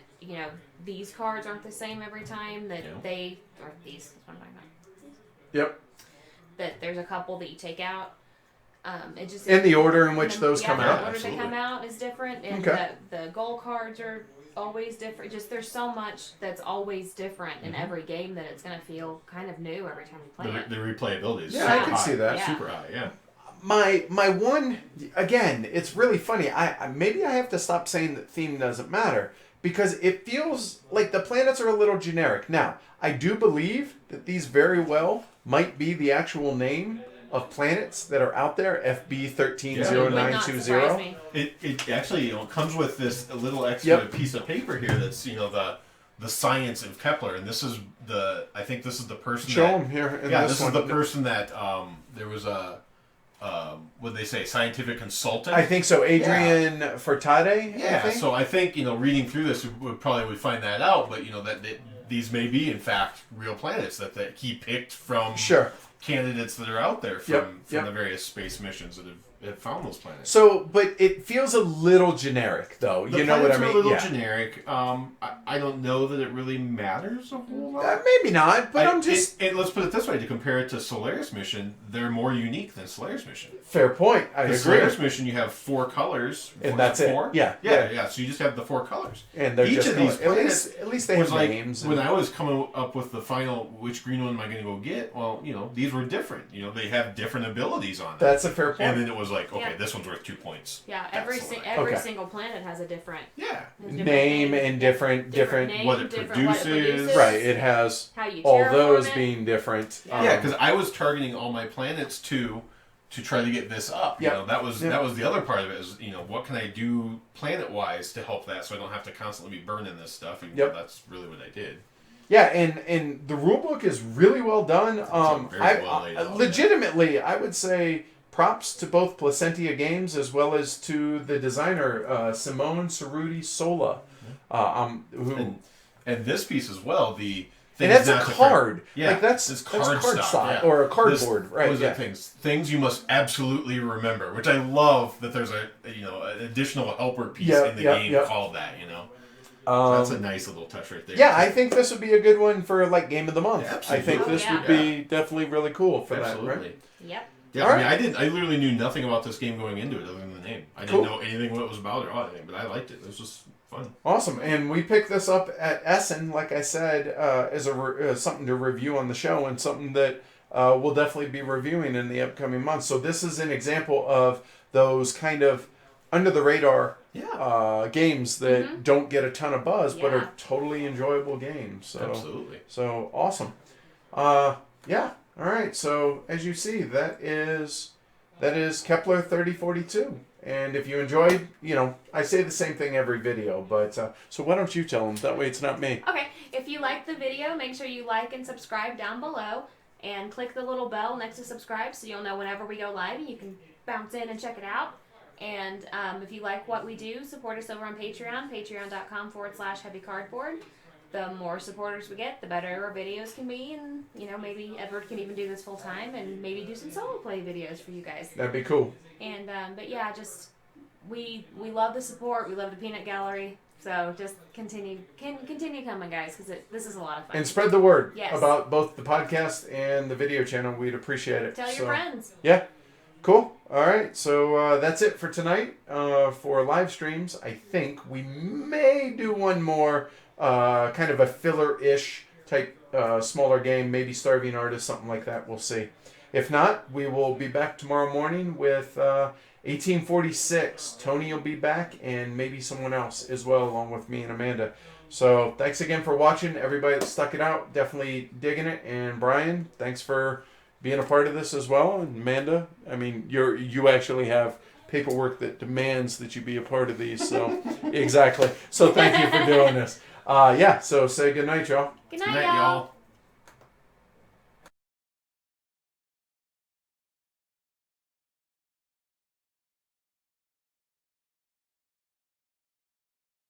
these cards aren't the same every time. That Yeah. these. What am I talking about? Yep. That there's a couple that you take out. It just In the order in which those come the out. order Absolutely. they come out is different, and Okay. the goal cards are always different. Just there's so much that's always different in every game that it's gonna feel kind of new every time you play it. The replayability is Yeah, super I can high. see that. Yeah. Super high. Yeah. My one, again, it's really funny. Maybe I have to stop saying that theme doesn't matter, because it feels like the planets are a little generic. Now, I do believe that these very well might be the actual name of planets that are out there, FB Would not 130920. surprise me. It actually comes with this little extra Yep. piece of paper here that's the science of Kepler, and this is I think this is the person. Show that, them here in Yeah, this this one. is the person that there was a what they say, scientific consultant. I think so. Adrian Furtado. I Yeah, think. so I think reading through this, we would find that out. But that these may be in fact real planets that he picked from Sure. candidates that are out there from Yep. the various space missions that have found those planets. So, but it feels a little generic, though. The You know what I planets mean? are a little Yeah. generic. I don't know that it really matters a whole lot. Maybe not, but I'm just let's put it this way: to compare it to Solaris Mission, they're more unique than Solaris Mission. fair point. I The agree. Solaris Mission, you have 4 colors, And that's it. four? Yeah, yeah, yeah. So you just have the 4 colors. And they're Each just of these planets at least they was have like names. when and- I was coming up with the final, which green one am I going to go get? Well, these were different. They have different abilities on them. That's a fair point. And then it was like, okay, Yeah. this one's worth 2 points. Yeah, That's the one. every Okay. single planet has a different Yeah. has different name name, and different name, what it different produces. right. It has how you all terraform those it. being different. Yeah. Yeah, because I was targeting all my planets to try to get this up. Yep. That was Yep. that was the other part of it is what can I do planet wise to help that so I don't have to constantly be burning this stuff. And Yep. that's really what I did. Yeah, and the rule book is really well done. very well laid out, legitimately, I would say props to both Placentia Games as well as to the designer Simone Cerruti Sola, who And this piece as well, the and things that's a not to card. Yeah, like that's it's card stuff, style yeah. or a cardboard, This- right? what is Yeah. it, things you must absolutely remember, which I love that there's an additional helper piece Yep, in the yep, game yep. called that. Um, That's a nice little touch right there. Yeah, I think this would be a good one for like game of the month. Yeah, I think absolutely. this Oh, would be definitely really cool for Absolutely. that, right? Yep. Yeah, All I mean, right. I literally knew nothing about this game going into it other than the name. I Cool. didn't know anything what it was about or anything, but I liked it. It was just fun. Awesome, and we picked this up at Essen, like I said, as something to review on the show and something that we'll definitely be reviewing in the upcoming months. So this is an example of those kind of under the radar games that don't get a ton of buzz but Yeah. are totally enjoyable games. So Absolutely. so awesome. Yeah. All right. So as you see, that is Kepler-3042. And if you enjoyed, I say the same thing every video, but so why don't you tell them? That way it's not me. Okay, if you like the video, make sure you like and subscribe down below, and click the little bell next to subscribe so you'll know whenever we go live and you can bounce in and check it out. And if you like what we do, support us over on Patreon, patreon.com/heavycardboard. The more supporters we get, the better our videos can be, and maybe Edward can even do this full time and maybe do some solo play videos for you guys. That'd be cool. And but yeah, just we love the support. We love the peanut gallery. So just continue coming, guys, because this is a lot of fun. And spread the word Yes. about both the podcast and the video channel. We'd appreciate it. Tell your friends. Yeah. Cool. All right. So that's it for tonight for live streams. I think we may do one more kind of a filler-ish type smaller game, maybe Starving Artist, something like that. We'll see. If not, we will be back tomorrow morning with 1846. Tony will be back and maybe someone else as well, along with me and Amanda. So thanks again for watching. Everybody that stuck it out, definitely digging it. And Brian, thanks for being a part of this as well. And Amanda, I mean, you actually have paperwork that demands that you be a part of these. So exactly. So thank you for doing this. So say good night, y'all. Good Good night, night, y'all. y'all.